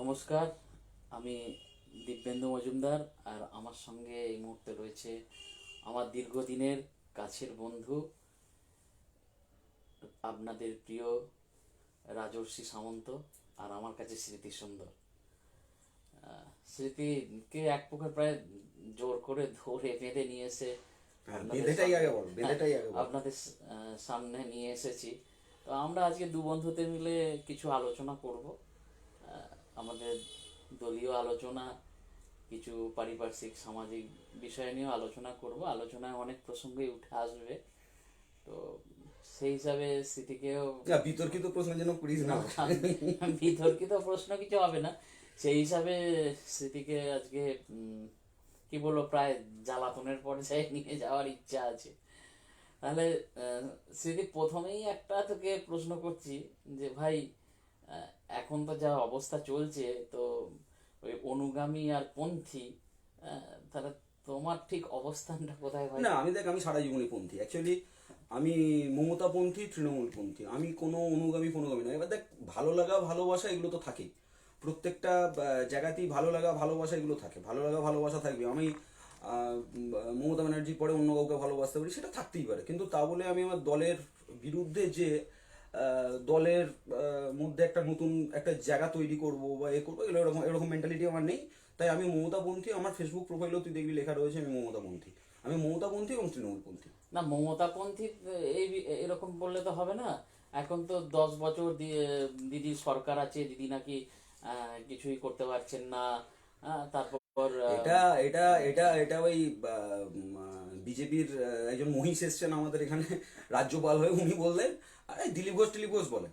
নমস্কার, আমি দিব্যেন্দু মজুমদার। আর আমার সঙ্গে এই মুহূর্তে রয়েছে আমার দীর্ঘদিনের কাছের বন্ধু, আপনাদের প্রিয় রাজর্ষি সামন্ত, আর আমার কাছে স্মৃতি সুন্দর। স্মৃতিকে এক প্রকার প্রায় জোর করে ধরে বেঁধে নিয়ে এসে আপনাদের সামনে নিয়ে এসেছি। তো আমরা আজকে দু বন্ধুতে মিলে কিছু আলোচনা করব। আমাদের দলীয় আলোচনা, কিছু পারিপার্শ্বিক সামাজিক বিষয় নিয়েও আলোচনা করব। আলোচনায় অনেক প্রসঙ্গই উঠে আসবে। তো সেই হিসাবে স্মৃতিকেও বিতর্কিত প্রশ্ন যেন করিস না। বিতর্কিত প্রশ্ন কিছু হবে না। সেই হিসাবে স্মৃতিকে আজকে কি বলবো, প্রায় জ্বালাতনের পর্যায়ে নিয়ে যাওয়ার ইচ্ছা আছে। তাহলে স্মৃতি, প্রথমেই একটা তোকে প্রশ্ন করছি যে ভাই, এখন তো যা অবস্থা চলছে, তো ওই অনুগামী আর পন্থী, তাহলে তোমার ঠিক অবস্থানটা কোথায় ভাই? না, আমি সারা জীবনই পন্থী। অ্যাকচুয়ালি আমি মমতাপন্থী, তৃণমূলপন্থী। আমি কোনো অনুগামী নয়। এবার দেখ, ভালো লাগা ভালোবাসা এগুলো তো থাকেই। প্রত্যেকটা জায়গাতেই ভালো লাগা ভালোবাসা এগুলো থাকে। ভালো লাগা ভালোবাসা থাকবে। আমি মমতা ব্যানার্জির পরে অন্য কাউকে ভালোবাসতে পারি, সেটা থাকতেই পারে। কিন্তু তা বলে আমি আমার দলের বিরুদ্ধে যে দলের মধ্যে একটা নতুন একটা জায়গা তৈরি করব বা এ করবো, এরকম এরকম মেন্টালিটি আমার নেই। তাই আমি মমতাপন্থী। আমার ফেসবুক প্রোফাইলেও তুই দেখবি লেখা রয়েছে আমি মমতাপন্থী। আমি মমতাপন্থী এবং তৃণমূলপন্থী। না, মমতাপন্থী এই এরকম বললে তো হবে না। এখন তো 10 বছর দিদির সরকার আছে, দিদি নাকি কিছুই করতে পারছেন না। তারপর এটা এটা এটা এটা ওই বিজেপির একজন মহিষ এসছেন আমাদের এখানে রাজ্যপাল হয়ে, উনি বললেন। আরে দিলীপ ঘোষ বলে,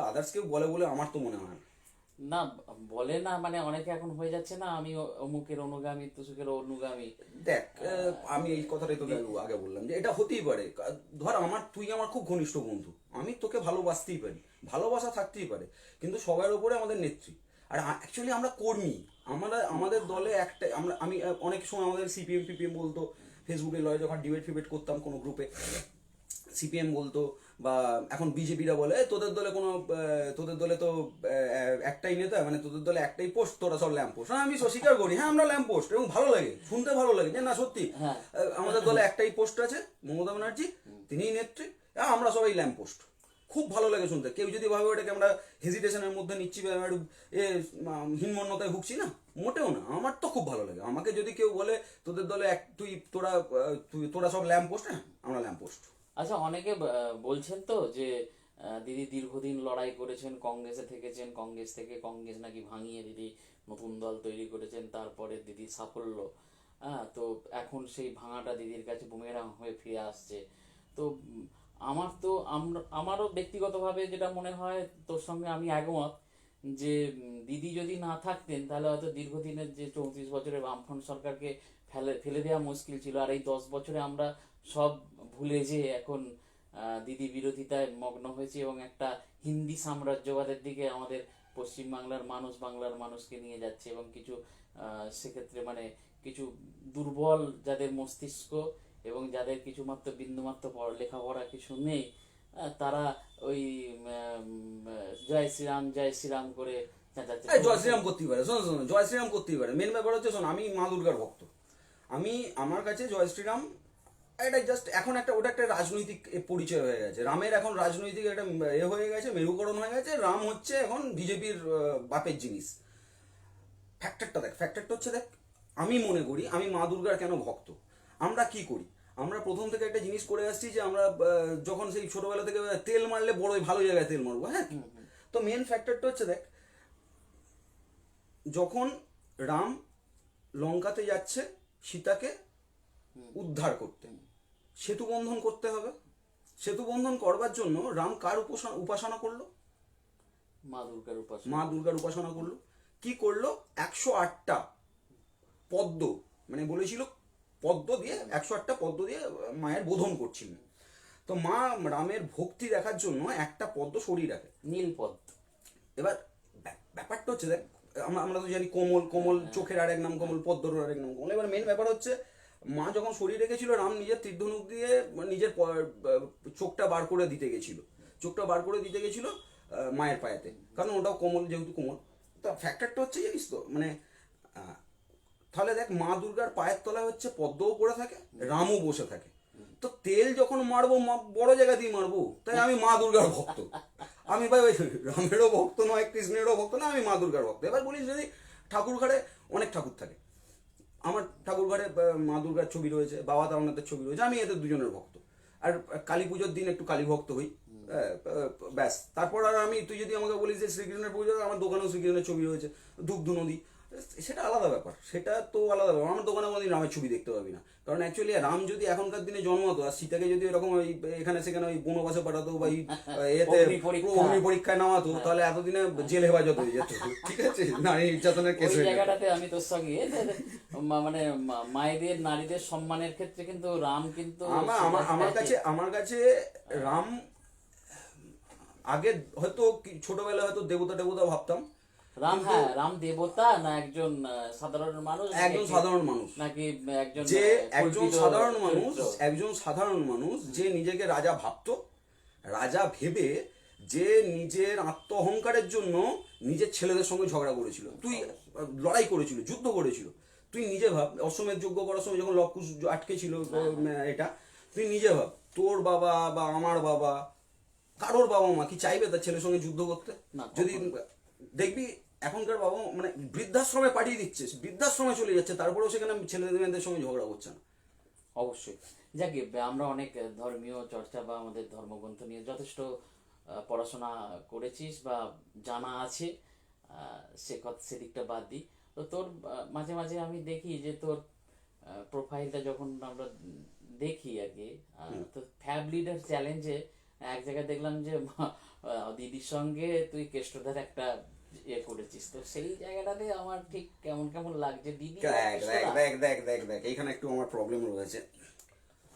আদার্স কেউ বলে বলে আমার তো মনে হয় না। না, বলে না মানে অনেকে এখন হয়ে যাচ্ছে না, আমি অমুকের অনুগামী, তুসুকের অনুগামী। দেখ, আমি এই কথাটাই তোকে আগে বললাম যে এটা হতেই পারে। ধর, তুই আমার খুব ঘনিষ্ঠ বন্ধু, আমি তোকে ভালোবাসতেই পারি, ভালোবাসা থাকতেই পারে। কিন্তু সবার উপরে আমাদের নেত্রী। আর অ্যাকচুয়ালি আমরা কর্মী। আমাদের দলে একটা আমি অনেক সময় আমাদের সিপিএম পিপিএম বলতো। ফেসবুকে লয় যখন ডিবেট ফিবেট করতাম কোনো গ্রুপে, সিপিএম বলতো, বা এখন বিজেপিরা বলে তোদের দলে তো একটাই নেতা, মানে তোদের দলে একটাই পোস্ট, তোরা সব ল্যাম্প পোস্ট। আমি স্বীকার করি, হ্যাঁ আমরা ল্যাম্প পোস্ট, এবং ভালো লাগে, শুনতে ভালো লাগে যে না সত্যি হ্যাঁ, আমাদের দলে একটাই পোস্ট আছে, মমতা ব্যানার্জি, তিনিই নেত্রী, আমরা সবাই ল্যাম্প পোস্ট। খুব ভালো লাগে শুনতে। কেউ যদি ভাবে ওটাকে আমরা হেজিটেশনের মধ্যে নিচ্ছি বা হীনমন্যতায় ভুগছি, না, মোটেও না। আমার তো খুব ভালো লাগে। আমাকে যদি কেউ বলে তোদের দলে তোরা সব ল্যাম্প পোস্ট, হ্যাঁ আমরা ল্যাম্প পোস্ট। আচ্ছা, অনেকে বলছেন তো যে দিদি দীর্ঘদিন লড়াই করেছেন, কংগ্রেসে থেকেছেন, কংগ্রেস নাকি ভাঙিয়ে দিদি নতুন দল তৈরি করেছেন, তারপরে দিদি সাফল্য। তো এখন সেই ভাঙাটা দিদির কাছে বুমেরাং হয়ে ফিরে আসছে। তো আমারও ব্যক্তিগতভাবে যেটা মনে হয়, তোর সঙ্গে আমি একমত যে দিদি যদি না থাকতেন তাহলে হয়তো দীর্ঘদিনের যে 34 বছরের বামফ্রন্ট সরকারকে ফেলে ফেলে দেওয়া মুশকিল ছিল। আর এই 10 বছরে আমরা সব ভুলে যে এখন দিদি বিরোধিতায় মগ্ন হয়েছে এবং একটা হিন্দি সাম্রাজ্যবাদের দিকে আমাদের পশ্চিমবাংলার মানুষ বাংলার মানুষকে নিয়ে যাচ্ছে। এবং কিছু সেক্ষেত্রে মানে কিছু দুর্বল যাদের মস্তিষ্ক এবং যাদের কিছুমাত্র বিন্দুমাত্র লেখাপড়া কিছু নেই, তারা ওই জয় শ্রীরাম করে চেঁচাচ্ছে। জয় শ্রীরাম করতেই পারে, শোন, জয় শ্রীরাম করতেই পারে। মেন ব্যাপার হচ্ছে, শোন, আমি মা দুর্গার ভক্ত। আমার কাছে জয় শ্রীরাম এটা জাস্ট এখন ওটা একটা রাজনৈতিক পরিচয় হয়ে গেছে। রামের এখন রাজনৈতিক একটা হয়ে গেছে, মেরুকরণ হয়ে গেছে। রাম হচ্ছে এখন বিজেপির বাপের জিনিস। ফ্যাক্টরটা হচ্ছে, দেখ, আমি মনে করি আমি মা দুর্গার কেন ভক্ত। আমরা কি করি, আমরা প্রথম থেকে একটা জিনিস করে আসছি যে আমরা যখন সেই ছোটবেলা থেকে তেল মারলে বড় ভালো জায়গায় তেল মারবো, হ্যাঁ। তো মেন ফ্যাক্টরটা হচ্ছে, দেখ, যখন রাম লঙ্কাতে যাচ্ছে সীতাকে উদ্ধার করতে, সেতু বন্ধন করতে হবে। সেতু বন্ধন করবার জন্য রাম কার উপাসনা করলো? মা দুর্গার উপাসনা করলো। কি করলো? 108টা পদ্ম, মানে বলেছিল পদ্ম দিয়ে, 108টা পদ্ম দিয়ে মায়ের বোধন করছিলেন। তো মা রামের ভক্তি দেখার জন্য একটা পদ্ম সরিয়ে রাখে, নীল পদ্ম। এবার ব্যাপারটা হচ্ছে, দেখ, আমরা তো জানি কোমল কোমল চোখের আরেক নাম কোমল, পদ্মর আরেক নাম কোমল। এবার মেন ব্যাপার হচ্ছে, মা যখন সরিয়ে রেখেছিল, রাম নিজের তীর্ধনুক দিয়ে নিজের চোখটা বার করে দিতে গেছিল মায়ের পায়েতে, কারণ ওটাও কোমল, যেহেতু কোমল। তা ফ্যাক্টরটা হচ্ছে জানিস তো মানে আহ, তাহলে দেখ মা দুর্গার পায়ের তলায় হচ্ছে পদ্মও পড়ে থাকে, রামও বসে থাকে। তো তেল যখন মারবো বড় জায়গা দিয়ে মারবো, তাই আমি মা দুর্গার ভক্ত। আমি ভাই ওই রামেরও ভক্ত নয়, কৃষ্ণেরও ভক্ত না, আমি মা দুর্গার ভক্ত। এবার বলিস যদি ঠাকুর ঘরে অনেক ঠাকুর থাকে, আমার ঠাকুর ঘরে মা দুর্গার ছবি রয়েছে, বাবা তারনাথের ছবি রয়েছে, আমি এদের দুজনের ভক্ত। আর কালী পুজোর দিন একটু কালী ভক্ত হই, ব্যাস। তারপর আর আমি, তুই যদি আমাকে বলিস যে শ্রীকৃষ্ণের পুজো, আমার দোকানেও শ্রীকৃষ্ণের ছবি রয়েছে, ধূপ নদী, সেটা আলাদা ব্যাপার, সেটা তো আলাদা ব্যাপার। আমার দোকানে কোনোদিন রামের ছবি দেখতে পাবি না, কারণ অ্যাকচুয়ালি রাম যদি এখনকার দিনে জন্মাতো আর সীতাকে যদি এরকম ওই এখানে সেখানে ওই বনবাসে পাঠাতো বা এতে অগ্নি পরীক্ষায় নামাতো, তাহলে এতদিনে জেল হেফাজত হয়ে যেত, ঠিক আছে, নারী নির্যাতনের কেস। ওই জায়গাটাতে আমি তোর সঙ্গে মানে মায়েদের নারীদের সম্মানের ক্ষেত্রে কিন্তু রাম কিন্তু আমার কাছে রাম আগে হয়তো ছোটবেলায় হয়তো দেবতা দেবতা ভাবতাম। রাম, হ্যাঁ, রাম দেবতা না একজন সাধারণ মানুষ, একজন সাধারণ মানুষ নাকি একজন যে একজন সাধারণ চরিত্র? মানুষ, একজন সাধারণ মানুষ যে নিজেকে রাজা ভাবতো, রাজা ভেবে যে নিজের আত্ম অহংকারের জন্য নিজের ছেলেদের সঙ্গে ঝগড়া করেছিল, তুই লড়াই করেছিল, যুদ্ধ করেছিল। তুই নিজে ভাব, অশ্বমেধ যজ্ঞ করার সময় যখন লবকুশ আটকে ছিল, এটা তুই নিজে ভাব, তোর বাবা বা আমার বাবা, কারোর বাবা মা কি চাইবে তার ছেলের সঙ্গে যুদ্ধ করতে? না, যদি দেখবি এখনকার বাবা মানে বৃদ্ধাশ্রমে পাঠিয়ে দিচ্ছে, বৃদ্ধাশ্রমে চলে যাচ্ছে, তারপরেও সেখানে ছেলেদের মেয়েদের সঙ্গে ঝগড়া করছে না। অবশ্যই। যাকে আমরা অনেক ধর্মীয় চর্চা বা আমাদের ধর্মগ্রন্থ নিয়ে যথেষ্ট পড়াশোনা করেছিস বা জানা আছে, সেদিকটা বাদ দিই। তো তোর মাঝে মাঝে আমি দেখি যে তোর প্রোফাইলটা যখন আমরা দেখি আর কি, তো ফ্যাব লিডার চ্যালেঞ্জে এক জায়গায় দেখলাম যে দিদির সঙ্গে তুই কেষ্টদার একটা ইয়ে করেছিস, তো সেই জায়গাটাতে আমার ঠিক কেমন কেমন লাগছে। দিদি দেখ এইখানে একটু আমার প্রবলেম রয়েছে।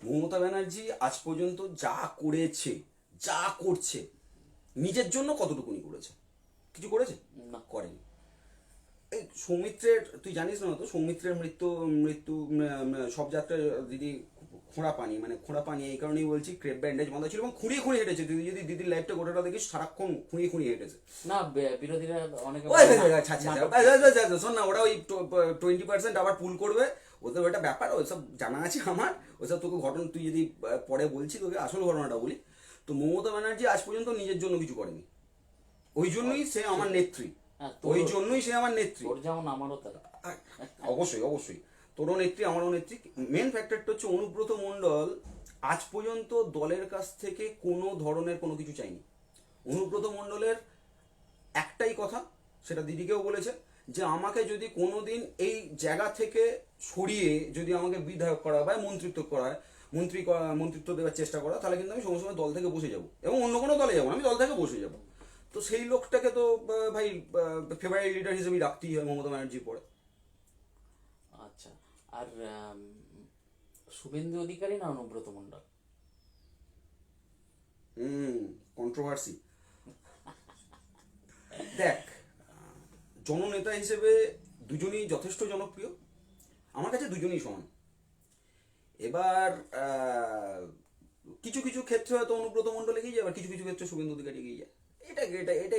মমতা ব্যানার্জি আজ পর্যন্ত যা করেছে, যা করছে, নিজের জন্য কতটুকুনি করেছে? কিছু করেছে না, করেনি। এই সৌমিত্রের, তুই জানিস না তো, সৌমিত্রের মৃত্যু মৃত্যু সব যাত্রা দিদি খোঁড়া পানি, মানে খোঁড়া পানি এই কারণেই বলছি, ক্রেপ ব্যান্ডেজ বাঁধা ছিল এবং খুঁড়িয়ে খুঁড়িয়ে হেঁটেছে। তুই যদি দিদির লাইফটা গোটাটা দেখিস, সারাক্ষণ খুঁড়িয়ে খুঁড়িয়ে হেঁটেছে। না, বিরোধীরা অনেকে শোন না, ওরা ওই 20% আবার পুল করবে, ওদের ওইটা ব্যাপার, ওইসব জানা আছে আমার, ওইসব তোকে ঘটনা তুই যদি পরে বলছি, তোকে আসল ঘটনাটা বলি। তো মমতা ব্যানার্জি আজ পর্যন্ত নিজের জন্য কিছু করেনি, ওই জন্যই সে আমার নেত্রী, ওই জন্যই সে আমার নেত্রী। তোর যেমন আমারও তাই। অবশ্যই অবশ্যই, তোরও নেত্রী আমারও নেত্রী। মেন ফ্যাক্টরটা হচ্ছে অনুব্রত মণ্ডল আজ পর্যন্ত দলের কাছ থেকে কোনো ধরনের কোনো কিছু চাইনি। অনুব্রত মণ্ডলের একটাই কথা, সেটা দিদিকেও বলেছে, যে আমাকে যদি কোনোদিন এই জায়গা থেকে সরিয়ে যদি আমাকে বিধায়ক করা হয়, মন্ত্রিত্ব করা হয়, মন্ত্রিত্ব দেওয়ার চেষ্টা করা, তাহলে কিন্তু আমি সময় সময় দল থেকে বসে যাব এবং অন্য কোনো দলে যাবো না, আমি দল থেকে বসে যাব। তো সেই লোকটাকে তো ভাই ফেভারিট লিডার হিসেবেই রাখতেই হয় মমতা ব্যানার্জির পরে। আচ্ছা, আর শুভেন্দু অধিকারী না অনুব্রত মণ্ডল? কন্ট্রোভার্সি। দেখ, জননেতা হিসেবে দুজনই যথেষ্ট জনপ্রিয়, আমার কাছে দুজনই সমান। এবার কিছু কিছু ক্ষেত্রে হয়তো অনুব্রত মণ্ডল এগিয়ে যায়, আবার কিছু কিছু ক্ষেত্রে শুভেন্দু অধিকারী এগিয়ে যায়। এটা এটা এটা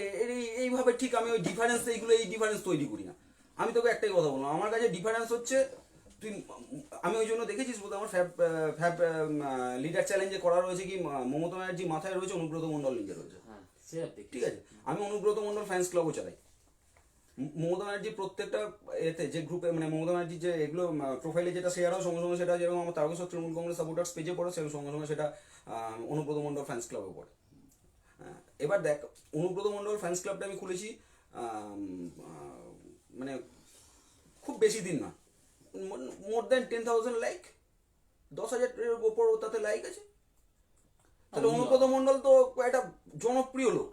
এইভাবে ঠিক আমি ওই ডিফারেন্স, এই ডিফারেন্স তৈরি করি না। আমি তোকে একটাই কথা বললাম, আমার কাছে ডিফারেন্স হচ্ছে তুই, আমি ওই জন্য দেখেছিস বোধ আমার ফ্যাব লিডার চ্যালেঞ্জে করা রয়েছে কি মমতা ব্যানার্জি মাথায় রয়েছে, অনুব্রত মণ্ডল নিজে রয়েছে, ঠিক আছে। আমি অনুব্রত মণ্ডল ফ্যান্স ক্লাবও চালাই। মমতা ব্যানার্জি প্রত্যেকটা এতে যে গ্রুপে, মানে মমতা ব্যানার্জি যে এগুলো প্রোফাইলে যেটা শেয়ার হয়, সঙ্গে সঙ্গে সেটা যেরকম আমার তারকেশ্বর তৃণমূল কংগ্রেস সাপোর্টার্স পেজে পড়ে, সেরকম সঙ্গে সঙ্গে সেটা অনুব্রত মণ্ডল ফ্যান্স ক্লাবে পড়ে। এবার দেখ, অনুব্রত মণ্ডল ফ্যান্স ক্লাবটা আমি খুলেছি মানে খুব বেশি দিন না, মোর দেন 10,000 লাইক, 10,000-এর ওপর তাতে লাইক আছে। তাহলে অনুব্রত মণ্ডল তো একটা জনপ্রিয় লোক,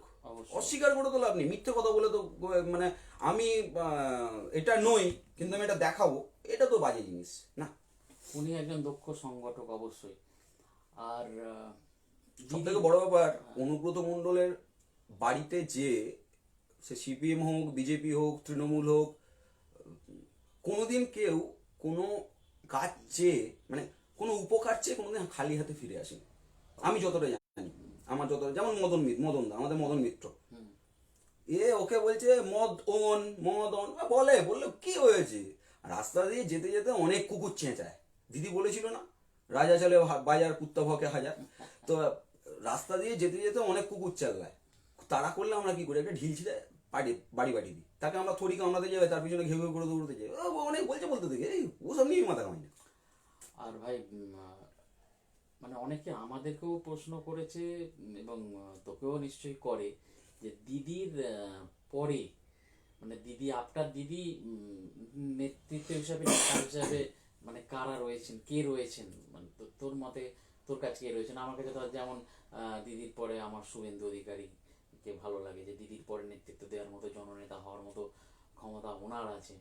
অস্বীকার করে তো লাভ নেই, মিথ্যে কথা বলে তো মানে আমি এটা নই কিন্তু আমি এটা দেখাবো, এটা তো বাজে জিনিস না। উনি একজন দক্ষ সংগঠক অবশ্যই। আর সব থেকে বড় ব্যাপার, অনুব্রত মণ্ডলের বাড়িতে যে সে সিপিএম হোক, বিজেপি হোক, তৃণমূল হোক, কোনোদিন কেউ কোনো কাজ চেয়ে, মানে কোনো উপকার চেয়ে কোনোদিন খালি হাতে ফিরে আসেনি, আমি যতটা জানি। আমার যতটা, যেমন মদন দা, আমাদের মদন মিত্র, ওকে বলছে মদ অন বললে কি হয়েছে? রাস্তা দিয়ে যেতে যেতে অনেক কুকুর চেঁচায়, দিদি বলেছিল না রাজা চলে বাজার কুত্তা ভকে হাজার। তো রাস্তা দিয়ে যেতে যেতে অনেক কুকুর চালায়, তাড়া করলে আমরা কি করি, একটা ঢিল ছিঁড়ে বাড়ি দিই তাকে, আমরা থরি কামড়াতে যাবে, তার পিছনে ঘেউ ঘেউ করে দৌড়তে যাই, অনেক বলতে দেখে ওসব নিয়ে মাথা কামাই না। আর ভাই মানে অনেকে আমাদেরকেও প্রশ্ন করেছে এবং তোকেও নিশ্চয়ই করে যে দিদির পরে মানে দিদি আফটার দিদি নেতৃত্ব হিসাবে নেতা হিসাবে মানে কারা রয়েছেন, কে রয়েছেন, মানে তোর মতে তোর কাছে কে রয়েছেন? আমার কাছে ধর যেমন দিদির পরে আমার শুভেন্দু অধিকারী কে ভালো লাগে, যে দিদির পরে নেতৃত্ব দেওয়ার মতো, জননেতা হওয়ার মতো ক্ষমতা ওনার আছে।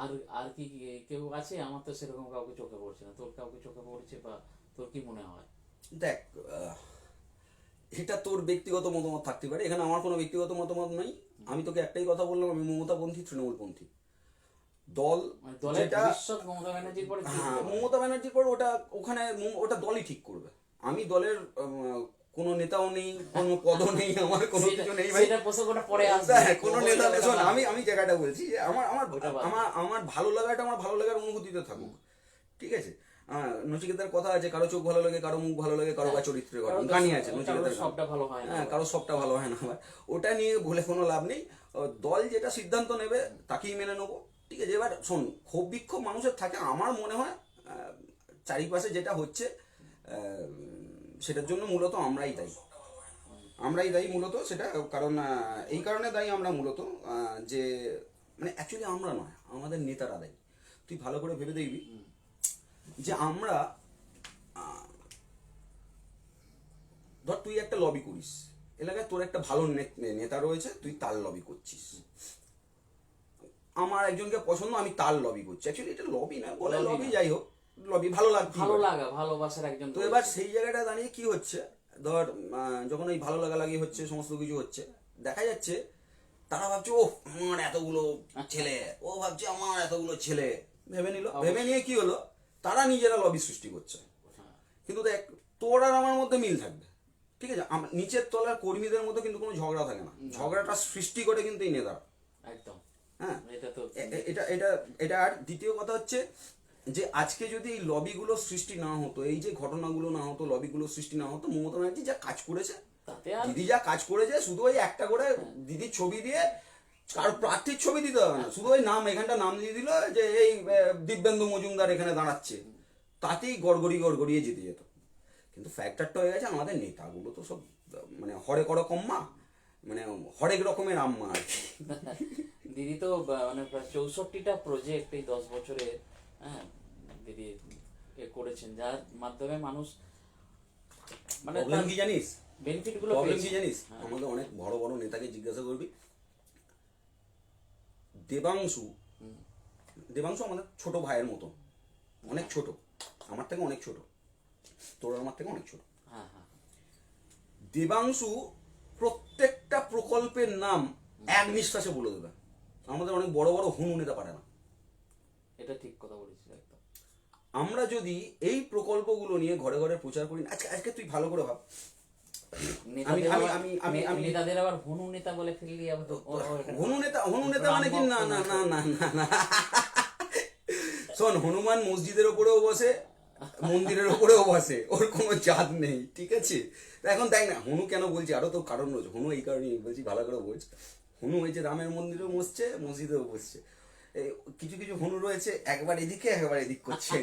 আর আর কি কেউ আছে? আমার তো সেরকম কাউকে চোখে পড়ছে না। তোর কাউকে চোখে পড়ছে বা তোর কি মনে হয়? দেখ, এটা তোর ব্যক্তিগত মতামত থাকতে পারে, এখানে আমার কোনো ব্যক্তিগত মতামত নেই। আমি তোকে একটাই কথা বললাম, আমি মমতাপন্থী, তৃণমূলপন্থী দল মানে দলের যেটা, ভবিষ্যৎ মমতা ব্যানার্জির পরে কি হ্যাঁ হতে পারে? মমতা ব্যানার্জির পর ওটা দলই ঠিক করবে। আমি দলের কোনো নেতাও নেই, কোনো পদও নেই, আমার কোনো কিছু নেই ভাই। সেটা প্রসঙ্গটা পরে আসবে। হ্যাঁ, কোনো নেতা শোন, আমি জায়গাটা বলছি যে আমার আমার ওটা বাদ। আমার আমার ভালো লাগাটা আমার ভালো লাগার অনুভূতিতে থাকুক, ঠিক আছে? নচিকেতার কথা আছে, কারো চোখ ভালো লাগে, কারো মুখ ভালো লাগে, কারো বা চরিত্রের গঠন, গানই আছে নচিকেতার গান। সবটা ভালো হয় না। হ্যাঁ, কারো সবটা ভালো হয় না আবার। ওটা নিয়ে বলে কোনো লাভ নেই। দল যেটা সিদ্ধান্ত নেবে তাকেই মেনে নেবো, ঠিক আছে? এবার শোন, ক্ষোভ বিক্ষোভ মানুষের থাকে, আমার মনে হয় চারিপাশে যেটা হচ্ছে সেটার জন্য মূলত আমরাই দায়ী মূলত সেটা। কারণ এই কারণে দায়ী আমরা মূলত, যে মানে অ্যাকচুয়ালি আমরা নয়, আমাদের নেতারা দায়ী। তুই ভালো করে ভেবে দেখবি যে আমরা, ধর তুই একটা লবি করিস, এলাকায় তোর একটা ভালো নেতা রয়েছে, তুই তার লবি করছিস। আমার একজনকে পছন্দ, আমি তার লবি করছি, অ্যাকচুয়ালি এটা লবি না বলে, লবি যাই হোক, লবি ভালো লাগছে, ভালো লাগা, ভালোবাসার একজন। তো এবার সেই জায়গাটা দাঁড়িয়ে কি হচ্ছে, ধর যখন এই ভালো লাগি হচ্ছে, সমস্ত কিছু হচ্ছে, দেখা যাচ্ছে তারা ভাবছে ও আমার এতগুলো ছেলে, ও ভাবছে আমার এতগুলো ছেলে, ভেবে নিয়ে কি হলো, তারা নিজেরা লবি সৃষ্টি করছে। কিন্তু দেখ, তোর আর আমার মধ্যে মিল থাকবে, ঠিক আছে? নিচের তলার কর্মীদের মধ্যে কিন্তু কোনো ঝগড়া থাকে না, ঝগড়াটা সৃষ্টি করে কিন্তু এই নেতারা। একদম। হ্যাঁ, এটা তো এটা এটা এটা আর দ্বিতীয় কথা হচ্ছে যে আজকে যদি এই লবিগুলো সৃষ্টি না হতো, এই যে ঘটনাগুলো না হতো, লবিগুলো সৃষ্টি না হতো, মমতা ব্যানার্জি যা কাজ করেছে, তাতে আর দিদি যা কাজ করেছে, শুধু ওই একটা করে দিদির ছবি দিয়ে, কারো প্রার্থীর ছবি দিতে হবে না, শুধু ওই নাম, এখানটা নাম দিয়ে দিল যে এই দিব্যেন্দু মজুমদার এখানে দাঁড়াচ্ছে, তাতেই গড়গড়িয়ে জিতে যেত। কিন্তু ফ্যাক্টরটা হয়ে গেছে, আমাদের নেতাগুলো তো সব মানে হরেক রকম্মা, মানে হরেক রকমের আম্মা আর কি। দিদি তো মানে প্রায় 64টা প্রজেক্ট এই 10 বছরে, হ্যাঁ, দিদি করেছেন, যার মাধ্যমে মানুষ মানে প্রবলেম কি জানিস, বেনিফিট গুলো প্রবলেম কি পেয়েছে। জানিস, আমাদের অনেক বড় বড় নেতাকে জিজ্ঞাসা করবি, দেবাংশু আমাদের ছোট ভাইয়ের মতো, অনেক ছোট, আমার থেকে অনেক ছোট, তোর আমার থেকে অনেক ছোট। হ্যাঁ হ্যাঁ। দেবাংশু প্রত্যেকটা প্রকল্পের নাম এক নিঃশ্বাসে বলে দেবে, আমাদের অনেক বড় বড় হনু নেতা পারে না। এটা ঠিক কথা বলেছিস একদম। আমরা যদি এই প্রকল্পগুলো নিয়ে ঘরে ঘরে প্রচার করি, আজকে তুই ভালো করে ভাব, নেতাদের আবার হনু নেতা বলে ফেললি আবার হনু নেতা মানে কি, না না না না না না, শোন, হনুমান মসজিদের ওপরেও বসে, মন্দিরের ওপরেও বসে, ওর কোনো জাত নেই, ঠিক আছে? এখন দেখ না, হনু কেন বলছি, আরো তো কারণ রয়েছে, হনু এই কারণেই বলছি, ভালো করে বলছি, হনু হয়েছে রামের মন্দিরেও বসছে, মসজিদেও বসছে। কিছু কিছু হনু রয়েছে একবার এদিকে একবার এদিক করছে,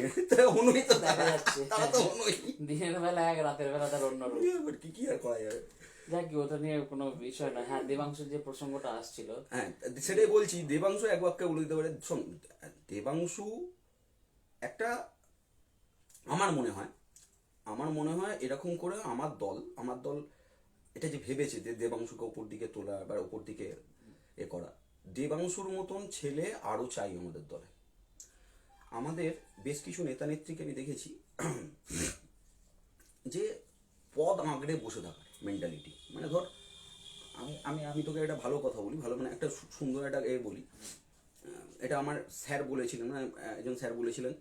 হনুই তো দেখা যাচ্ছে, তারা তো হনুই, দিনের বেলা এক, রাতের বেলা তার অন্য রূপ। কি আর করা যাবে। যাক, ওটা নিয়ে কোনো বিষয় না। হ্যাঁ, দেবাংশুর যে প্রসঙ্গটা আসছিল, হ্যাঁ সেটাই বলছি, দেবাংশু এক বাক্যে বলে দিতে পারে। শোন, দেবাংশু একটা, আমার মনে হয় এরকম করে আমার দল এটা যে ভেবেছে যে দেবাংশুকে ওপর দিকে তোলা বা ওপর দিকে করা, দেবাংশুর মতন ছেলে আরো চাই আমাদের দলে। আমাদের বেশ কিছু নেতা নেত্রীকে আমি দেখেছি যে পদ আঁকড়ে বসে থাকার মেন্টালিটি, মানে ধর আমি তোকে একটা ভালো কথা বলি, ভালো মানে একটা সুন্দর একটা বলি, এটা আমার স্যার বলেছিলেন, মানে একজন স্যার বলেছিলেন,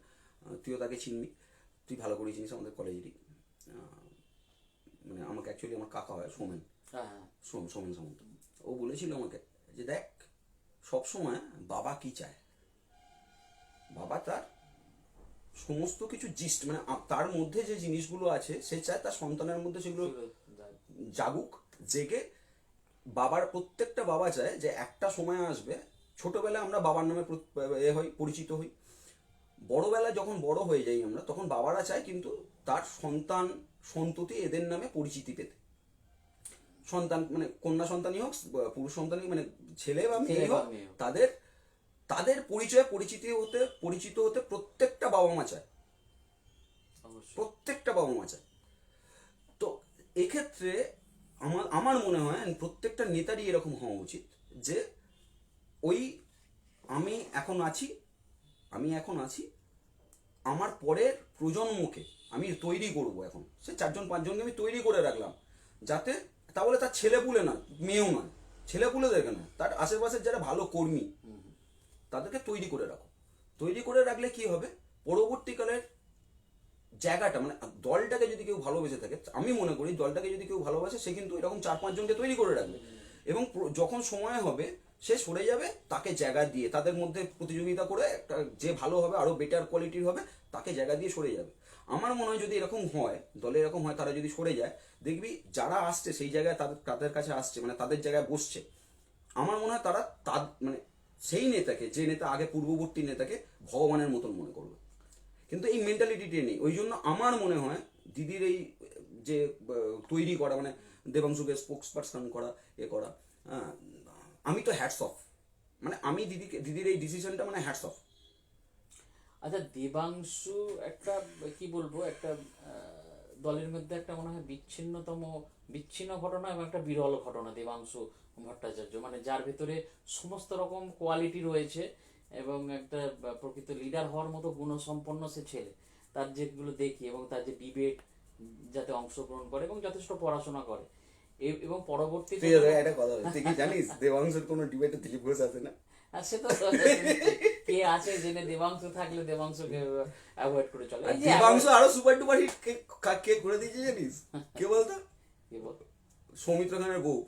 তুইও তাকে চিনবি, তুই ভালো করে চিনিস, আমাদের কলেজেরই, মানে আমাকে অ্যাকচুয়ালি আমার কাকা হয়, সোমেন সামন্ত। ও বলেছিল আমাকে যে দেখ সবসময় বাবা কি চায়, বাবা তার সমস্ত কিছু জিস্ট মানে তার মধ্যে যে জিনিসগুলো আছে সে চায় তার সন্তানের মধ্যে সেগুলো জাগুক, জেগে। বাবার প্রত্যেকটা বাবা চায় যে একটা সময় আসবে, ছোটবেলায় আমরা বাবার নামে পরিচিত হই, বড়বেলায় যখন বড় হয়ে যাই আমরা তখন বাবারা চায় কিন্তু তার সন্তান সন্ততি এদের নামে পরিচিতি পেতে। সন্তান মানে কন্যা সন্তানই হোক পুরুষ সন্তানই মানে ছেলে বা মেয়ে হোক, তাদের তাদের পরিচয় পরিচিত হতে প্রত্যেকটা বাবা মা চায়, প্রত্যেকটা বাবা মা চায়। তো এক্ষেত্রে আমার মনে হয় প্রত্যেকটা নেতারই এরকম হওয়া উচিত যে ওই আমি এখন আছি আমার পরের প্রজন্মকে আমি তৈরি করব। এখন সে 4-5জনকে আমি তৈরি করে রাখলাম, যাতে তাহলে তার ছেলেপুলে নয়, মেয়েও নয়, ছেলেপুলেদেরকে নয়, তার আশেপাশের যারা ভালো কর্মী তাদেরকে তৈরি করে রাখো। তৈরি করে রাখলে কি হবে, পরবর্তীকালের জায়গাটা মানে দলটাকে যদি কেউ ভালোবেসে থাকে, আমি মনে করি দলটাকে যদি কেউ ভালোবাসে সে কিন্তু এরকম 4-5জনকে তৈরি করে রাখবে, এবং যখন সময় হবে সে সরে যাবে তাকে জায়গা দিয়ে, তাদের মধ্যে প্রতিযোগিতা করে একটা যে ভালো হবে আরো বেটার কোয়ালিটির হবে তাকে জায়গা দিয়ে সরে যাবে। আমার মনে হয় যদি এরকম হয়, দলে এরকম হয়, তারা যদি সরে যায় দেখবি যারা আসছে সেই জায়গায় তাদের কাছে আসছে মানে তাদের জায়গায় বসছে, আমার মনে হয় তারা মানে সেই নেতাকে, যে নেতা আগে পূর্ববর্তী নেতাকে ভগবানের মতন মনে করবে। কিন্তু এই মেন্টালিটিটি নেই, ওই জন্য আমার মনে হয় দিদির এই যে তৈরি করা মানে দেবাংশুকে স্পোক্স পার্সন করা করা, আমি তো হ্যাটস অফ, মানে আমি দিদির এই ডিসিশনটা মানে হ্যাটস অফ। আচ্ছা, দেবাংশু একটা কি বলবো, একটা দলের মধ্যে একটা মনে হয় বিচ্ছিন্ন ঘটনা এবং একটা বিরল ঘটনা দেবাংশু ভট্টাচার্য, মানে যার ভেতরে সমস্ত রকম কোয়ালিটি রয়েছে এবং একটা প্রকৃত লিডার হওয়ার মতো গুণসম্পন্ন সে ছেলে। তার যেগুলো দেখি এবং তার যে ডিবেট যাতে অংশগ্রহণ করে এবং যথেষ্ট পড়াশোনা করে এবং পরবর্তীতে একটা কথা তুই কি জানিস দেবাংশুর কোনো ডিবেটে দিলীপ ঘোষ আছে না? আর সে তো কে আছে জেনে দেবাংশু থাকলে দেবাংশুকে অ্যাভয়েড করে চলে। দেবাংশু আরো সুপার ডুপার হিট কে করে দিয়েছে জানিস? কে বলতো? কে বল? সৌমিত্র খানের বউ।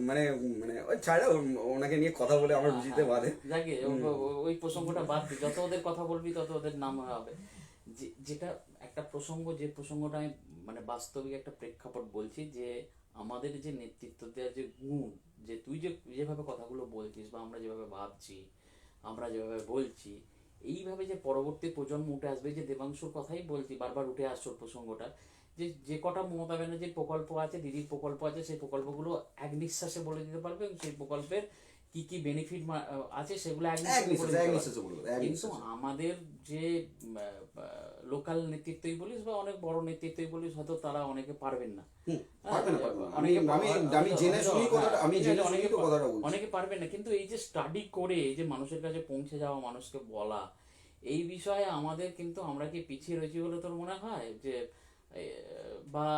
মানে মানে ওই ছাড়া ওনাকে নিয়ে কথা বলে আমার বুঝতে পারে। যাকে ওই প্রসঙ্গটা বাদ দি, যত ওদের কথা বলবি তত ওদের নাম হবে। যেটা একটা প্রসঙ্গ, যে প্রসঙ্গটা আমি মানে বাস্তবিক একটা প্রেক্ষাপট বলছি, যে আমাদের যে নেতৃত্ব দেওয়ার যে গুণ, যে তুই যেভাবে কথাগুলো বলছিস বা আমরা যেভাবে ভাবছি, আমরা যেভাবে বলছি, এইভাবে যে পরবর্তী প্রজন্ম উঠে আসবে, যে দেবাংশুর কথাই বলছি, বারবার উঠে আসছে প্রসঙ্গটা, যে কটা মমতা ব্যানার্জির প্রকল্প আছে, দিদির প্রকল্প আছে, সেই প্রকল্পগুলো এক নিঃশ্বাসে বলে দিতে পারবে এবং সেই প্রকল্পের কি কি বেনিফিট আছে সেগুলো এক নিঃশ্বাসে বলে দিতে পারবে। কিন্তু আমাদের যে লোকাল নেতৃত্বই বলিস বা অনেক বড় নেতৃত্বই বলিস, হয়তো তারা অনেকে পারবেন না, অনেকে পারবেন না। কিন্তু এই যে স্টাডি করে যে মানুষের কাছে পৌঁছে যাওয়া, মানুষকে বলা, এই বিষয়ে আমাদের কিন্তু আমরা কি পিছিয়ে রয়েছি বলে তোর মনে হয়? যে বা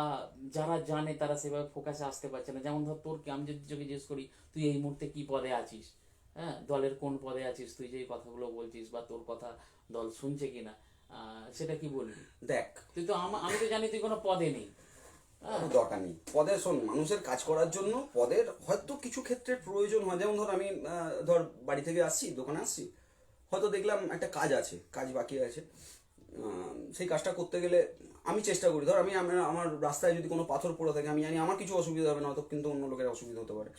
যারা জানে তারা সেভাবে ফোকাসে আসতে পারছে না। যেমন ধর তোর, আমি যদি তোকে জিজ্ঞেস করি তুই এই মুহূর্তে কি পদে আছিস, হ্যাঁ, দলের কোন পদে আছিস, তুই যে কথাগুলো বলছিস বা তোর কথা দল শুনছে কিনা, সেটা কি বলবি? দেখ তুই তো আমি তো জানি তুই কোনো পদে নেই, দরকার নেই পদের। শোন, মানুষের কাজ করার জন্য পদের হয়তো কিছু ক্ষেত্রে প্রয়োজন হয়। যেমন ধর আমি ধর বাড়ি থেকে আসছি, দোকানে আসছি, হয়তো দেখলাম একটা কাজ বাকি আছে, সেই কাজটা করতে গেলে আমি চেষ্টা করি, ধর আমি আমার রাস্তায় যদি কোনো পাথর পড়ে থাকে, আমি জানি আমার কিছু অসুবিধা হবে না, হয়তো কিন্তু অন্য লোকের অসুবিধা হতে পারে,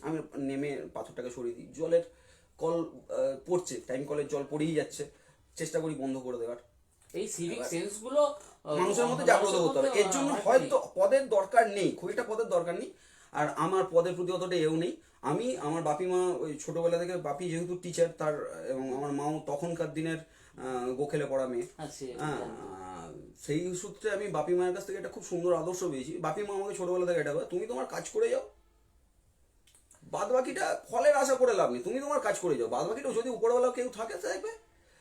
আমি নেমে পাথরটাকে সরিয়ে দিই। জলের কল পড়ছে, টাইম কলের জল পড়েই যাচ্ছে, চেষ্টা করি বন্ধ করে দেওয়ার। এই সিভিক সেন্স গুলো মানুষের মধ্যে জাগ্রত হতে হবে। এর জন্য হয়তো পদের দরকার নেই, খুব একটা পদের দরকার নেই, আর আমার পদের প্রতি অতটা এও নেই। আমি আমার বাপি মা ওই ছোটবেলা থেকে, বাপি যেহেতু টিচার তার, এবং আমার মাও তখনকার দিনের গোখেলে পড়া মেয়ে, সেই সূত্রে আমি বাপি মায়ের কাছ থেকে একটা খুব সুন্দর আদর্শ পেয়েছি। বাপি মা আমাকে ছোটবেলা থেকে এটা বলে, তুমি তোমার কাজ করে যাও, বাদ বাকিটা ফলের আশা করে লাভ নেই, তুমি তোমার কাজ করে যাও, বাদ বাকিটা যদি উপরওয়ালা কেউ থাকে দেখবে,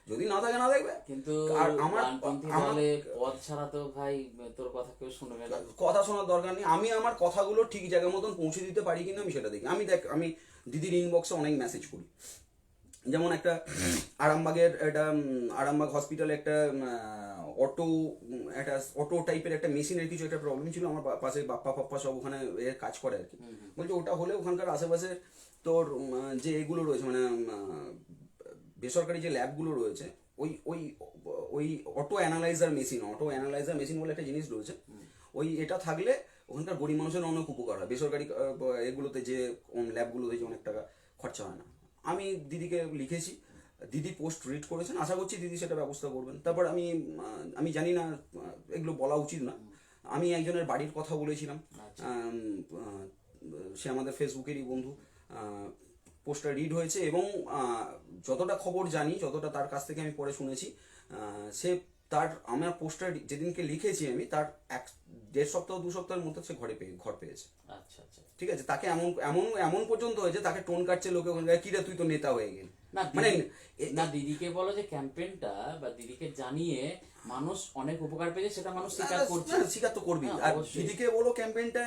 যদি না থাকে না দেখবে। কিন্তু আর আমার পদ ছাড়া তো ভাই তোর কথা কেউ শুনবে না, কথা শোনার দরকার নেই। আমি আমার কথাগুলো ঠিক জায়গার মতন পৌঁছে দিতে পারি কিনা আমি সেটা দেখি। আমি দিদির ইনবক্সে অনেক মেসেজ করি, যেমন একটা আরামবাগের একটা আরামবাগ হসপিটালে একটা অটো একটা অটো টাইপের একটা মেশিনের কিছু একটা প্রবলেম ছিল, আমার পাশে বাপ্পা ফাপ্পা সব ওখানে কাজ করে আর কি। বলছে ওটা হলে ওখানকার আশেপাশে তোর যে এগুলো রয়েছে মানে বেসরকারি যে ল্যাবগুলো রয়েছে, ওই ওই ওই অটো অ্যানালাইজার মেশিন বলে একটা জিনিস রয়েছে, ওই এটা থাকলে ওখানকার গরিব মানুষের অনেক উপকার হয়। বেসরকারি এগুলোতে যে ল্যাবগুলোতে যে অনেক টাকা খরচা হয় না। আমি দিদিকে লিখেছি, দিদি পোস্ট রিড করেছেন, আশা করছি দিদি সেটা ব্যবস্থা করবেন। তারপর আমি জানি না এগুলো বলা উচিত না, আমি একজনের বাড়ির কথা বলেছিলাম, সে আমাদের ফেসবুকেরই বন্ধু, পোস্টটা রিড হয়েছে এবং যতটা খবর জানি, যতটা তার কাছ থেকে আমি পরে শুনেছি, সে তার আমার পোস্টটা যেদিনকে লিখেছি আমি তার 1.5-2 সপ্তাহের মধ্যে সে ঘর পেয়েছে। আচ্ছা আচ্ছা। ঠিক আছে, তাকে এমন এমন এমন পর্যন্ত হয়েছে তাকে টোন কাটছে লোকে ওখানে, কিরে তুই তো নেতা হয়ে গেলি। না মানে না, দিদিকে বলো যে ক্যাম্পেইনটা বা দিদিকে জানিয়ে মানুষ অনেক উপকার পেয়েছে, সেটা মানুষ স্বীকার করছে। স্বীকার তো করবি। হ্যাঁ, আর অবশ্যই। দিদিকে বলো ক্যাম্পেইনটা,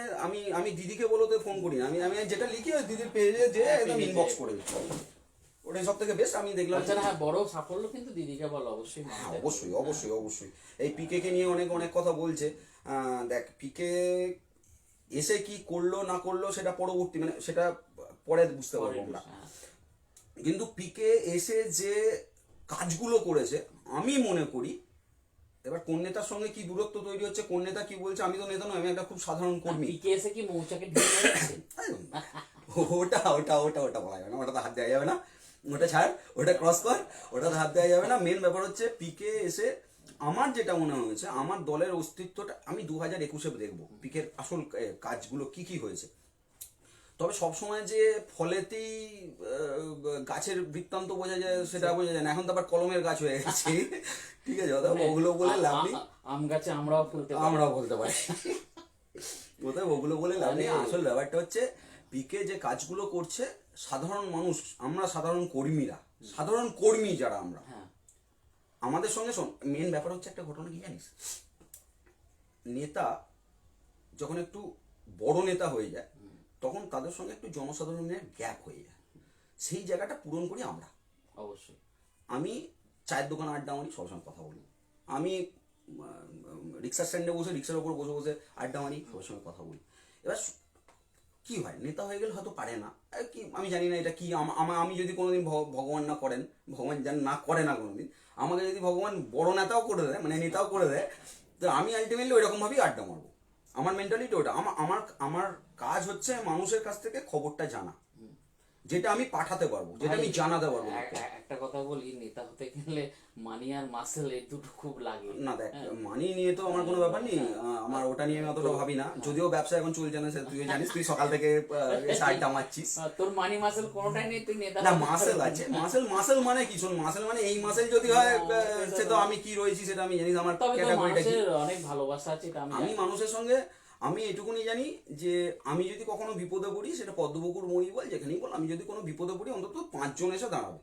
আমি দিদিকে বলো তো ফোন করি না, আমি যেটা লিখি ওই দিদির পেজে যে একদম ইনবক্স করে দিই। ওটাই সব থেকে বেস্ট আমি দেখলাম। আচ্ছা, হ্যাঁ, বড় সাফল্য কিন্তু দিদিকে বলো অবশ্যই হ্যাঁ, মানতে হবে। অবশ্যই অবশ্যই অবশ্যই। এই পিকে কে নিয়ে অনেক অনেক কথা বলছে। দেখ, পিকে এসে কি করলো না করলো সেটা পরবর্তী, মানে সেটা পরে বুঝতে পারবো আমরা, হ্যাঁ। কিন্তু পিকে এসে যে কাজগুলো করেছে আমি মনে করি, এবার কোন নেতার সঙ্গে কি দূরত্ব তৈরি হচ্ছে, কোন নেতা কি বলছে, আমি তো নেতা নই, আমি একটা খুব সাধারণ কর্মী। পিকে এসে কি মৌচাকে ঢুকে যাচ্ছে? ওটা ওটা ওটা ওটা বলা যাবে না, ওটা তো হাত দেওয়া যাবে না, ওটা ছাড়, ওটা ক্রস কর, ওটা তো হাত দেওয়া যাবে না। মেন ব্যাপার হচ্ছে পিকে এসে আমার যেটা মনে হয়েছে, আমার দলের অস্তিত্বটা আমি 2021-এ দেখবো পিকের আসল কাজগুলো কি কি হয়েছে। তবে সবসময় যে ফলেতেই গাছের বৃত্তান্ত বোঝা যায় সেটা বোঝা যায় না, এখন তো আবার কলমের গাছ হয়ে গেছে। ঠিক আছে, ওগুলো বলে লাভ নেই, আম গাছে আমরাও ফুলতে পারি। আমরাও বলতে পারি। কোথায় ওগুলো বলে লাভ নেই। আসল ব্যাপারটা হচ্ছে পিকে যে কাজগুলো করছে, সাধারণ মানুষ, আমরা সাধারণ কর্মীরা, সাধারণ কর্মী যারা আমরা, হ্যাঁ। আমাদের সঙ্গে মেন ব্যাপার হচ্ছে একটা ঘটনা কি জানিস, নেতা যখন একটু বড় নেতা হয়ে যায় তখন তাদের সঙ্গে একটু জনসাধারণের গ্যাপ হয়ে যায়, সেই জায়গাটা পূরণ করি আমরা। অবশ্যই। আমি চায়ের দোকান আড্ডা মারি, সবসময় কথা বলি। আমি রিক্সা স্ট্যান্ডে বসে রিক্সার ওপর বসে বসে আড্ডা মারি, সবার সঙ্গে কথা বলি। এবার কি হয়, নেতা হয়ে গেলে হয়তো পারে না, কি আমি জানি না এটা কি, আমি যদি কোনোদিন ভগবান না করেন, ভগবান যেন না করে না কোনোদিন, আমাকে যদি ভগবান বড় নেতাও করে দেয়, মানে নেতাও করে দেয়, তো আমি আলটিমেটলি ওই রকমভাবেই আড্ডা মারবো। আমার মেন্টালিটি ওটা। আমার আমার কাজ হচ্ছে মানুষের কাছ থেকে খবরটা জানা, যেটা আমি পাঠাতে পারবো, যেটা আমি জানাতে পারবো। একটা কথা বলি, নেতা হতে গেলে মানি আর মাসেল এই দুটো খুব লাগে। না দেখ, মানি নিয়ে তো আমার কোনো ব্যাপার নেই, আমার ওটা নিয়ে আমি অতটা ভাবি না, যদিও ব্যবসা এখন চলছে না, তুই জানিস, তুই সকাল থেকে আড্ডা মারছিস। তোর মানি মাসেল কোনোটাই নেই, তুই নেতা না, মাসেল আছে, মাসেল মানে কি, শোন, মাসেল মানে এই মাসেল যদি হয় সে তো আমি কি রয়েছি সেটা আমি জানি, আমার তবে তোর ক্যাটাগরিটা কি। মানুষের অনেক ভালোবাসা আছে, এটা আমি আমি জানি। মানুষের সঙ্গে, আমি এটুকুনি জানি যে আমি যদি কখনো বিপদে পড়ি, সেটা পদ্মপুকুর মই বল, যেখানেই বল, আমি যদি কোনো বিপদে পড়ি অন্তত 5 জন এসে দাঁড়াবে।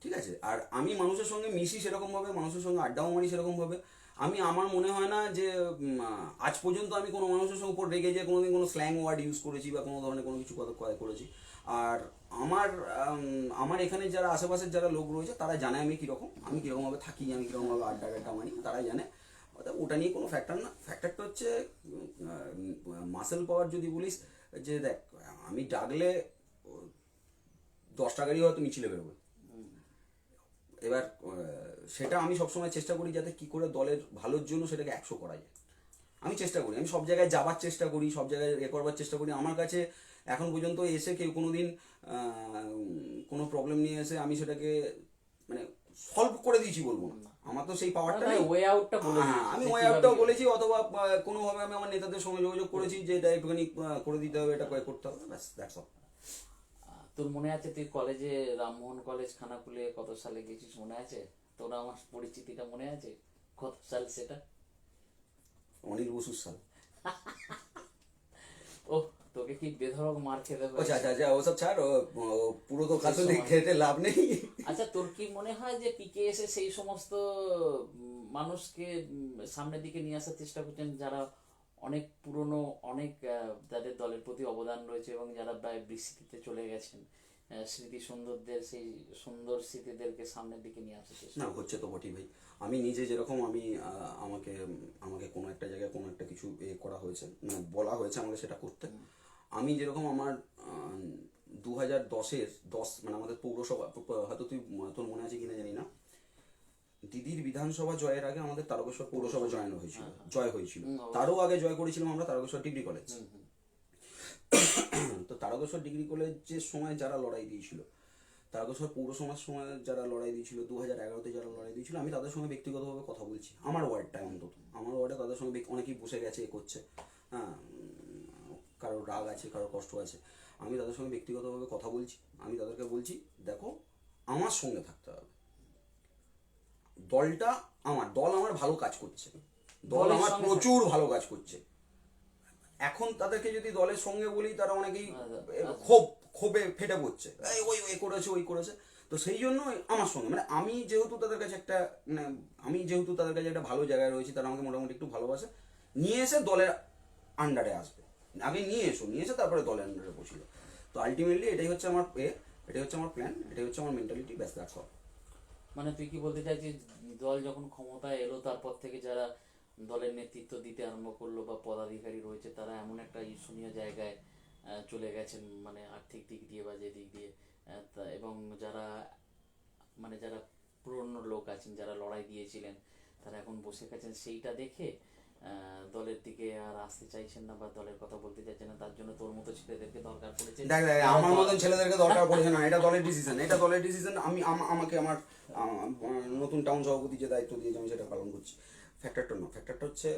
ঠিক আছে, আর আমি মানুষের সঙ্গে মিশি সেরকম ভাবে, মানুষের সঙ্গে আড্ডাও মারি সেরকম ভাবে। আমার মনে হয় না যে আজ পর্যন্ত আমি কোনো মানুষের সঙ্গে উপর রেগে যেয়ে কোনোদিন কোনো স্ল্যাং ওয়ার্ড ইউজ করেছি বা কোনো ধরনের কোনো কিছু কথা করেছি। আর আমার এখানে যারা আশেপাশের যারা লোক রয়েছে তারা জানে আমি কীরকমভাবে থাকি, আমি কীরকমভাবে আড্ডা মারি, তারাই জানে। ওটা নিয়ে কোনো ফ্যাক্টর না। ফ্যাক্টরটা হচ্ছে মাসেল পাওয়ার যদি বলিস, যে দেখ, আমি ডাকলে 10টা গাড়ি হয়তো মিছিলে বেরোবে। এবার সেটা আমি সবসময় চেষ্টা করি যাতে কি করে দলের ভালোর জন্য সেটাকে 100 করা যায়। আমি চেষ্টা করি, আমি সব জায়গায় যাবার চেষ্টা করি, সব জায়গায় করবার চেষ্টা করি। আমার কাছে এখন পর্যন্ত এসে কেউ কোনোদিন কোনো প্রবলেম নিয়ে এসে আমি সেটাকে মানে সলভ করে দিয়েছি বলবো না, আমার তো সেই পাওয়ারটা নেই। ওয়ে আউটটা বলে আমি ওয়ে আউটটাও বলেছি, অথবা কোনোভাবে আমি আমার নেতাদের সঙ্গে যোগাযোগ করেছি যে এটা একটুখানি করে দিতে হবে, এটা করতে হবে, ব্যাস, দ্যাটস অল। তোর মনে আছে তুই কলেজে, রামমোহন কলেজ খানাকুলে কত সালে গেছিস, মনে আছে? তোর আমার পরিচিতিটা মনে আছে? কত সাল সেটা? অনিল বসুর সাল। ও, তোকে কি বেধড়ক মার খেতে হয়েছে? আচ্ছা, ওসব ছাড়, পুরো তো কাছে খেতে লাভ নেই। আচ্ছা, তোর কি মনে হয় যে পিকে এসে সেই সমস্ত মানুষকে সামনের দিকে নিয়ে আসার চেষ্টা করছেন যারা অনেক পুরনো, অনেক যাদের দলের প্রতি অবদান রয়েছে এবং যারা প্রায় বিস্মৃতিতে চলে গেছেন, স্মৃতি সুন্দরদের সেই সুন্দর স্মৃতিদেরকে সামনের দিকে নিয়ে আসার চেষ্টা না হচ্ছে তো বটেই ভাই। আমি নিজে যেরকম আমি আমাকে আমাকে কোনো একটা জায়গায় কোনো একটা কিছু করা হয়েছে, মানে বলা হয়েছে আমাকে সেটা করতে। আমি যেরকম আমার 2010 মানে আমাদের পৌরসভা, হয়তো তোর মনে আছে কিনা জানি না, দিদির বিধানসভা জয়ের আগে আমাদের তারকেশ্বর পৌরসভা জয় হয়েছিল। তারও আগে জয় করেছিলাম আমরা তারকেশ্বর ডিগ্রি কলেজ। তো তারকেশ্বর ডিগ্রি কলেজের সময় যারা লড়াই দিয়েছিল, তারকেশ্বর পৌরসভার সময় যারা লড়াই দিয়েছিল, 2011-তে যারা লড়াই দিয়েছিল, আমি তাদের সঙ্গে ব্যক্তিগতভাবে কথা বলছি। আমার ওয়ার্ডটায় অন্তত, আমার ওয়ার্ডে তাদের সঙ্গে অনেকেই বসে গেছে, করছে, হ্যাঁ, কারোর রাগ আছে, কারোর কষ্ট আছে। আমি তাদের সঙ্গে ব্যক্তিগতভাবে কথা বলছি। আমি তাদেরকে বলছি, দেখো, আমার সঙ্গে থাকতে হবে। দল আমার ভালো কাজ করছে, দল আমার প্রচুর ভালো কাজ করছে। এখন তাদেরকে যদি দলের সঙ্গে বলি, তারা অনেকেই ক্ষোভে ফেটে পড়ছে, ওই করেছে, ওই করেছে। তো সেই জন্য আমার সঙ্গে, মানে আমি যেহেতু তাদের কাছে একটা ভালো জায়গায় রয়েছি, তারা আমাকে মোটামুটি একটু ভালোবাসে, নিয়ে এসে দলের আন্ডারে আসবে। আগে নিয়ে এসে তারপরে দলের আন্ডারে বসিল। তো আলটিমেটলি এটাই হচ্ছে আমার এটাই হচ্ছে আমার প্ল্যান, এটাই হচ্ছে আমার মেন্টালিটি, ব্যাস, দ্যাটস অল। মানে তুই কি বলতে চাইছিস, দল যখন ক্ষমতায় এলো তারপর থেকে যারা দলের নেতৃত্ব দিতে আরম্ভ করলো বা পদাধিকারী রয়েছে, তারা এমন একটা ঈর্ষণীয় জায়গায় চলে গেছেন, মানে আর্থিক দিক দিয়ে বা যে দিক দিয়ে, এবং যারা পুরনো লোক আছেন, যারা লড়াই দিয়েছিলেন, তারা এখন বসে গেছেন, সেইটা দেখে দলের দিকে আর আসতে চাইছেন না বা দলের কথা বলতে চাইছেন না। তার জন্য তোর মতো ছেলেদেরকে দরকার পড়েছে। দেখ, আমার মতন ছেলেদেরকে দরকার পড়েছে না, এটা দলের ডিসিশন। আমি আমাকে আমার নতুন টাউন সভাপতি যে দায়িত্ব দিয়েছে, আমি সেটা পালন করছি। ফ্যাক্টরটা হচ্ছে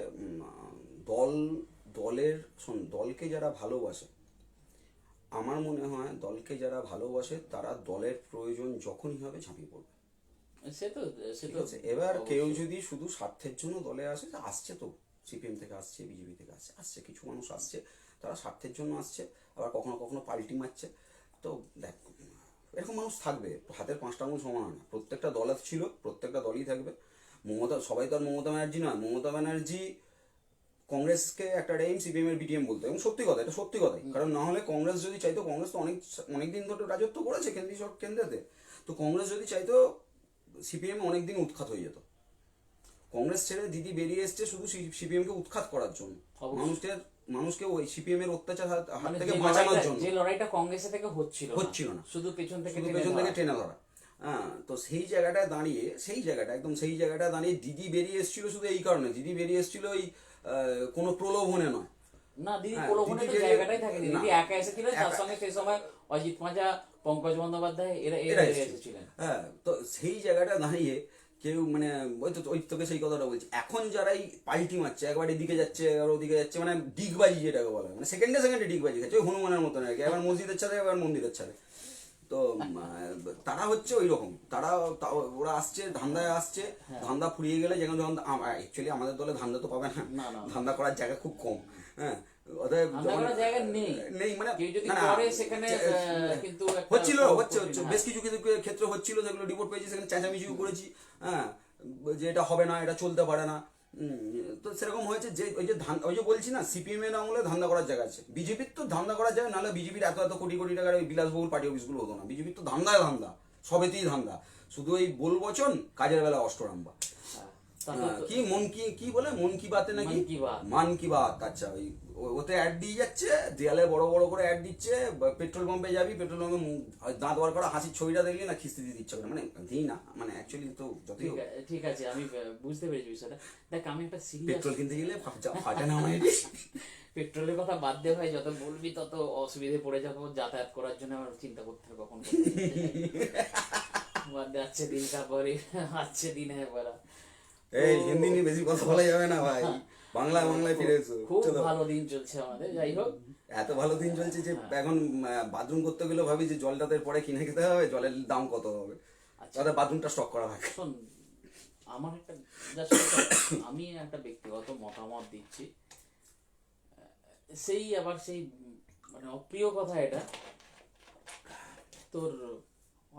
দলকে যারা ভালোবাসে, আমার মনে হয় দলকে যারা ভালোবাসে তারা দলের প্রয়োজন যখনই হবে ঝাঁপিয়ে পড়বে। সে তো এবার কেউ যদি শুধু স্বার্থের জন্য দলে আসছে তো সিপিএম থেকে আসছে, বিজেপি থেকে আসছে, কিছু মানুষ আসছে, তারা স্বার্থের জন্য আসছে, আবার কখনো কখনো পাল্টি মারছে। তো দেখ, এরকম মানুষ থাকবে, হাতের 5টা আঙুল সমান হয় না। প্রত্যেকটা দল ছিল, প্রত্যেকটা দলই থাকবে। সবাই তো আর মমতা ব্যানার্জি নয়। মমতা ব্যানার্জি কংগ্রেসকে একটা টাইম সিপিএম এর বিটিএম বলতো, এবং সত্যি কথা, এটা সত্যি কথাই। কারণ না হলে কংগ্রেস যদি চাইতো, কংগ্রেস তো অনেকদিন ধরে রাজত্ব করেছে কেন্দ্রেতে, তো কংগ্রেস যদি চাইতো, সিপিএম অনেকদিন উৎখাত হয়ে যেত। কংগ্রেস ছেড়ে দিদি বেরিয়ে এসছে শুধু সিপিএম কে উৎখাত করার জন্য, মানুষকে ওই সিপিএম এর অত্যাচার হাত থেকে বাঁচানোর জন্য। যে লড়াইটা কংগ্রেসের থেকে হচ্ছিল না, শুধু পেছন থেকে টেনে ধরা। হ্যাঁ, তো সেই জায়গাটায় দাঁড়িয়ে, সেই জায়গাটায় দাঁড়িয়ে দিদি বেরিয়ে এসেছিল শুধু এই কারণে। দিদি বেরিয়ে এসেছিল ওই কোনো প্রলোভনে নয়। না, দিদি প্রলোভনে তো জায়গাটাই থাকে। দিদি একা এসেছিল, তার সঙ্গে সেই সময় অজিত মাজা, পঙ্কজ বন্দ্যোপাধ্যায় এরা এসেছিলেন। হ্যাঁ, তো সেই জায়গাটা দাঁড়িয়ে কেউ, মানে ওই তোকে সেই কথাটা বলছি, এখন যারাই পাল্টি মারছে, একবার এদিকে যাচ্ছে, একবার ওদিকে যাচ্ছে, মানে ডিগবাজি যেটাকে বলা হয়, মানে সেকেন্ডে ডিগবাজি খাচ্ছে, ওই হনুমানের মতন আর কি, একবার মসজিদের ছাড়ে, একবার মন্দিরের ছাড়ে। তো তারা হচ্ছে ওই রকম, ওরা আসছে, ধান্দায় আসছে, ধান্দা ফুরিয়ে গেলে, যখন অ্যাকচুয়ালি আমাদের দলে ধান্দা তো পাবে না, ধান্দা করার জায়গা খুব কম। হ্যাঁ, নেই, মানে হচ্ছে বেশ কিছু কিছু ক্ষেত্রে হচ্ছিল, যেগুলো রিপোর্ট পেয়েছি, সেখানে চেঁচামেচিও করেছি, হ্যাঁ, যে এটা হবে না, এটা চলতে পারে না। তো সেরকম হয়েছে যে ওই যে বলছি না, সিপিএম এর আমলে ধান্দা করার জায়গা আছে, বিজেপির তো ধান্দা করার জায়গা, নাহলে বিজেপির এত এত কোটি কোটি টাকার ওই বিলাসবহুল পার্টি অফিসগুলো হতো না। বিজেপির তো ধান্দা, সবেতেই ধান্দা, শুধু এই বচন, কাজের বেলা অষ্টরাম্বা। কি বলে, মন কি বাতে নাকি, মান কি বাত। আচ্ছা, ওতে অ্যাড দিয়ে যাচ্ছে, দেয়ালে বড় বড় করে অ্যাড দিচ্ছে, পেট্রোল পাম্পে যাবি, পেট্রোল পাম্পে দাঁত বার করা হাসির ছবিটা দেখলি না, খিস্তি দিতে ইচ্ছা করে, মানে দিই না, মানে অ্যাকচুয়ালি তো যতই ঠিক আছে, আমি বুঝতে পেরেছি বিষয়টা। দেখ, আমি একটা পেট্রোল কিনতে গেলে ফাটে না, মানে পেট্রোলের কথা বাদ দে ভাই, যত বলবি তত অসুবিধে পড়ে যাবো যাতায়াত করার জন্য। আমার চিন্তা করতে হবে কখন বাদ দে, আচ্ছে দিন কাপড়ে, আচ্ছে দিন হ্যাঁ বলা। এই হিন্দি নিয়ে বেশি কথা বলা যাবে না ভাই, বাংলায় ফিরে এসো। খুব ভালো দিন চলছে আমাদের, যাই হোক, এত ভালো দিন চলছে যে এখন বাথরুম করতে গেলে ভাবি যে জলটাতে পরে কিনে খেতে হবে, জলের দাম কত হবে, তাহলে বাথরুমটা স্টক করা হয়। শোন, আমার আমি একটা ব্যক্তিগত মতামত দিচ্ছি, সেই মানে অপ্রিয় কথা এটা, তোর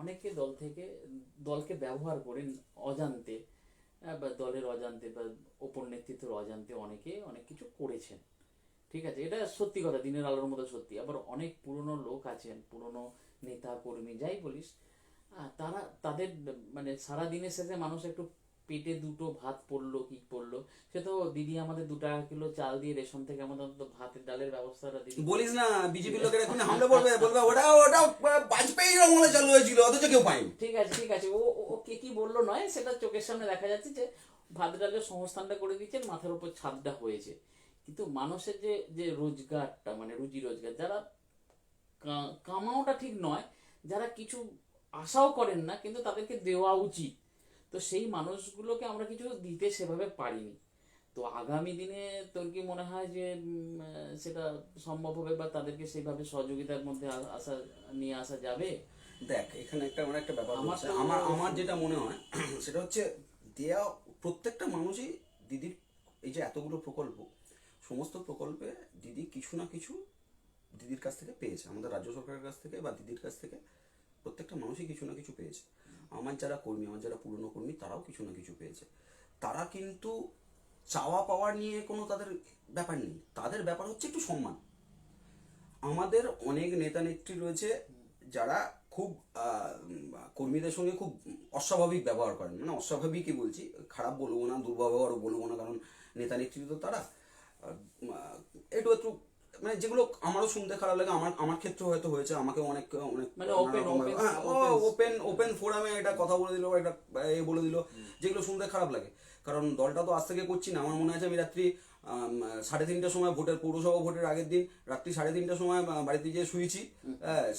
অনেকে দলকে ব্যবহার করে অজান্তে, বা দলের অজান্তে বা ওপর নেতৃত্বের অজান্তে অনেকে অনেক কিছু করেছেন। ঠিক আছে, এটা সত্যি কথা, দিনের আলোর মতো সত্যি। আবার অনেক পুরনো লোক আছেন, পুরনো নেতা কর্মী যাই বলিস, তারা তাদের মানে সারা দিনের শেষে মানুষ একটু পেটে দুটো ভাত পড়লো কি পড়লো, সে তো দিদি আমাদের 2 টাকা কিলো চাল দিয়ে রেশন থেকে আমাদের অন্তত ভাতের ডালের ব্যবস্থাটা দিদি। বলিস না, বিজেপি লোকের এখন হামলা করবে, বলবে ওটা ওটা বাজপেয়ী আমলে চালু হয়েছিল, অথচ কেউ পায়নি। ঠিক আছে ঠিক আছে, ও ও কে কি বললো নয়, সেটা চোখের সামনে দেখা যাচ্ছে যে ভাত ডালের সংস্থানটা করে দিচ্ছেন, মাথার উপর ছাদটা হয়েছে। কিন্তু মানুষের যে যে রোজগারটা মানে রুজি রোজগার, যারা কামাওটা ঠিক নয়, যারা কিছু আশাও করেন না কিন্তু তাদেরকে দেওয়া উচিত, তো সেই মানুষগুলোকে আমরা কিছু দিতে সেভাবে পারিনি। তো আগামী দিনে তোর কি মনে হয় যে সেটা সম্ভব হবে বা তাদেরকে সেইভাবে সহযোগিতার মধ্যে নিয়ে আসা যাবে? দেখ, এখানে একটা ব্যাপার আমার হচ্ছে, তো- আমার যেটা মনে হয় সেটা হচ্ছে দেয়া প্রত্যেকটা মানুষই দিদির এই যে এতগুলো প্রকল্প, সমস্ত প্রকল্পে দিদি কিছু না কিছু দিদির কাছ থেকে পেয়েছে, আমাদের রাজ্য সরকারের কাছ থেকে বা দিদির কাছ থেকে প্রত্যেকটা মানুষই কিছু না কিছু পেয়েছে। আমার যারা কর্মী, আমার যারা পুরনো কর্মী, তারাও কিছু না কিছু পেয়েছে। তারা কিন্তু চাওয়া পাওয়া নিয়ে কোনো তাদের ব্যাপার নেই, তাদের ব্যাপার হচ্ছে একটু সম্মান। আমাদের অনেক নেতা নেত্রী রয়েছে যারা খুব কর্মীদের সঙ্গে খুব অস্বাভাবিক ব্যবহার করেন, মানে অস্বাভাবিকই বলছি, খারাপ বলবো না, দুর্ব্যবহারও বলবো না, কারণ নেতা নেত্রী তো তারা একটু একটু মানে যেগুলো আমারও শুনতে খারাপ লাগে, আমার ক্ষেত্রে হয়তো হয়েছে, আমাকে অনেক অনেক মানে ওপেন ওপেন ফোরামে এটা কথা বলে দিল, এটা বলে দিল, যেগুলো শুনতে খারাপ লাগে। কারণ দলটা তো আজ থেকে করছি না, আমার মনে আছে আমি রাত্রি 3:30টার সময় পৌরসভা ভোটের আগের দিন রাত্রি 3:30টার সময় বাড়িতে গিয়ে শুয়েছি,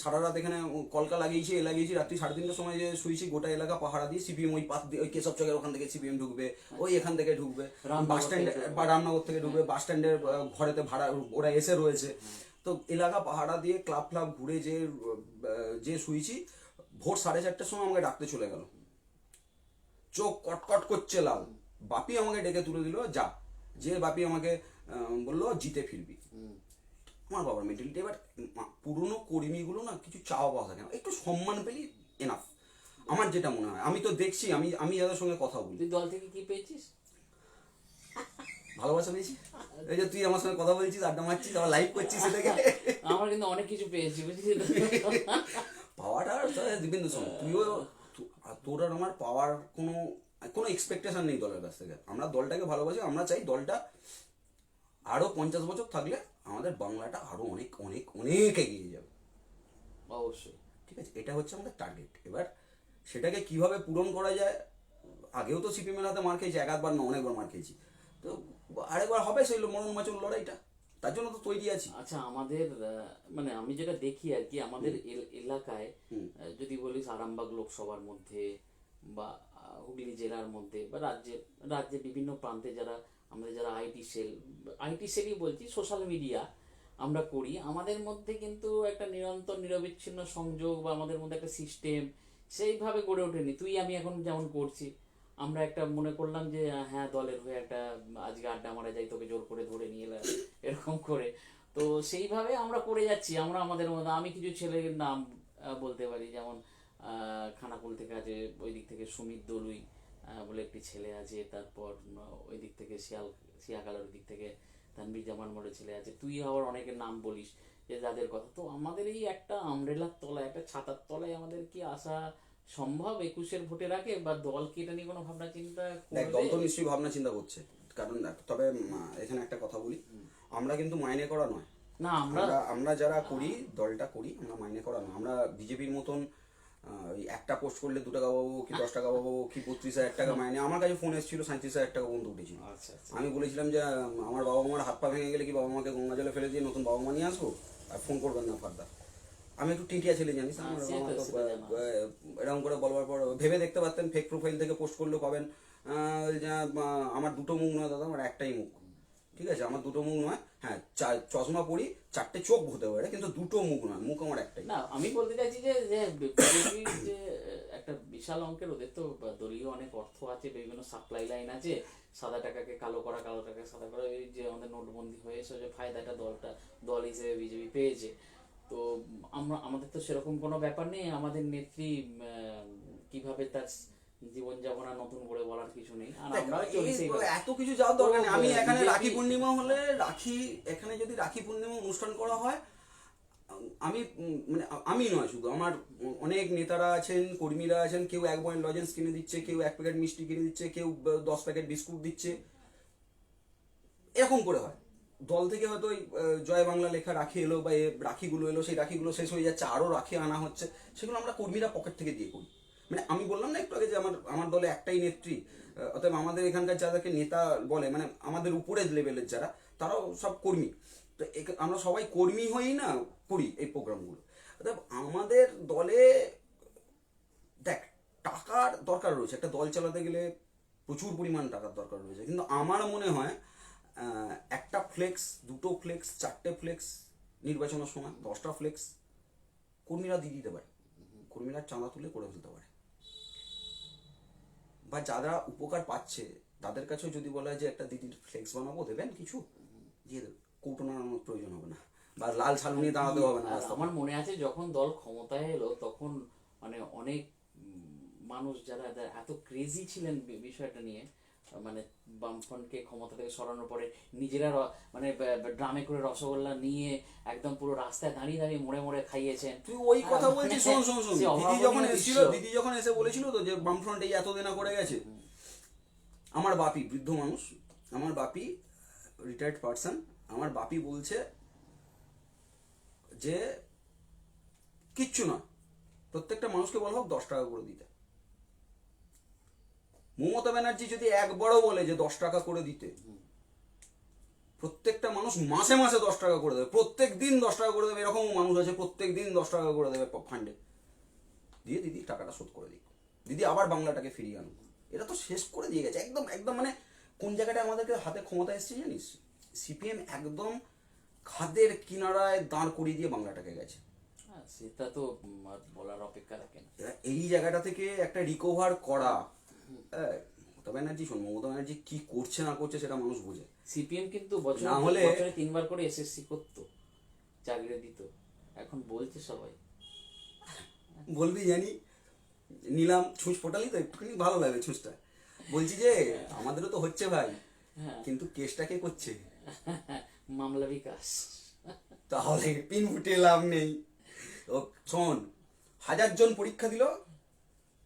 সারা রাত এখানে কলকা লাগিয়েছি, রাত্রি 3:30টার সময় যে শুয়েছি, গোটা এলাকা পাহারা দিয়ে সিপিএম ওই পাশ দিয়ে, ওই কেশব চকের ওখান থেকে সিপিএম ঢুকবে, ওই এখান থেকে ঢুকবে, বাস স্ট্যান্ডে বা রামনগর থেকে ঢুকবে, বাস স্ট্যান্ডের ঘরেতে ভাড়া ওরা এসে রয়েছে, তো এলাকা পাহারা দিয়ে ক্লাব ঘুরে যে শুয়েছি, ভোর 4:30টার সময় আমাকে ডাকতে চলে গেল, চোখ কটকট করছে লাল, বাপি আমাকে ডেকে তুলে দিল, যা যে বাপি আমাকে বললো জিতে ফিরবি। আমার বাবার মেন্টালিটি। এবার পুরনো কর্মীগুলো না কিছু চাওয়া পাওয়া থাকে না, একটু সম্মান পেলি এনাফ, আমার যেটা মনে হয়। আমি তো দেখছি, আমি যাদের সঙ্গে কথা বলি, তুই দল থেকে কি পেয়েছিস? ভালোবাসা পেয়েছি, এই যে তুই আমার সঙ্গে কথা বলছিস, আড্ডা মারছিস, আবার লাইভ করছিস, সেটাকে আমার কিন্তু অনেক কিছু পেয়েছি, বুঝলি তো? পাওয়াটা দিবেন শোন, তোর আর আমার পাওয়ার কোনো এক্সপেকটেশন নেই দলের কাছ থেকে। আমরা দলটাকে ভালোবাসি, আমরা চাই দলটা আরো 50 বছর থাকলে আমাদের বাংলাটা আরো অনেক অনেক অনেক এগিয়ে যাবে। অবশ্যই। ঠিক আছে, এটা হচ্ছে আমাদের টার্গেট। এবার সেটাকে কিভাবে পূরণ করা যায়, আগেও তো সিপিএমের হাতে মার খেয়েছি, একবার না অনেকবার মার খেয়েছি, তো আরেকবার হবে সেই মরণ মাচন লড়াইটা, তার জন্য তো তৈরি আছি। আচ্ছা, আমাদের মানে আমি যেটা দেখি আর কি, আমাদের এলাকায় যদি বলিস আরামবাগ লোকসভার মধ্যে বা হুগলি জেলার মধ্যে বা রাজ্যের বিভিন্ন প্রান্তে আমাদের যারা আইটি সেলই বলছি, সোশ্যাল মিডিয়া আমরা করি, আমাদের মধ্যে কিন্তু একটা নিরন্তর নিরবিচ্ছিন্ন সংযোগ বা আমাদের মধ্যে একটা সিস্টেম সেইভাবে গড়ে ওঠেনি। তুই আমি এখন যেমন করছি, আমরা একটা মনে করলাম যে হ্যাঁ দলের হয়ে একটা আজকে আড্ডা মারা যাই, তোকে জোর করে ধরে নিয়ে এলাম এরকম করে, তো সেইভাবে আমরা করে যাচ্ছি। আমরা আমাদের মধ্যে, আমি কিছু ছেলের নাম বলতে পারি, যেমন খানাকুল থেকে আছে, ওই দিক থেকে সুমিত দলুই বলে একটি ছেলে আছে, তারপর ওই দিক থেকে শিয়াখালার ওই দিক থেকে তানভীর জামান বলে ছেলে আছে, তুই আবার অনেকের নাম বলিস যে যাদের কথা। তো আমাদের এই একটা আমব্রেলার তলায়, একটা ছাতার তলায় আমাদের কি আসা সম্ভব 21-এর ভোটের আগে, বা দল কি এটা নিয়ে কোনো ভাবনা চিন্তা দেখ, দল তো করবে? নিশ্চয়ই ভাবনা চিন্তা করছে, কারণ তবে এখানে একটা কথা বলি, আমরা কিন্তু মাইনে করা নয়, না আমরা আমরা যারা করি, দলটা করি, আমরা মাইনে করা নয়। আমরা বিজেপির মতন ওই একটা পোস্ট করলে 2 টাকা পাবো কি 10 টাকা পাবো কি 32,000 টাকা মাইনে। আমার কাছে ফোন এসেছিল 37,000 টাকা পর্যন্ত উঠেছিল। আচ্ছা আচ্ছা। আমি বলেছিলাম যে আমার বাবা মার হাত পা ভেঙে গেলে কি বাবা মাকে গঙ্গা জলে ফেলে দিয়ে নতুন বাবা মা নিয়ে আসবো, আর ফোন করবেন না ফার্দার। আমি একটু টিটিয়া ছেলে, জানিস, আমার বাবা তো এরকম করে বলবার পর ভেবে দেখতে পারতেন, ফেক প্রোফাইল থেকে পোস্ট করলেও পাবেন আমার 2টো মুখ নয় দাদা, আমার একটাই মুখ। ঠিক আছে, আমার 2টো মুখ নয়, হ্যাঁ চশমা পরি, 4টে চোখ হতে পারে, কিন্তু 2টো মুখ নয়, মুখ আমার একটাই। না, আমি বলতে চাইছি যে যে বিজেপির যে একটা বিশাল অঙ্কের, ওদের তো দলীয় অনেক অর্থ আছে, বিভিন্ন সাপ্লাই লাইন আছে, সাদা টাকাকে কালো করা, কালো টাকাকে সাদা করা, এই যে আমাদের নোটবন্দি হয়েছে, যে ফায়দাটা দল হিসেবে বিজেপি পেয়েছে। তো আমাদের তো সেরকম কোনো ব্যাপার নেই, আমাদের নেত্রী কিভাবে তার জীবনযাপন আর নতুন করে বলার কিছু নেই, আর আমরাও চলছি। এত কিছু যাওয়ার দরকার নেই। আমি এখানে রাখি পূর্ণিমা হলে এখানে যদি রাখি পূর্ণিমা অনুষ্ঠান করা হয়, আমি মানে আমি নয় শুধু, আমার অনেক নেতারা আছেন, কর্মীরা আছেন, কেউ 1 পয়েন্ট লজেন্স কিনে দিচ্ছে, কেউ 1 প্যাকেট মিষ্টি কিনে দিচ্ছে, কেউ 10 প্যাকেট বিস্কুট দিচ্ছে, এরকম করে হয়। দল থেকে হয়তো ওই জয় বাংলা লেখা রাখি এলো বা রাখিগুলো এলো, সেই রাখিগুলো শেষ হয়ে যাচ্ছে, আরও রাখি আনা হচ্ছে, সেগুলো আমরা কর্মীরা পকেট থেকে দিয়ে করি। মানে আমি বললাম না একটু আগে যে আমার আমার দলে একটাই নেত্রী, অতএব আমাদের এখানকার যাদেরকে নেতা বলে, মানে আমাদের উপরের লেভেলের যারা, তারাও সব কর্মী। তো আমরা সবাই কর্মী হয়েই না করি এই প্রোগ্রামগুলো। অতএব আমাদের দলে দেখ, টাকার দরকার রয়েছে, একটা দল চালাতে গেলে প্রচুর পরিমাণ টাকার দরকার রয়েছে, কিন্তু আমার মনে হয় একটা ফ্লেক্স, 2টো ফ্লেক্স, 4টে ফ্লেক্স নির্বাচনের সময়, 10টা ফ্লেক্স কর্মীরা দিয়ে দিতে পারে, কর্মীরা চাঁদা তুলে করে ফেলতে পারে। বা যারা উপকার পাচ্ছে তাদের কাছেও যদি বলা হয় যে একটা দিদির ফ্লেক্স বানাবো, দেবেন কিছু, দিয়ে দেবে, কৌটো নাড়ানোর প্রয়োজন হবে না, বা লাল ছালু নিয়ে দাঁড়াতে হবে না আর রাস্তায়। আমার মনে আছে যখন দল ক্ষমতায় এলো তখন মানে অনেক মানুষ যারা এত ক্রেজি ছিলেন বিষয়টা নিয়ে, মানে বামফ্রন্টকে ক্ষমতা থেকে সরানোর পরে নিজেরা মানে ড্রামে করে রসগোল্লা নিয়ে একদম পুরো রাস্তায় দাঁড়িয়ে দাঁড়িয়ে মোড়ে মোড়ে খাইয়েছেন। তুই ওই কথা বলছিস, শোন শোন শোন, সে দিদি যখন অভাবনীয় এসেছিল, দৃশ্য। দিদি যখন এসে বলেছিল তো যে বামফ্রন্ট এই এতদিনা করে গেছে, আমার বাপি বৃদ্ধ মানুষ, আমার বাপি রিটায়ার্ড পার্সন, আমার বাপি বলছে যে কিচ্ছু না, প্রত্যেকটা মানুষকে বলা হোক 10 টাকা করে দিতে। মমতা ব্যানার্জি যদি একবারও বলে যে 10 টাকা করে দিতে, প্রত্যেকটা মানুষ মাসে মাসে 10 টাকা করে দেবে, প্রত্যেক দিন 10 টাকা করে দেবে, এরকমও মানুষ আছে প্রত্যেক দিন 10 টাকা করে দেবে ফান্ডে, দিয়ে দিদি টাকাটা শোধ করে দিক, দিদি আবার বাংলাটাকে ফিরিয়ে আনুক। এটা তো শেষ করে দিয়ে গেছে একদম একদম। মানে কোন জায়গাটা আমাদেরকে হাতে ক্ষমতা এসছে জানিস? সিপিএম একদম খাদের কিনারায় দাঁড় করিয়ে দিয়ে বাংলাটাকে গেছে। হ্যাঁ, সেটা তো আর বলার অপেক্ষা রাখে না। এবার এই জায়গাটা থেকে একটা রিকভার করা, মমতা ব্যানার্জি, শোন, মমতা ব্যানার্জি কি করছে না করছে সেটা মানুষ বোঝে। সিপিএম কিন্তু বছরে না হলে- বছরে 3বার করে এসএসসি করতো, চাকরি দিত, এখন বলছে সবাই। বলবি জানি, নিলাম ছুঁচ ফোটালি তো একটুখানি ভালো লাগে ছুঁচটা। বলছি যে আমাদেরও তো হচ্ছে ভাই, হ্যাঁ। কিন্তু কেসটা কে করছে? মামলা বিকাশ। তাহলে পিন ফুটে লাভ নেই। ও শোন, 1000 জন পরীক্ষা দিল,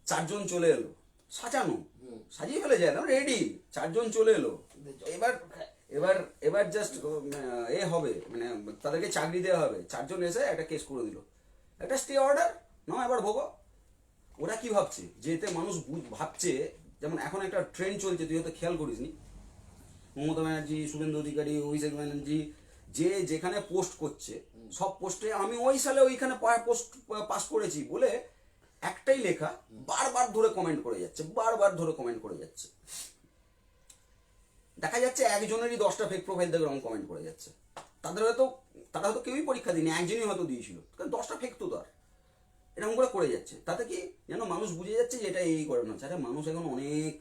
4 জন চলে এলো, সাজানো, সাজিয়ে ফেলে যায় না, রেডি, 4 জন চলে এলো। এবার এবার এবার জাস্ট এ হবে, মানে তাদেরকে চাকরি দেওয়া হবে, 4 জন এসে একটা কেস করে দিল, একটা স্টে অর্ডার, না এবার ভোগো। ওরা কি ভাবছে যে এতে মানুষ ভাবছে, যেমন এখন একটা ট্রেন্ড চলছে, তুই হয়তো খেয়াল করিসনি, মমতা ব্যানার্জি, শুভেন্দু অধিকারী, অভিষেক ব্যানার্জি যে যেখানে পোস্ট করছে, সব পোস্টে আমি ওই সালে ওইখানে পোস্ট পাস করেছি বলে একটাই লেখা বারবার ধরে কমেন্ট করে যাচ্ছে, বারবার ধরে কমেন্ট করে যাচ্ছে। দেখা যাচ্ছে একজনেরই 10টা ফেক প্রোফাইল থেকে রং কমেন্ট করে যাচ্ছে। তারা হয়তো কেউই পরীক্ষা দিয়নি, একজনই হয়তো দিয়েছিল, কারণ 10টা ফেক তো তার, এরকম করে যাচ্ছে। তাতে কি যেন মানুষ বুঝে যাচ্ছে যে এটা এই করে না। আরে মানুষ এখন অনেক,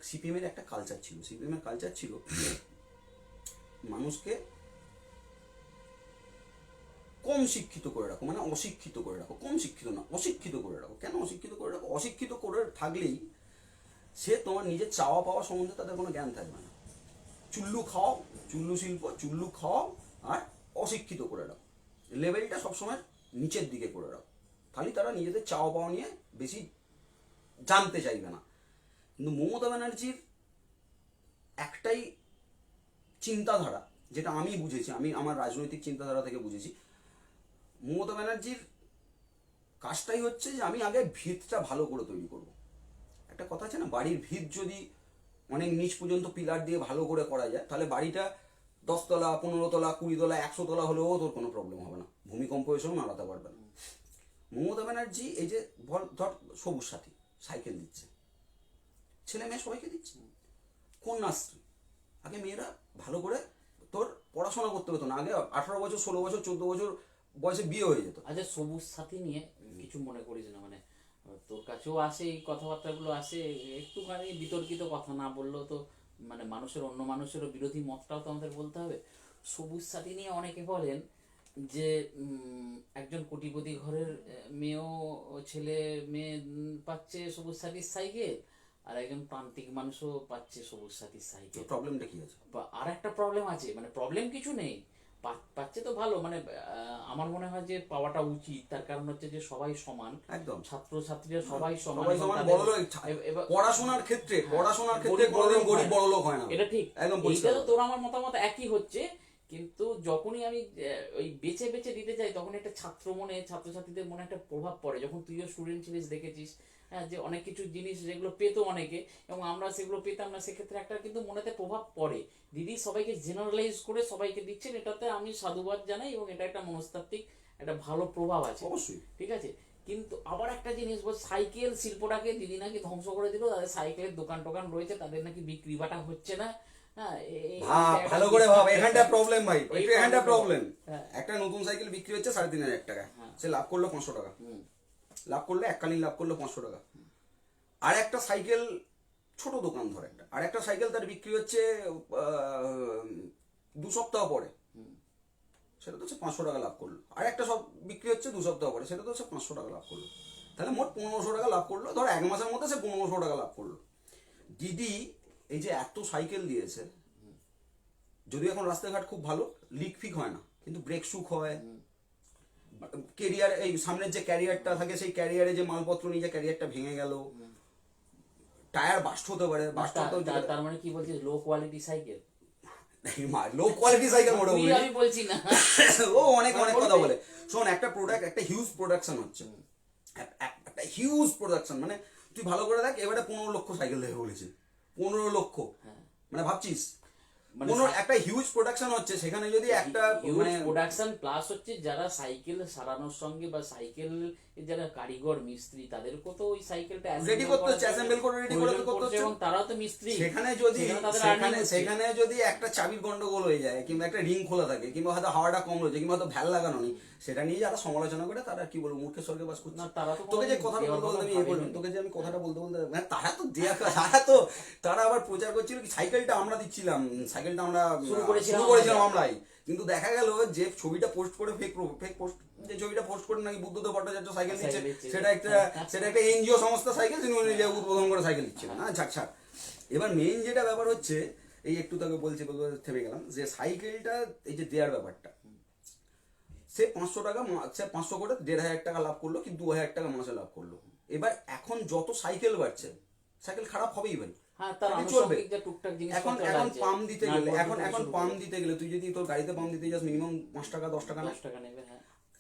সিপিএমের একটা কালচার ছিল, সিপিএমের কালচার ছিল মানুষকে কম শিক্ষিত করে রাখো, মানে অশিক্ষিত করে রাখো, কম শিক্ষিত না, অশিক্ষিত করে রাখো। কেন অশিক্ষিত করে রাখো? অশিক্ষিত করে থাকলেই সে তোমার নিজের চাওয়া পাওয়া সম্বন্ধে তাদের কোনো জ্ঞান থাকবে না। চুল্লু খাও, চুল্লু শিল্প, চুল্লু খাও, আর অশিক্ষিত করে রাখো, লেভেলটা সবসময় নিচের দিকে করে রাখো, তাহলে তারা নিজেদের চাওয়া পাওয়া নিয়ে বেশি জানতে চাইবে না। কিন্তু মমতা ব্যানার্জির একটাই চিন্তাধারা, যেটা আমি বুঝেছি, আমি আমার রাজনৈতিক চিন্তাধারা থেকে বুঝেছি, মমতা ব্যানার্জির কাজটাই হচ্ছে যে আমি আগে ভিতটা ভালো করে তৈরি করব। একটা কথা আছে না, বাড়ির ভিত যদি অনেক নিচ পর্যন্ত পিলার দিয়ে ভালো করে করা যায়, তাহলে বাড়িটা 10 তলা, 15 তলা, 20 তলা, 100 তলা হলেও তোর কোনো প্রবলেম হবে না, ভূমিকম্প এসেও নাড়াতে পারবে না। মমতা ব্যানার্জি এই যে ধর সবুজ সাথী সাইকেল দিচ্ছে, ছেলে মেয়ে সবাইকে দিচ্ছে, কন্যাশ্রী, আগে মেয়েরা ভালো করে তোর পড়াশোনা করতে হতো না, আগে 18 বছর, 16 বছর, 14 বছর বয়সে বিয়ে হয়ে যেত। আচ্ছা, সবুজ সাথী নিয়ে কিছু মনে করিস না, মানে তোর কাছেও আসে এই কথাবার্তাগুলো আসে, একটুখানি বিতর্কিত কথা না বললেও তো, মানে অন্য মানুষেরও বিরোধী মতটাও তো আমাদের বলতে হবে। সবুজ সাথী নিয়ে অনেকে বলেন যে একজন কোটিপতি ঘরের মেয়েও, ছেলে মেয়ে পাচ্ছে সবুজ সাথীর সাইকেল, আর একজন প্রান্তিক মানুষও পাচ্ছে সবুজ সাথীর সাইকেল। প্রবলেমটা কি আছে? বা আর একটা প্রবলেম আছে, মানে প্রবলেম কিছু নেই, পাচ্ছে তো ভালো, মানে আমার মনে হয় যে পাওয়াটা উচিত। তার কারণ হচ্ছে যে সবাই সমান, একদম ছাত্র ছাত্রীরা সবাই সমান, সবাই এবং সমান। তাদের- বড়লোক পড়াশোনার ক্ষেত্রে কোনোদিন গরিব বড়লোক হয় না, এটা ঠিক। একদম এইটা পরিষ্কার তো তোর আমার মতামত একই হচ্ছে, কিন্তু যখনই আমি ওই বেছে বেছে দিতে চাই, তখন একটা ছাত্র মনে, ছাত্রছাত্রীদের মনে একটা প্রভাব পড়ে। যখন তুইও স্টুডেন্ট ছিলিস, দেখেছিস হ্যাঁ, যে অনেক কিছু জিনিস যেগুলো পেতো অনেকে এবং আমরা সেগুলো পেতাম না, সেক্ষেত্রে একটা কিন্তু মনেতে প্রভাব পড়ে। দিদি সবাইকে জেনারেলাইজ করে সবাইকে দিচ্ছেন, এটাতে আমি সাধুবাদ জানাই, এবং এটা একটা মনস্তাত্ত্বিক একটা ভালো প্রভাব আছে, অবশ্যই। ঠিক আছে। কিন্তু আবার একটা জিনিস বল, সাইকেল শিল্পটাকে দিদি নাকি ধ্বংস করে দিল, তাদের সাইকেলের দোকান টোকান রয়েছে, তাদের নাকি বিক্রি বাটা হচ্ছে না। হ্যাঁ, ভালো করে ভাব, এখানটা প্রবলেম ভাই, এখানটা প্রবলেম। হ্যাঁ। একটা নতুন সাইকেল বিক্রি হচ্ছে 3,500 টাকা, হ্যাঁ। সে লাভ করলো 500 টাকা, লাভ করলো এককালীন লাভ করলো 500 টাকা। আর একটা সাইকেল, ছোট দোকান ধর একটা, আর একটা সাইকেল তার বিক্রি হচ্ছে 2 সপ্তাহ পরে, সেটা তো হচ্ছে 500 টাকা লাভ করলো। আর একটা সব বিক্রি হচ্ছে 2 সপ্তাহ পরে, সেটা তো হচ্ছে 500 টাকা লাভ করলো। তাহলে মোট 1500 টাকা লাভ করলো, ধর 1 মাসের মধ্যে সে 1500 টাকা লাভ করলো। দিদি এই যে এত সাইকেল দিয়েছে, যদিও এখন রাস্তাঘাট খুব ভালো, লিক ফিক হয় না, কিন্তু ব্রেক শুক হয়, ক্যারিয়ার এই সামনের যে ক্যারিয়ারটা থাকে সেই ক্যারিয়ারে যে মালপত্র নিয়ে যে ক্যারিয়ারটা ভেঙে গেল, টায়ার বাস্ট হতে পারে, বাস্ট হতেও যেতে তার মানে কি বলছিস, low quality cycle? Low quality cycle মোটে তুই, আমি বলছি না। ও অনেক অনেক কথা বলে। শোন, একটা প্রোডাক্ট, একটা হিউজ প্রোডাকশন হচ্ছে, একটা হিউজ প্রোডাকশন, মানে তুই ভালো করে দেখ, এবারে 15 লক্ষ সাইকেল দেবে বলেছে, 15 লক্ষ, মানে ভাবছিস মানে কোনো একটা হিউজ প্রোডাকশন হচ্ছে, সেখানে যদি একটা মানে প্রোডাকশন প্লাস হচ্ছে যারা সাইকেল সারানোর সঙ্গে, বা সাইকেল যারা কারিগর মিস্ত্রি, তাদেরকেও তো ওই সাইকেলটা রেডি করতে হচ্ছে, অ্যাসেম্বল করে রেডি করতে হচ্ছে, এবং তারাও তো মিস্ত্রি। সেখানে যদি তাদের সেখানে যদি একটা চাবির গন্ডগোল হয়ে যায়, কিংবা একটা রিং খোলা থাকে, কিংবা হয়তো হাওয়াটা কম রয়েছে, কিংবা হয়তো ভ্যাল লাগানো নেই, সেটা নিয়ে যারা সমালোচনা করে তারা কি বলবো, মূর্খের স্বর্গে বাস করছে। না, তারা তো তোকে যে কথাটা বলতে বলতে আমি বললাম, তোকে যে আমি কথাটা বলতে বলতে, মানে তারা তো তারা আবার প্রচার করছিল কি সাইকেলটা আমরা দিচ্ছিলাম, সাইকেলটা আমরা শুরু করেছিলাম আমরাই। কিন্তু দেখা গেল যে ছবিটা পোস্ট করে ফেক পোস্ট, যে ছবিটা পোস্ট করে নাকি বুদ্ধদেব ভট্টাচার্য সাইকেল দিচ্ছে, সেটা একটা এনজিও সংস্থা সাইকেল, তিনি নিজে উদ্বোধন করে সাইকেল দিচ্ছিলেন। হ্যাঁ, ছাড়। এবার মেইন যেটা ব্যাপার হচ্ছে, এই একটু তাকে বলতে থেমে গেলাম, যে সাইকেলটা এই যে দেওয়ার ব্যাপারটা, সে 500 টাকা, সে 500 করে 1,500 টাকা লাভ করলো, কি 2,000 টাকা মাসে লাভ করলো। এবার এখন যত সাইকেল বাড়ছে, সাইকেল খারাপ হবেই ভাই, চলবে। এখন পাম্প দিতে গেলে, এখন পাম্প দিতে গেলে, তুই যদি তোর গাড়িতে পাম্প দিতে যাস মিনিমাম 5 টাকা 10 টাকা নেবে,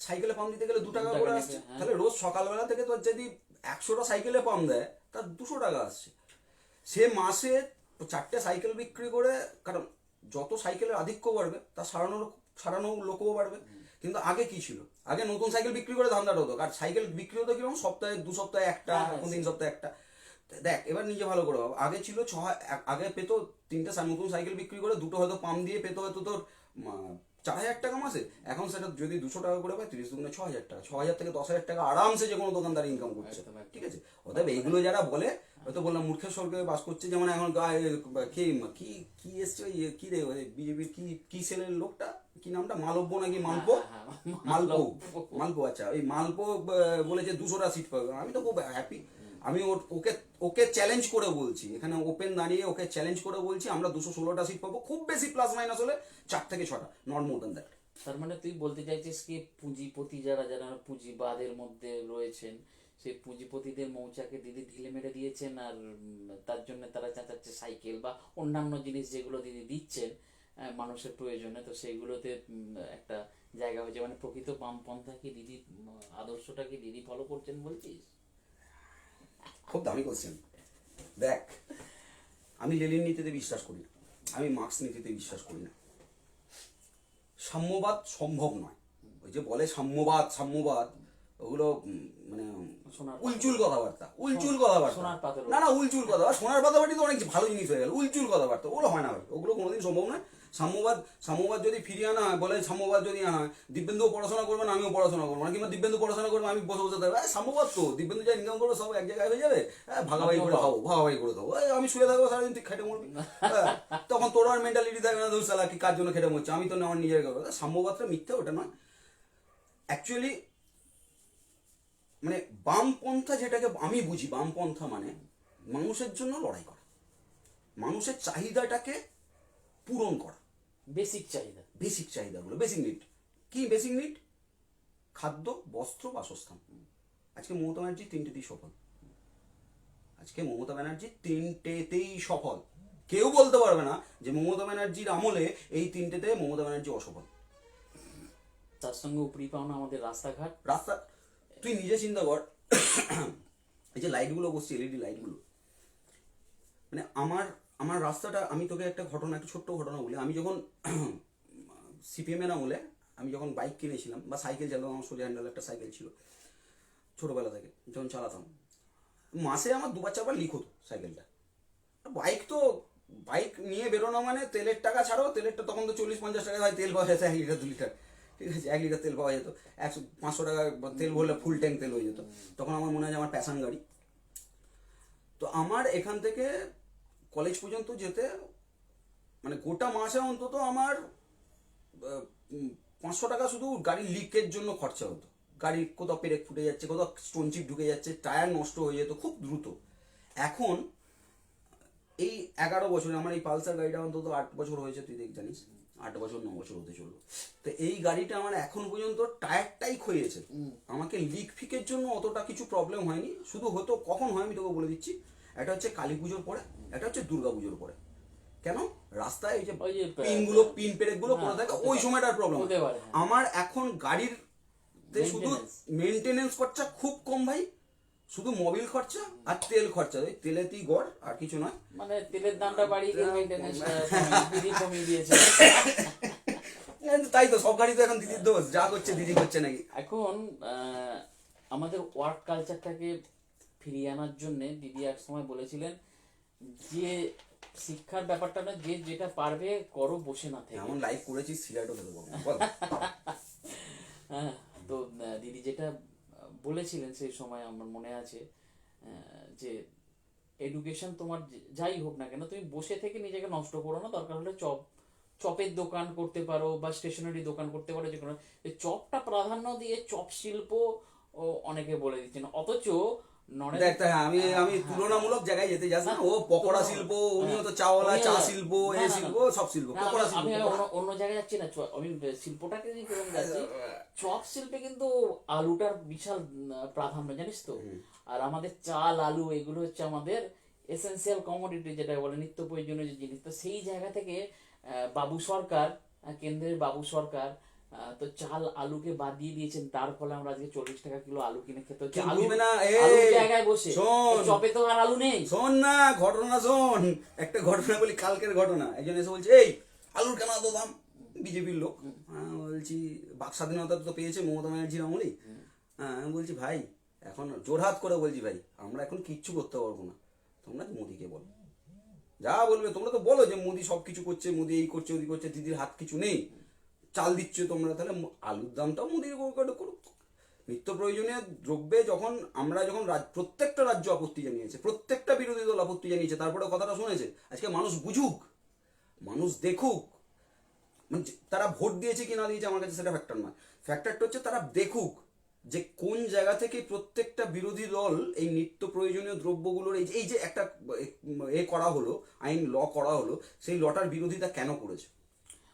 সাইকেলে পাম্প দিতে গেলে 2 টাকা করে আসছে। তাহলে রোজ সকালবেলা থেকে তোর যদি 100টা সাইকেলে পাম্প দেয়, তার 200 টাকা আসছে। সে মাসে 4টে সাইকেল বিক্রি করে, কারণ যত সাইকেলের আধিক্য বাড়বে, তার সারানো লোকও বাড়বে। কিন্তু আগে কি ছিল, আগে নতুন সাইকেল বিক্রি করে ধান্দাটা হতো, আর সাইকেল বিক্রি হতো কিরকম, সপ্তাহে 2 সপ্তাহে একটা, 3 সপ্তাহে একটা। দেখ এবার নিজে ভালো করে ভাব, আগে ছিল আগে পেতো 3টে নতুন সাইকেল বিক্রি করে, 2টো হয়তো পাম্প দিয়ে পেতো হয়তো তোর 4,000 টাকা মাসে। এখন সেটা যদি 200 টাকা করে পায়, 30 দুগুণে 6,000 টাকা, 6,000 থেকে 10,000 টাকা আরামসে যে কোনো দোকানদার ইনকাম করছে, ঠিক আছে। অতএব এইগুলো যারা বলে, হয়তো বললাম মূর্খের স্বর্গে বাস করছে, যেমন এখন কি এসছে ওই কি রে, বিজেপির কি সেলের লোকটা, কি নামটা, মালব্য নাকি মালপো, আচ্ছা ওই মালপো বলেছে 200টা সিট পাবে। আমি তো খুব হ্যাপি, আমি ওকে চ্যালেঞ্জ করে বলছি, এখানে ওপেন দাঁড়িয়ে ওকে চ্যালেঞ্জ করে বলছি, আমরা 216টা সিট পাবো, খুব বেশি প্লাস মাইনাস হলে 4 থেকে 6টা, নট মোর দ্যান দ্যাট। তার মানে তুই বলতে চাইছিস কি, পুঁজিপতি যারা যারা পুঁজিবাদের মধ্যে রয়েছেন, সেই পুঁজিপতিদের মৌচাকে দিদি ঢিলে মেরে দিয়েছেন, আর তার জন্য তারা চাচাচ্ছে সাইকেল বা অন্যান্য জিনিস যেগুলো দিদি দিচ্ছেন মানুষের প্রয়োজনে, তো সেইগুলোতে একটা জায়গা হয়েছে। মানে প্রকৃত বামপন্থা কি দিদি, আদর্শটা কি দিদি ফলো করছেন বলছিস? খুব দামি কোশ্চেন। দেখ, আমি লেনিন নীতিতে বিশ্বাস করি না, আমি মার্কস নীতিতে বিশ্বাস করি না। সাম্যবাদ সম্ভব নয়। ওই যে বলে সাম্যবাদ, ওগুলো মানে উলচুল কথাবার্তা, না উলচুল কথা, সোনার পাতাবাটি তো অনেক ভালো জিনিস হয়ে গেল, উলচুল কথাবার্তা ওগুলো হয় না ভাই, ওগুলো কোনোদিন সম্ভব নয়। সাম্যবাদ যদি ফিরিয়ে আনা হয়, বলে সাম্যবাদ যদি আনা হয়, দিব্যেন্দুও পড়াশোনা করবে না, আমিও পড়াশোনা করবো না, কিংবা দিব্যেন্দু পড়াশোনা করবে, আমি বসে থাকবো, সাম্যবাদ তো দিব্যেন্দু যা ইনকাম করবে সব এক জায়গায় হয়ে যাবে, ভাগাভাগি করে খাবো, আমি শুয়ে থাকবো সারাদিন, তুই খেটে মরবি, তখন তোর আর মেন্টালিটি থাকবে না, ধর কি কার জন্য খেটে মরছে, আমি তো আমার নিজের কথা। সাম্যবাদটা মিথ্যে, ওটা নয় অ্যাকচুয়ালি। মানে বামপন্থা যেটাকে আমি বুঝি, বামপন্থা মানে মানুষের জন্য লড়াই করা, মানুষের চাহিদাটাকে পূরণ করা, বেসিক চাহিদা। বেসিক চাহিদাগুলো, বেসিক নিড। কি বেসিক নিড? খাদ্য, বস্ত্র, বাসস্থান। আজকে মমতা ব্যানার্জি তিনটেতেই সফল। আজকে মমতা ব্যানার্জি তিনটেতেই সফল। কেউ বলতে পারবে না যে মমতা ব্যানার্জির আমলে এই তিনটেতে মমতা ব্যানার্জি অসফল। তার সঙ্গে উপরি পাওনা আমাদের রাস্তাঘাট। রাস্তা, তুই নিজে চিন্তা কর, এই যে লাইটগুলো বসছে, এলইডি লাইটগুলো, মানে আমার আমার রাস্তাটা, আমি তোকে একটা ঘটনা, একটা ছোট্ট ঘটনা বলি। আমি যখন সিপিএম এর আমলে আমি যখন বাইক কিনেছিলাম বা সাইকেল চালাতাম, আমার সোজা হ্যান্ডেল একটা সাইকেল ছিল ছোটবেলা থেকে, যখন চালাতাম মাসে আমার 2-4বার লিক হতো সাইকেলটা। বাইক তো, বাইক নিয়ে বেরোনো মানে তেলের টাকা ছাড়ো, তেলেরটা তখন তো 40-50 টাকা হয় তেল পাওয়া যেত 1 লিটার 2 লিটার, ঠিক আছে, 1 লিটার তেল পাওয়া যেত, 500 টাকা তেল ভরলে ফুল ট্যাঙ্ক তেল হয়ে যেত। তখন আমার মনে হয় আমার প্যাশন গাড়ি। তো আমার এখান থেকে কলেজ পর্যন্ত যেতে মানে গোটা মাসে অন্তত আমার 500 টাকা শুধু গাড়ির লিকের জন্য খরচা হতো। গাড়ির কোথাও পেরেক ফুটে যাচ্ছে, কোথাও স্টোন চিপ ঢুকে যাচ্ছে, টায়ার নষ্ট হয়ে যেত খুব দ্রুত। এখন এই 11 বছরে আমার এই পালসার গাড়িটা অন্তত 8 বছর হয়েছে, তুই দেখ জানিস, 8 বছর 9 বছর হতে চললো। তো এই গাড়িটা আমার এখন পর্যন্ত টায়ারটাই ক্ষয়েছে। আমাকে লিক ফিকের জন্য অতটা কিছু প্রবলেম হয়নি। শুধু হতো কখন হয় আমি তোকে বলে দিচ্ছি, একটা হচ্ছে কালী পুজোর পরে, একটা হচ্ছে দুর্গা পুজোর পরে। কেন? রাস্তায় এই যে ওই যে পিনগুলো, পিন পেরেকগুলো পড়ে থাকে, হতে ওই পারে। সময়টার প্রবলেম। হতে পারে, হ্যাঁ। আমার এখন গাড়ির শুধু Maintenance। মেনটেনেন্স খরচা খুব কম ভাই, শুধু মোবিল খরচা আর তেল খরচা, ওই তেলেতেই গড়, আর কিছু নয়। মানে তেলের দামটা বাড়িয়ে দিয়ে মেইনটেনেন্সটা দিদি কমিয়ে দিয়েছে। তাই তো, সব গাড়ি তো এখন দিদির দোষ, যা করছে দিদি করছে নাকি। এখন আমাদের ওয়ার্ক কালচারটাকে ফিরিয়ে আনার জন্য দিদি এক সময় বলেছিলেন যে শিক্ষার ব্যাপারটা না, যে যেটা পারবে করো, বসে না থেকে। এমন লাইভ করেছিস, সিগারেটও খেতে পারবো বল। হ্যাঁ, তো দিদি যেটা বলেছিলেন সেই সময় আমার মনে আছে, যে এডুকেশন তোমার যাই হোক না কেন, তুমি বসে থেকে নিজেকে নষ্ট করো না, দরকার হলে চপের দোকান করতে পারো বা স্টেশনারি দোকান করতে পারো, যে কোনো চপটা প্রাধান্য দিয়ে চপ শিল্প অনেকে বলে দিচ্ছেন, অথচ দেখ, আমি আমি তুলনামূলক জায়গায় যেতে যাস না। ও পকোড়া শিল্প, উনিও তো চাওয়ালা, চা শিল্প, এ শিল্প, সব শিল্প, পকোড়া শিল্প। আমি অন্য জায়গায় যাচ্ছি না, আমি শিল্পটাকে নিয়ে কিরকম যাচ্ছি। চপ শিল্পে কিন্তু আলুটার বিশাল প্রাধান্য, জানিস তো। আর আমাদের চাল, আলু, এগুলো হচ্ছে আমাদের এসেনশিয়াল কমোডিটি, যেটা বলে নিত্য প্রয়োজনীয় যে জিনিস। তো সেই জায়গা থেকে বাবু সরকার, কেন্দ্রের বাবু সরকার তো চাল আলুকে বাদ দিয়ে দিয়েছেন। তার ফলে আমরা আজকে 40 টাকা কিলো আলু কিনে খেতে হচ্ছে। আলু না, আলুর জায়গায় বসে, শোন, চপে তো আর আলু নেই। শোন না, ঘটনা শোন, একটা ঘটনা বলি, কালকের ঘটনা। একজন এসে বলছে, এই আলুর কেন এত দাম? বিজেপির লোক। বলছি বাক স্বাধীনতা তো পেয়েছে মমতা ব্যানার্জির আমলেই। আমি বলছি ভাই, এখন জোরহাত করে বলছি ভাই, আমরা এখন কিচ্ছু করতে পারবো না, তোমরা মোদিকে বলো, যা বলবে তোমরা তো বলো যে মোদি সব কিছু করছে, মোদি এই করছে, ওদি করছে, দিদির হাত কিছু নেই, চাল দিচ্ছ তোমরা, তাহলে আলুর দামটাও মোদির করুক। নিত্য প্রয়োজনীয় দ্রব্যে যখন প্রত্যেকটা রাজ্য আপত্তি জানিয়েছে, প্রত্যেকটা বিরোধী দল আপত্তি জানিয়েছে, তারপরে কথাটা শুনেছে। আজকে মানুষ বুঝুক, মানুষ দেখুক, মানে তারা ভোট দিয়েছে কি না দিয়েছে আমার কাছে সেটা ফ্যাক্টর নয়। ফ্যাক্টরটা হচ্ছে তারা দেখুক যে কোন জায়গা থেকে প্রত্যেকটা বিরোধী দল এই নিত্য প্রয়োজনীয় দ্রব্যগুলোর এই যে একটা করা হলো, আইন ল করা হলো, সেই লটার বিরোধিতা কেন করেছে।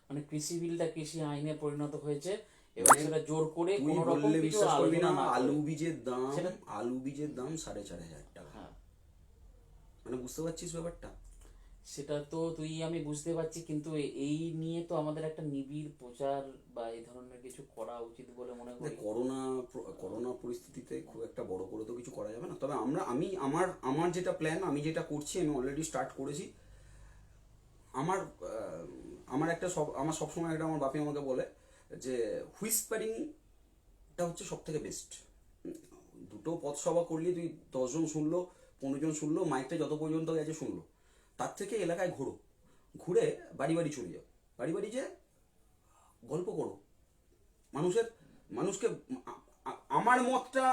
মানে কৃষি বিলটা কৃষি আইনে পরিণত হয়েছে, এবার সেটা জোর করে কোনো রকম কিছু বিশ্বাস করবি না, আলোচনা না করে। আলু বীজের দাম 4,500 টাকা। হ্যাঁ, মানে বুঝতে পারছিস ব্যাপারটা। সেটা তো তুই আমি বুঝতে পারছি, কিন্তু এই নিয়ে তো আমাদের একটা নিবিড় প্রচার বা এই ধরনের কিছু করা উচিত বলে মনে করি। করোনা পরিস্থিতিতে খুব একটা বড় করে তো কিছু করা যাবে না। তবে আমার যেটা প্ল্যান, আমি যেটা করছি, আমি অলরেডি স্টার্ট করেছি। আমার সবসময় একটা, আমার বাপি আমাকে বলে যে হুইসপারিংটা হচ্ছে সব থেকে বেস্ট। দুটো পথসভা করলি, তুই 10 জন শুনলো, 15 জন শুনলো, মাইকটা যত পর্যন্ত গেছে শুনলো, তার থেকে এলাকায় ঘুরে বাড়ি বাড়ি চলে যাও, বাড়ি বাড়ি যে গল্প করো, মানুষকে আমার মতটা,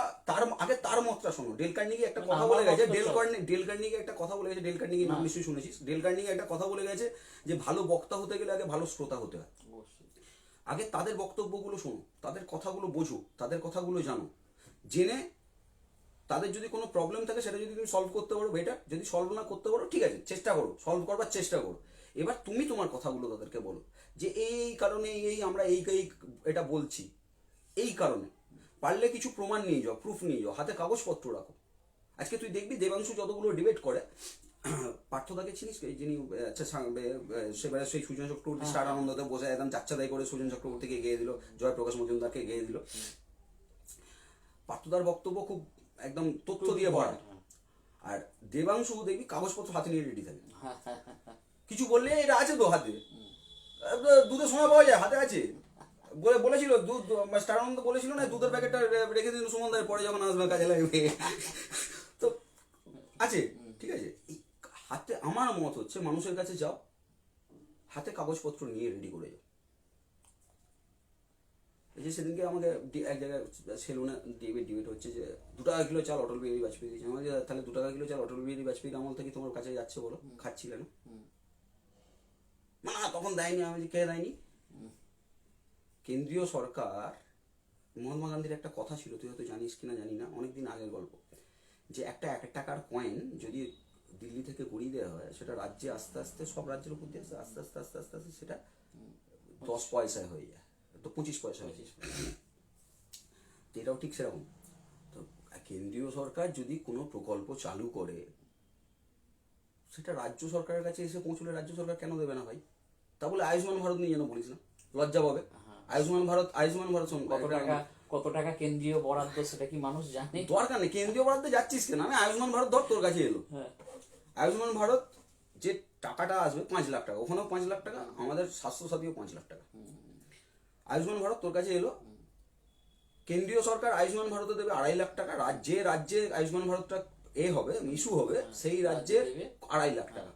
তার মতটা শোনো। ডেল কার্নেগি একটা কথা বলে গেছে, ডেল কার্নেগি একটা কথা বলে গেছে, ডেল কার্নেগি নাম নিশ্চয়ই শুনেছিস। ডেল কার্নেগি একটা কথা বলে গেছে যে ভালো বক্তা হতে গেলে আগে ভালো শ্রোতা হতে হয়। আগে তাদের বক্তব্যগুলো শোনো, তাদের কথাগুলো বোঝো, তাদের কথাগুলো জানো, জেনে তাদের যদি কোনো প্রবলেম থাকে সেটা যদি তুমি সলভ করতে পারো বেটার, যদি সলভ না করতে পারো ঠিক আছে, চেষ্টা করো, সলভ করবার চেষ্টা করো। এবার তুমি তোমার কথাগুলো তাদেরকে বলো যে এই কারণে এই আমরা এই এটা বলছি, এই কারণে পারলে কিছু প্রমাণ নিয়ে যাও, প্রুফ নিয়ে যাও, হাতে কাগজপত্র রাখো। আজকে তুই দেখবি দেবাংশু যতগুলো ডিবেট করে, পার্থদাকে চিনিস, যিনি আচ্ছা সেবারে সেই সুজন চক্রবর্তী স্টার আনন্দতে বসে একদম যাচ্ছাদাই করে সুজন চক্রবর্তীকে গিয়ে দিল, জয়প্রকাশ মজুমদারকে গিয়ে দিল। পার্থদার বক্তব্য খুব একদম তথ্য দিয়ে ভরা, আর দেবাংশু দেখবি কাগজপত্র হাতে নিয়ে রেডি থাকে। কিছু বললে এটা আছে তো হাতে, দুধের সময় পাওয়া যায়, হাতে আছে বলেছিল দুধ, স্টার আনন্দ বলেছিল না দুধের প্যাকেটটা রেখে দিন সুমন দায়ের পরে যখন আসবে কাজে লাগবে, তো আছে, ঠিক আছে। হাতে আমার মত হচ্ছে মানুষের কাছে যাও, হাতে কাগজপত্র নিয়ে রেডি করে যাও। এই যে সেদিনকে আমাকে এক জায়গায় সেলুনে ডিবেট হচ্ছে যে 2 টাকা কিলো চাল অটল বিহারী বাজপেয়ী দিয়েছে, আমাকে তাহলে 2 টাকা কিলো চাল অটল বিহারী বাজপেয়ীর আমল থেকে তোমার কাছে যাচ্ছে বলো, খাচ্ছিলে না? না তখন দেয়নি, আমি কে দেয়নি? কেন্দ্রীয় সরকার, মহাত্মা গান্ধীর একটা কথা ছিল, তুই হয়তো জানিস কিনা জানি না, অনেকদিন আগের গল্প, যে একটা 1 টাকার কয়েন যদি দিল্লি থেকে গড়িয়ে দেওয়া হয়, সেটা রাজ্যে আস্তে আস্তে সব রাজ্যের উপর দিয়ে আস্তে আস্তে আস্তে আস্তে আস্তে সেটা 10 পয়সায় হয়ে যায়, তো 25 পয়সা হয়ে যায়। তো এটাও ঠিক সেরকম। তো কেন্দ্রীয় সরকার যদি কোনো প্রকল্প চালু করে, সেটা রাজ্য সরকারের কাছে এসে পৌঁছলে রাজ্য সরকার কেন দেবে না ভাই? তা বলে আয়ুষ্মান ভারত নিয়ে যেন বলিস না, লজ্জা পাবে। আয়ুষ্মান ভারত কত টাকা কেন্দ্রীয় বরাদ্দ সেটা কি মানুষ জানে? দরকার নেই, কেন্দ্রীয় বরাদ্দে যাচ্ছিস কেন? আমি আয়ুষ্মান ভারত ধর তোর কাছে এলো, আয়ুষ্মান ভারত যে টাকাটা আসবে 5 লাখ টাকা, ওখানেও 5 লাখ টাকা, আমাদের স্বাস্থ্য সাথীও 5 লাখ টাকা। আয়ুষ্মান ভারত তোর কাছে এলো, কেন্দ্রীয় সরকার আয়ুষ্মান ভারতে দেবে 2.5 লাখ টাকা, রাজ্যে আয়ুষ্মান ভারতটা হবে ইস্যু হবে, সেই রাজ্যে 2.5 লাখ টাকা।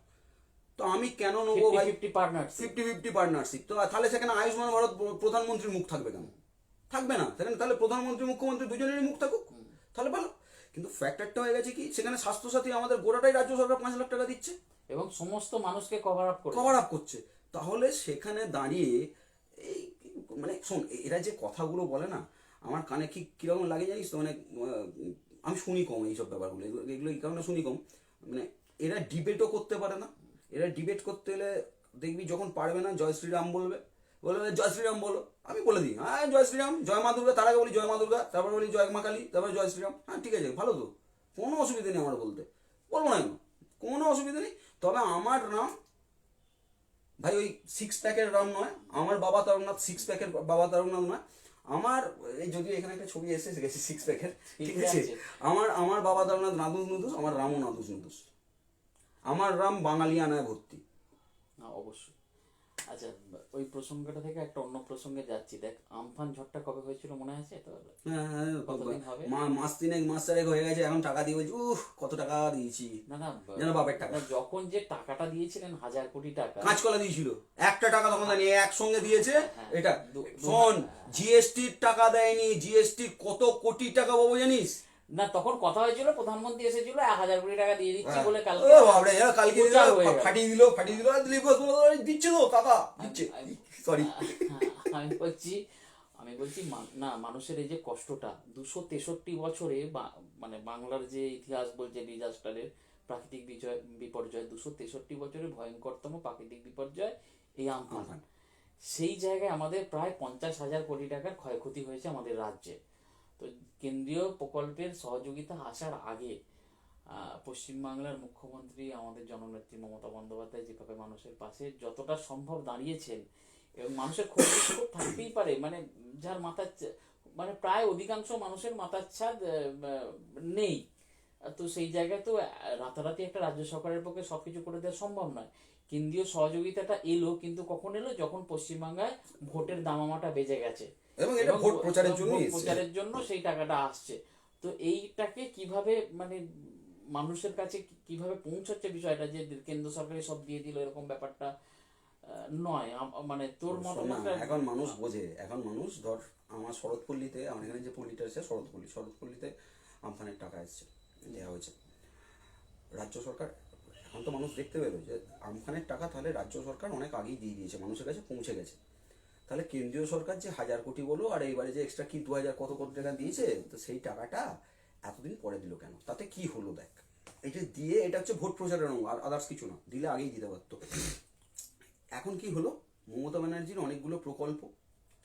তো আমি কেন নেবো ভাই? 50-50 পার্টনারশিপ। তো তাহলে সেখানে আয়ুষ্মান ভারত প্রধানমন্ত্রীর মুখ থাকবে কেন? থাকবে না সেখানে, তাহলে প্রধানমন্ত্রী মুখ্যমন্ত্রী দুজনেরই মুখ থাকুক, তাহলে ভালো। কিন্তু ফ্যাক্টরটা হয়ে গেছে কি, সেখানে স্বাস্থ্যসাথী আমাদের গোটাটাই রাজ্য সরকার 5 লাখ টাকা দিচ্ছে এবং সমস্ত মানুষকে কভার আপ করছে। তাহলে সেখানে দাঁড়িয়ে এই মানে শোন, এরা যে কথাগুলো বলে না, আমার কানে কিরকম লাগে জানিস তো, মানে আমি শুনি কম এইসব ব্যাপারগুলো, এগুলো এই কারণে শুনি কম, মানে এরা ডিবেটও করতে পারে না। এরা ডিবেট করতে গেলে দেখবি যখন পারবে না জয় শ্রীরাম বলবে জয় শ্রীরাম বলো, আমি বলে দিই হ্যাঁ জয় শ্রীরাম, জয় মা দুর্গা, তার আগে বলি জয় মা দুর্গা, তারপর বলি জয় মা কালী, তারপরে জয় শ্রীরাম, হ্যাঁ ঠিক আছে ভালো, তো কোনো অসুবিধা নেই আমার বলতে, বলবো না কেন, কোনো অসুবিধা নেই। তবে আমার রাম ভাই ওই 6 প্যাকের রাম নয়, আমার বাবা তারকনাথ 6 প্যাকের বাবা তারকনাথ নয়, আমার এই যদিও এখানে একটা ছবি এসে গেছে 6 প্যাকের, ঠিক আছে, আমার বাবা তারকনাথ নাদুস নুদুস, আমার রামও নাদুস নুদুস, আমার রাম বাঙালিয়ানায় ভর্তি। অবশ্যই। আচ্ছা, ওই প্রসঙ্গটা থেকে একটা অন্য প্রসঙ্গে যাচ্ছি। দেখ, আমফান ঝড়টা কবে হয়েছিল মনে আছে তো? মাস 3-4 হয়ে গেছে, এখন টাকা দিয়ে বলছি কত টাকা দিয়েছি, না বাপের টাকা। যখন যে টাকাটা দিয়েছিলেন 1000 কোটি টাকা, কাঁচকলা দিয়েছিল, একটা টাকা তখন দেয়নি, একসঙ্গে দিয়েছে। এটা শোন, জিএসটির টাকা দেয়নি, জিএসটি কত কোটি টাকা বাবু জানিস? না তখন কথা হয়েছিল, প্রধানমন্ত্রী এসেছিল 1000 কোটি টাকা দিয়ে দিচ্ছি বলে, কালকে ফাটিয়ে দিল দিচ্ছে তো টাকা দিচ্ছে। সরি, আমি বলছি না, মানুষের এই যে কষ্টটা 263 বছরে, মানে বাংলার যে ইতিহাস বলছে ডিজাস্টারের, প্রাকৃতিক বিপর্যয়, 263 বছরে ভয়ঙ্করতম প্রাকৃতিক বিপর্যয় এই আমফান। সেই জায়গায় আমাদের প্রায় 50,000 কোটি টাকার ক্ষয়ক্ষতি হয়েছে আমাদের রাজ্যে। তো কেন্দ্রীয় প্রকল্পের সহযোগিতা আসার আগে পশ্চিমবাংলার মুখ্যমন্ত্রী আমাদের জননেত্রী মমতা বন্দ্যোপাধ্যায় যেভাবে মানুষের পাশে যতটা সম্ভব দাঁড়িয়েছেন, এবং মানুষের ক্ষোভ থাকতেই পারে, মানে যার মাথার, মানে প্রায় অধিকাংশ মানুষের মাথার ছাদ নেই, তো সেই জায়গায় তো রাতারাতি একটা রাজ্য সরকারের পক্ষে সবকিছু করে দেওয়া সম্ভব নয়। কেন্দ্রীয় সহযোগিতাটা এলো, কিন্তু কখন এলো? যখন পশ্চিমবাংলায় ভোটের দামামাটা বেজে গেছে এবং এটা ভোট প্রচারের জন্য সেই টাকাটা আসছে। তো এইটাকে কিভাবে, মানে মানুষের কাছে কিভাবে পৌঁছাচ্ছে বিষয়টা, যে কেন্দ্র সরকারই সব দিয়ে দিল, এরকম ব্যাপারটা নয়। মানে তোর মতামত? এখন মানুষ বোঝে, এখন মানুষ ধর আমার শরৎপল্লীতে, আমার এখানে যে পল্লীটা আছে শরৎপল্লীতে আমফানের টাকা এসছে, দেওয়া হয়েছে রাজ্য সরকার। এখন তো মানুষ দেখতে পেলো যে আমফানের টাকা তাহলে রাজ্য সরকার অনেক আগেই দিয়ে দিয়েছে, মানুষের কাছে পৌঁছে গেছে। তাহলে কেন্দ্রীয় সরকার যে 1000 কোটি বলো, আর এইবারে যে এক্সট্রা কি 2000 কত কোটি টাকা দিয়েছে, তো সেই টাকাটা এতদিন পরে দিল কেন? তাতে কি হলো দেখ, এটা দিয়ে এটা হচ্ছে ভোট প্রচারের অঙ্গ, আর আদার্স কিছু না, দিলে আগেই দিতে পারতো। এখন কি হলো, মমতা ব্যানার্জির অনেকগুলো প্রকল্প,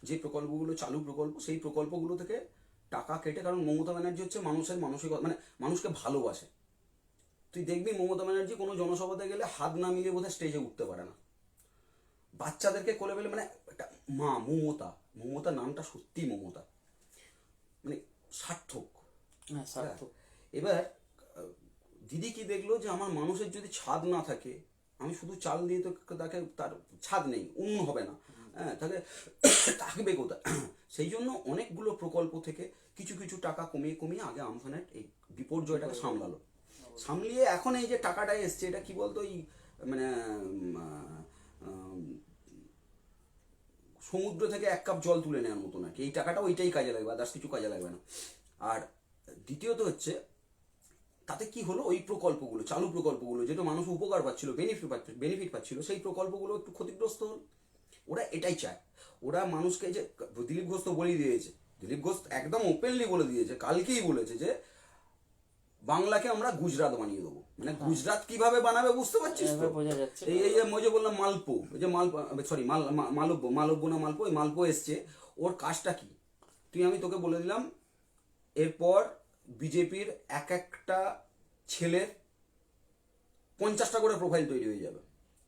যে প্রকল্পগুলো চালু প্রকল্প, সেই প্রকল্পগুলো থেকে টাকা কেটে, কারণ মমতা ব্যানার্জি হচ্ছে মানুষের মানসিকতা, মানে মানুষকে ভালোবাসে। তুই দেখবি মমতা ব্যানার্জি কোনো জনসভাতে গেলে হাত না মিলিয়ে বোধহয় স্টেজে উঠতে পারে না। বাচ্চাদেরকে কোলে পেলে, মানে একটা মা, মমতা, মমতা নামটা সত্যি মমতা, মানে সার্থক। হ্যাঁ, সার্থক। এবার দিদি কি দেখলো যে আমার মানুষের যদি ছাদ না থাকে, আমি শুধু চাল দিয়ে তো তাকে, তার ছাদ নেই, উন্ন হবে না, হ্যাঁ, তাকে থাকবে কোথায়? সেই জন্য অনেকগুলো প্রকল্প থেকে কিছু কিছু টাকা কমিয়ে কমিয়ে আগে আমফানের এই বিপর্যয়টাকে সামলালো। সামলিয়ে এখন এই যে টাকাটা এসছে, এটা কি বলতো, এই মানে সমুদ্র থেকে এক কাপ জল তুলে নেওয়ার মতো নাকি, এই টাকাটা ওইটাই কাজে লাগবে, আদার্স কিছু কাজে লাগবে না। আর দ্বিতীয়ত হচ্ছে, তাতে কি হলো, ওই প্রকল্পগুলো, চালু প্রকল্পগুলো, যেটা মানুষ উপকার পাচ্ছিল, বেনিফিট পাচ্ছিল, সেই প্রকল্পগুলো একটু ক্ষতিগ্রস্ত হল। ওরা এটাই চায়, ওরা মানুষকে, যে দিলীপ ঘোষ তো বলেই দিয়েছে, দিলীপ ঘোষ একদম ওপেনলি বলে দিয়েছে, কালকেই বলেছে যে বাংলাকে আমরা গুজরাট বানিয়ে দেবো। মানে গুজরাট কিভাবে বানাবে বুঝতে পারছিস তো? বোঝা যাচ্ছে। এই যে মই যে বললাম মালপো, ওই যে সরি মালব্য না মালপো, ওই মালপো এসছে, ওর কাজটা কি আমি তোকে বলে দিলাম। এরপর বিজেপির এক একটা ছেলের 50টা করে প্রোফাইল তৈরি হয়ে যাবে,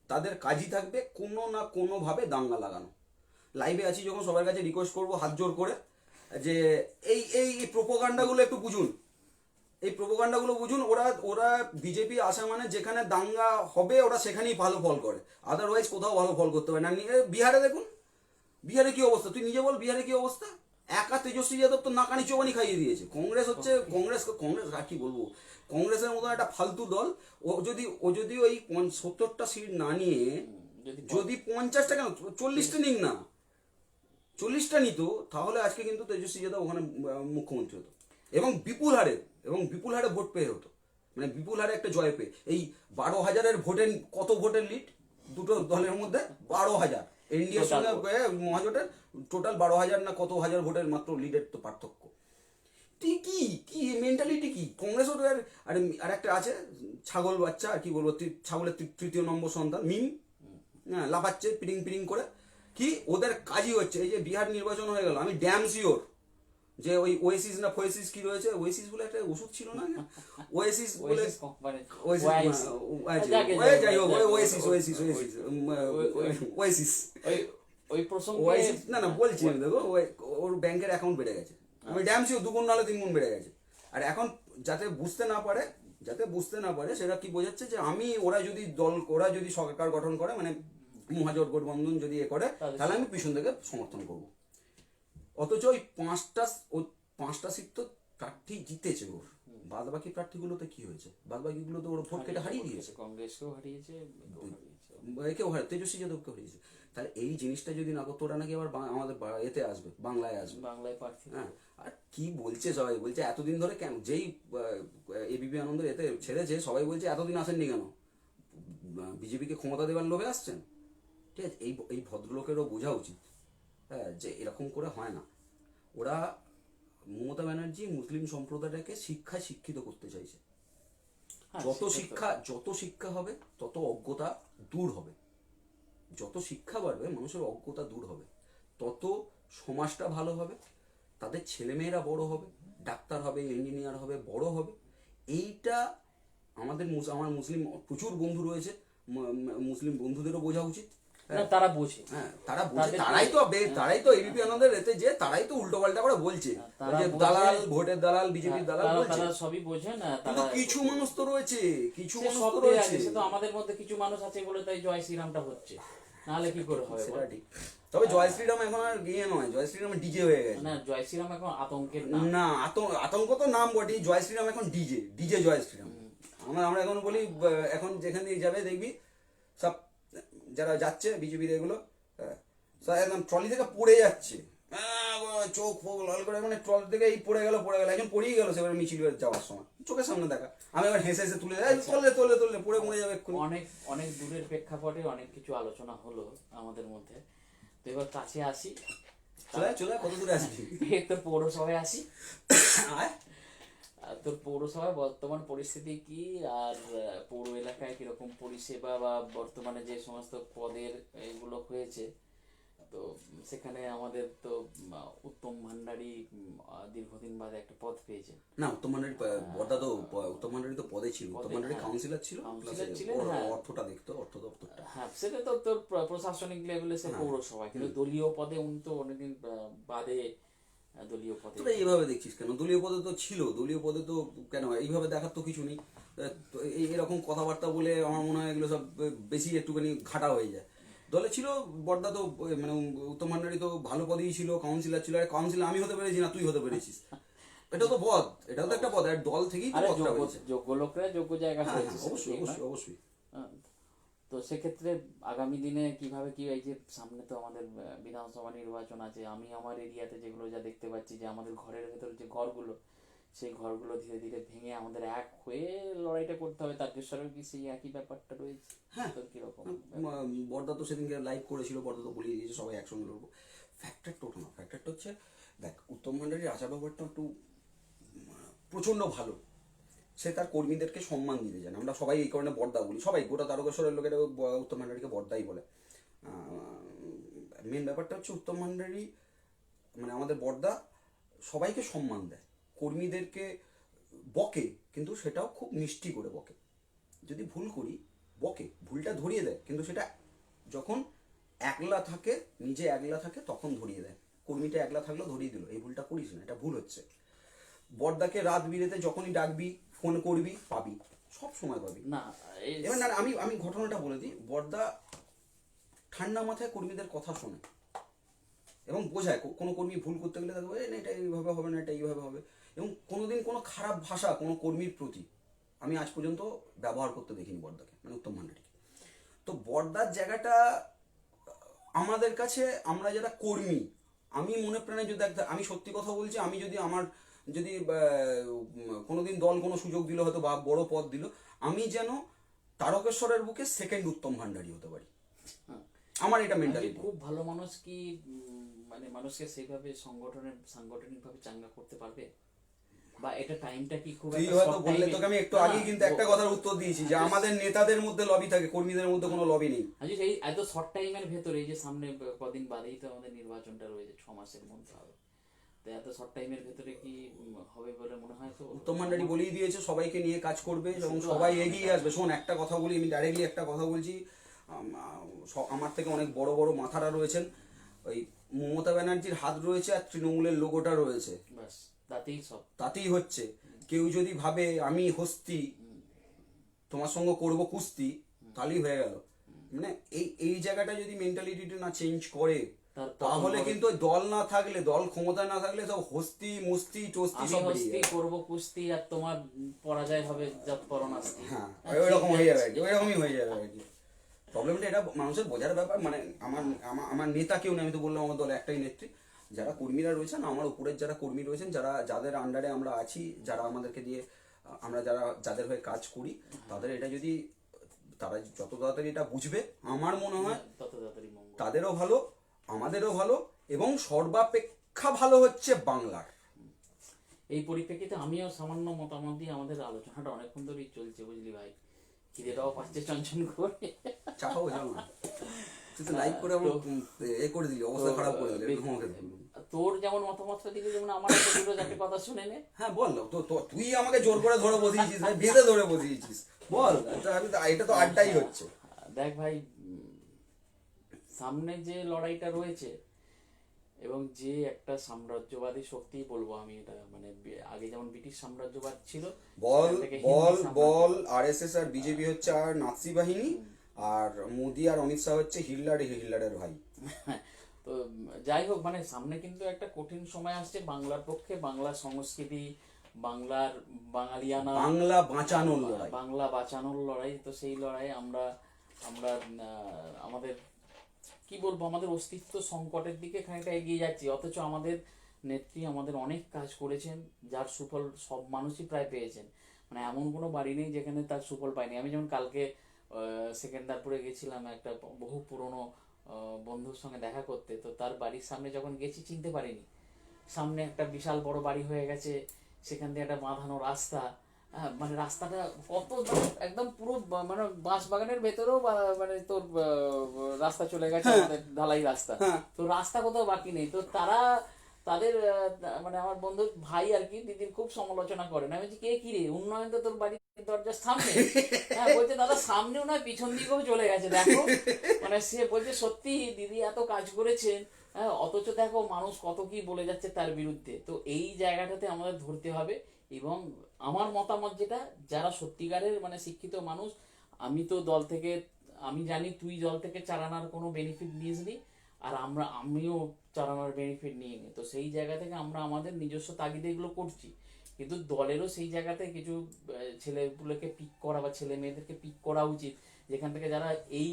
তাদের কাজই থাকবে কোনো না কোনোভাবে দাঙ্গা লাগানো। লাইভে আছি যখন, সবার কাছে রিকোয়েস্ট করবো হাত জোর করে যে এই এই প্রোপাগান্ডাগুলো একটু বুঝুন, এই প্রোপাগান্ডাগুলো বুঝুন। ওরা বিজেপি আসা মানে যেখানে দাঙ্গা হবে ওরা সেখানেই ভালো ফল করে, আদারওয়াইজ কোথাও ভালো ফল করতে পারে না। বিহারে দেখুন, বিহারে কি অবস্থা, তুই নিজে বল বিহারে কি অবস্থা। একা তেজস্বী যাদব তো নাকানি চোবানি খাইয়ে দিয়েছে। কংগ্রেস হচ্ছে কংগ্রেস আর কি বলবো, কংগ্রেসের মতন একটা ফালতু দল। ও যদি ওই 70টা সিট না নিয়ে, যদি 50টা কেন 40টা নিক না, 40টা নিত, তাহলে আজকে কিন্তু তেজস্বী যাদব ওখানে মুখ্যমন্ত্রী হতো, এবং বিপুল হারে ভোট পেয়ে হতো। মানে বিপুল হারে একটা জয় পেয়ে, এই 12,000-এর ভোটের, কত ভোটের লিড দুটো দলের মধ্যে, 12,000, এনডিএর সঙ্গে মহাজোটের টোটাল 12,000 না কত হাজার ভোটের মাত্র লিডের তো পার্থক্য। কি মেন্টালিটি কি কংগ্রেস? আর একটা আছে ছাগল বাচ্চা, আর কি বলবো, ছাগলের 3য় নম্বর সন্তান মিম, হ্যাঁ, লাফাচ্ছে পিটিং পিটিং করে। কি ওদের কাজই হচ্ছে, এই যে বিহার নির্বাচন হয়ে গেল, আমি ড্যাম শিওর যে ওই ওয়েসিস না ফোয়েসিস কি রয়েছে, ওয়েসিস বলে একটা ওষুধ ছিল না, ওয়েসিস বলে, যাই হোক, ওয়েসিস ওই প্রসঙ্গে না বলছি আমি, দেখো ওর ব্যাংকের অ্যাকাউন্ট বেড়ে গেছে, আমি ড্যাম শিওর 2 গুণ নাহলে 3 গুণ বেড়ে গেছে। আর এখন যাতে বুঝতে না পারে সেটা কি বোঝাচ্ছে যে ওরা যদি সরকার গঠন করে, মানে মহাজোট গঠবন্ধন যদি করে, তাহলে আমি পিছন থেকে সমর্থন করবো। অথচ ওই 5টা সিট তো প্রার্থী জিতেছে ওর, বাদ বাকি প্রার্থীগুলোতে কি হয়েছে? বাদ বাকিগুলো তো ওর ভোট কেটে হারিয়ে দিয়েছে, কংগ্রেসকেও হারিয়েছে, একেও তেজস্বী যাদবকে হারিয়েছে। তাহলে এই জিনিসটা যদি না করতো, ওরা নাকি আবার আমাদের এতে আসবে, বাংলায় প্রার্থী। হ্যাঁ, আর কি বলছে সবাই, বলছে এতদিন ধরে কেন, যেই এবিপি আনন্দের এতে ছেড়েছে, সবাই বলছে এতদিন আসেননি কেন, বিজেপিকে ক্ষমতা দেওয়ার লোভে আসছেন। ঠিক আছে, এই ভদ্রলোকেরও বোঝা উচিত, হ্যাঁ, যে এরকম করে হয় না। ওরা, মমতা ব্যানার্জি মুসলিম সম্প্রদায়টাকে শিক্ষিত করতে চাইছে। যত শিক্ষা হবে তত অজ্ঞতা দূর হবে, যত শিক্ষা বাড়বে মানুষের অজ্ঞতা দূর হবে, তত সমাজটা ভালো হবে, তাদের ছেলেমেয়েরা বড় হবে, ডাক্তার হবে, ইঞ্জিনিয়ার হবে, বড় হবে। এইটা আমার মুসলিম প্রচুর বন্ধু রয়েছে, মুসলিম বন্ধুদেরও বোঝা উচিত। তারা বোঝে, হ্যাঁ, তারাই তো এবিপি আনন্দের এতে যে তারাই তো উল্টো পাল্টা করে বলছে, দালাল, ভোটের দালাল, বিজেপির দালাল বলছে, সবই বোঝে না। কিন্তু কিছু মানুষ তো রয়েছে, তো আমাদের মধ্যে কিছু মানুষ আছে বলে তাই জয় শ্রীরামটা হচ্ছে, নাহলে কি করে হবে? সেটা ঠিক। তবে জয় শ্রীরাম এখন আর গিয়ে নয়, জয় শ্রীরাম ডিজে হয়ে গেছে। না, জয় শ্রীরাম এখন আতঙ্কের নাম। না, আতঙ্ক তো নাম বটেই, জয় শ্রীরাম এখন ডিজে জয় শ্রীরাম। আমরা এখন বলি, এখন যেখানে যাবে দেখবি সব যারা যাচ্ছে বিজেপির এগুলো, সব একদম ট্রলি থেকে পড়ে যাচ্ছে, চোখ ফোক লাল করে, মানে ট্রলি থেকে এই পড়ে গেল, একজন পড়েই গেল সেবার মিছিল যাওয়ার সময়, চোখের সামনে দেখা। আমি এবার হেসে তুলে তোলে পড়ে মরে যাবে। অনেক দূরের প্রেক্ষাপটে অনেক কিছু আলোচনা হলো আমাদের মধ্যে, তো এবার কাছে আসি। চলে কত দূরে আসবি? একটু পৌরসভায় আসি। তোর পৌরসভার বর্তমান পরিস্থিতি কি, আর পৌর এলাকায় কিরকম পরিষেবা বা বর্তমানে যে সমস্ত পদের এগুলো হয়েছে, তো সেখানে আমাদের তো উত্তম ভান্ডারী দীর্ঘদিন বাদে একটা পদ পেয়েছে। না, উত্তম ভান্ডারী বর্দা তো উত্তম ভান্ডারী তো পদে ছিল, উত্তম ভান্ডারী কাউন্সিলর ছিল, কাউন্সিলর ছিলেন, হ্যাঁ। অর্থটা দেখতো, অর্থ দপ্তরটা। হ্যাঁ, সেটা তো তোর প্রশাসনিক লেভেলে সে পৌরসভা, কিন্তু দলীয় পদে উনি তো অনেকদিন বাদে দলীয় পদে। তোরা এইভাবে দেখছিস কেন? দলীয় পদে তো ছিল, দলীয় পদে তো কেন এইভাবে দেখার তো কিছু নেই। তো এরকম কথাবার্তা বলে আমার মনে হয় এগুলো সব বেশি একটুখানি ঘাটা হয়ে যায়। দলে ছিল বর্দা তো, মানে উত্তম ভান্ডারী তো ভালো পদেই ছিল, কাউন্সিলর ছিল। আর কাউন্সিলর আমি হতে পেরেছি না, তুই হতে পেরেছিস, এটা তো পদ, এটাও তো একটা পদ, আর দল থেকেই তো আরে পদটা হয়েছে। যোগ্য লোকরা যোগ্য জায়গা হ্যাঁ পেয়েছে, হ্যাঁ, সেটা অবশ্যই ঠিক নয়? অবশ্যই অবশ্যই। হ্যাঁ। তো সেক্ষেত্রে আগামী দিনে কিভাবে কি, এই যে সামনে তো আমাদের বিধানসভা নির্বাচন আছে, আমি আমার এরিয়াতে যেগুলো যা দেখতে পাচ্ছি যে আমাদের ঘরের ভেতরে যে ঘরগুলো, সেই ঘরগুলো ধীরে ধীরে ভেঙে আমাদের এক হয়ে লড়াইটা করতে হবে। তারকেশ্বরের কি সেই একই ব্যাপারটা রয়েছে? হ্যাঁ, তোর কিরকম? বর্দা তো সেদিনকে লাইভ করেছিল, বর্দা তো বলিয়ে দিয়েছে সবাই একসঙ্গে লড়বো। ফ্যাক্টরটা ওটা না, ফ্যাক্টরটা হচ্ছে দেখ, উত্তম ভান্ডারীর আচার ব্যাপারটা একটু প্রচণ্ড ভালো। সে তার কর্মীদেরকে সম্মান দিতে জানে, আমরা সবাই এই কারণে বর্দা বলি, সবাই গোটা তারকেশ্বরের লোকেরা উত্তম ভান্ডারীকে বর্দাই বলে। মেন ব্যাপারটা হচ্ছে উত্তম ভান্ডারী, মানে আমাদের বর্দা সবাইকে সম্মান দেয়, কর্মীদেরকে বকে, কিন্তু সেটাও খুব মিষ্টি করে বকে। যদি ভুল করি বকে, ভুলটা ধরিয়ে দেয়, কিন্তু সেটা যখন একলা থাকে, নিজে একলা থাকে, তখন ধরিয়ে দেয়। কর্মীটা একলা থাকলেও ধরিয়ে দিল, এই ভুলটা করিস না, এটা ভুল হচ্ছে। বর্দাকে রাত বিরেতে যখনই ডাকবি, ফোন করবি, পাবি, সব সময় পাবি। না, এবার না, আমি আমি ঘটনাটা বলে দিই। বর্দা ঠান্ডা মাথায় কর্মীদের কথা শোনে এবং বোঝায়, কোনো কর্মী ভুল করতে গেলে তাকে বলে, না এটা এইভাবে হবে না, এটা এইভাবে হবে। এবং কোনোদিন কোনো খারাপ ভাষা কোনো কর্মীর প্রতি আমি আজ পর্যন্ত ব্যবহার করতে দেখিনি বর্দাকে, মানে উত্তম ভান্ডারীকে। তো বর্দার জায়গাটা আমাদের কাছে, আমরা যারা কর্মী, আমি মনে প্রাণে যদি আমি সত্যি কথা বলছি, আমি যদি আমার যদি কোনোদিন দল কোনো সুযোগ দিল হয়তো বা বড় পদ দিল, আমি যেন তারকেশ্বরের বুকে সেকেন্ড উত্তম ভান্ডারী হতে পারি, আমার এটা মেন্টালিটি। খুব ভালো মানুষ কি মানে মানুষকে সেইভাবে সাংগঠনিক ভাবে চাঙ্গা করতে পারবে, বা এটা টাইমটা কি খুব তুই একটা হয়তো short বললে, time-এ? তোকে আমি একটু না, আগে কিন্তু একটা কথার উত্তর দিয়েছি যে আমাদের নেতাদের মধ্যে লবি থাকে, কর্মীদের মধ্যে কোনো লবি নেই। আচ্ছা, এই এত শর্ট টাইমের ভেতরে, এই যে সামনে কদিন বাদেই তো আমাদের নির্বাচনটা রয়েছে, 6 মাসের মধ্যে হবে, তো এত শর্ট টাইমের ভেতরে কি হবে বলে মনে হয়? তো উত্তম ভান্ডারী বলেই দিয়েছে সবাইকে নিয়ে কাজ করবে এবং সবাই এগিয়ে আসবে। শোন, একটা কথা বলি, আমি ডাইরেক্টলি একটা কথা বলছি, আমার থেকে অনেক বড় বড় মাথারা রয়েছেন, ওই মমতা ব্যানার্জির হাত রয়েছে আর তৃণমূলের লোগোটা রয়েছে, ব্যাস, তাতেই সব। তাতেই হচ্ছে। কেউ যদি ভাবে আমি হস্তি, তোমার সঙ্গে করবো কুস্তি, তাহলেই হয়ে গেল। মানে এই এই জায়গাটা যদি মেন্টালিটিটা না চেঞ্জ করে, তাহলে কিন্তু দল না থাকলে, দল ক্ষমতা না থাকলে সব হস্তি মুস্তি চস্তি আমি সব বেরিয়ে হস্তি যাবে। করবো কুস্তি, আর তোমার পরাজয় হবে যত পরনাস্তি। হ্যাঁ, ওইরকম হয়ে যাবে আর কি, ওইরকমই হয়ে যাবে আর কি। প্রবলেমটা এটা মানুষের বোঝার ব্যাপার। মানে আমার আমার আমার নেতা কেউ নেই, আমি তো বললাম আমার দলে একটাই নেত্রী। যারা কর্মীরা রয়েছেন, আমার উপরের যারা কর্মী রয়েছেন, যাদের আন্ডারে আমরা আছি, যারা আমাদেরকে দিয়ে আমরা যাদের হয়ে কাজ করি, তাদের এটা যদি তারা যত তাড়াতাড়ি এটা বুঝবে, আমার মনে হয় তত তাড়াতাড়ি মঙ্গল। তাদেরও ভালো, আমাদেরও ভালো, এবং সর্বাপেক্ষা ভালো হচ্ছে বাংলার। এই পরিপ্রেক্ষিতে আমিও সামান্য মতামত দিয়ে, আমাদের আলোচনাটা অনেকক্ষণ ধরেই চলছে, বুঝলি ভাই, খিদেটাও পাচ্ছে চঞ্চন করে। চা খাবো, যাও না, তুই তো লাইভ করে আমার এ করে দিলি, অবস্থা খারাপ করে দিলি, একটু ঘুমাকে দিলি। তোর যেমন মতামতটা দিলি, যেমন আমার একটা দুটো চারটে কথা শুনে নে। হ্যাঁ বল, তুই আমাকে জোর করে ধরে বসিয়েছিস ভাই, বেঁধে ধরে বসিয়েছিস, বল। এটা তো আড্ডাই হচ্ছে। দেখ ভাই, সামনে যে লড়াইটা রয়েছে, এবং যে একটা সাম্রাজ্যবাদী শক্তি বলবো আমি এটা, মানে আগে যেমন ব্রিটিশ সাম্রাজ্যবাদ ছিল, বল সেখান থেকে বল হিন্দি বল, আরএসএস আর বিজেপি হচ্ছে আর নাৎসি বাহিনী, আর মোদি আর অমিত শাহ হচ্ছে হিটলারের ভাই। তো যাই হোক, মানে সামনে কিন্তু একটা কঠিন সময় আসছে বাংলার পক্ষে। বাংলার সংস্কৃতি, বাংলার বাঙালিয়ানা, বাংলা বাঁচানোর লড়াই, বাংলা বাঁচানোর লড়াই। তো সেই লড়াই আমরা আমরা আমাদের কি বলবো, আমাদের অস্তিত্ব সংকটের দিকে খানিকটা এগিয়ে যাচ্ছি। অথচ আমাদের নেত্রী আমাদের অনেক কাজ করেছেন, যার সুফল সব মানুষই প্রায় পেয়েছেন। মানে এমন কোনো বাড়ি নেই যেখানে তার সুফল পায়নি। আমি যেমন কালকে সেকেন্দারপুরে গেছিলাম একটা বহু পুরনো বন্ধুর সঙ্গে দেখা করতে। তো তার বাড়ির সামনে যখন গেছি, চিনতে পারিনি, সামনে একটা বিশাল বড় বাড়ি হয়ে গেছে, সেখান দিয়ে একটা বাঁধানো রাস্তা, মানে রাস্তাটা কত একদম পুরো মানে বাঁশ বাগানের ভেতরেও মানে তোর রাস্তা চলে গেছে, আমাদের ঢালাই রাস্তা। হ্যাঁ। তো রাস্তা কোথাও বাকি নেই। তো তারা তাদের মানে আমার বন্ধুর ভাই আর কি দিদির খুব সমালোচনা করেন। আমি বলছি কে কি রে, উন্নয়ন তো তোর বাড়ির দরজার সামনে। হ্যাঁ, বলছে দাদা সামনেও নয় পিছন দিকেও চলে গেছে দেখো। মানে সে বলছে সত্যি দিদি এত কাজ করেছেন, হ্যাঁ, অথচ দেখো মানুষ কত কি বলে যাচ্ছে তার বিরুদ্ধে। তো এই জায়গাটাতে আমাদের ধরতে হবে। এবং আমার মতামত যেটা, যারা সত্যিকারের মানে শিক্ষিত মানুষ, আমি তো দল থেকে, আমি জানি তুই দল থেকে চালানোর কোনো বেনিফিট নিসনি, আর আমিও চালানোর বেনিফিট নিইনি। তো সেই জায়গা থেকে আমরা আমাদের নিজস্ব তাগিদে এগুলো করছি। কিন্তু দলেরও সেই জায়গাতে কিছু ছেলেগুলোকে পিক করা বা ছেলে মেয়েদেরকে পিক করা উচিত, যেখান থেকে যারা এই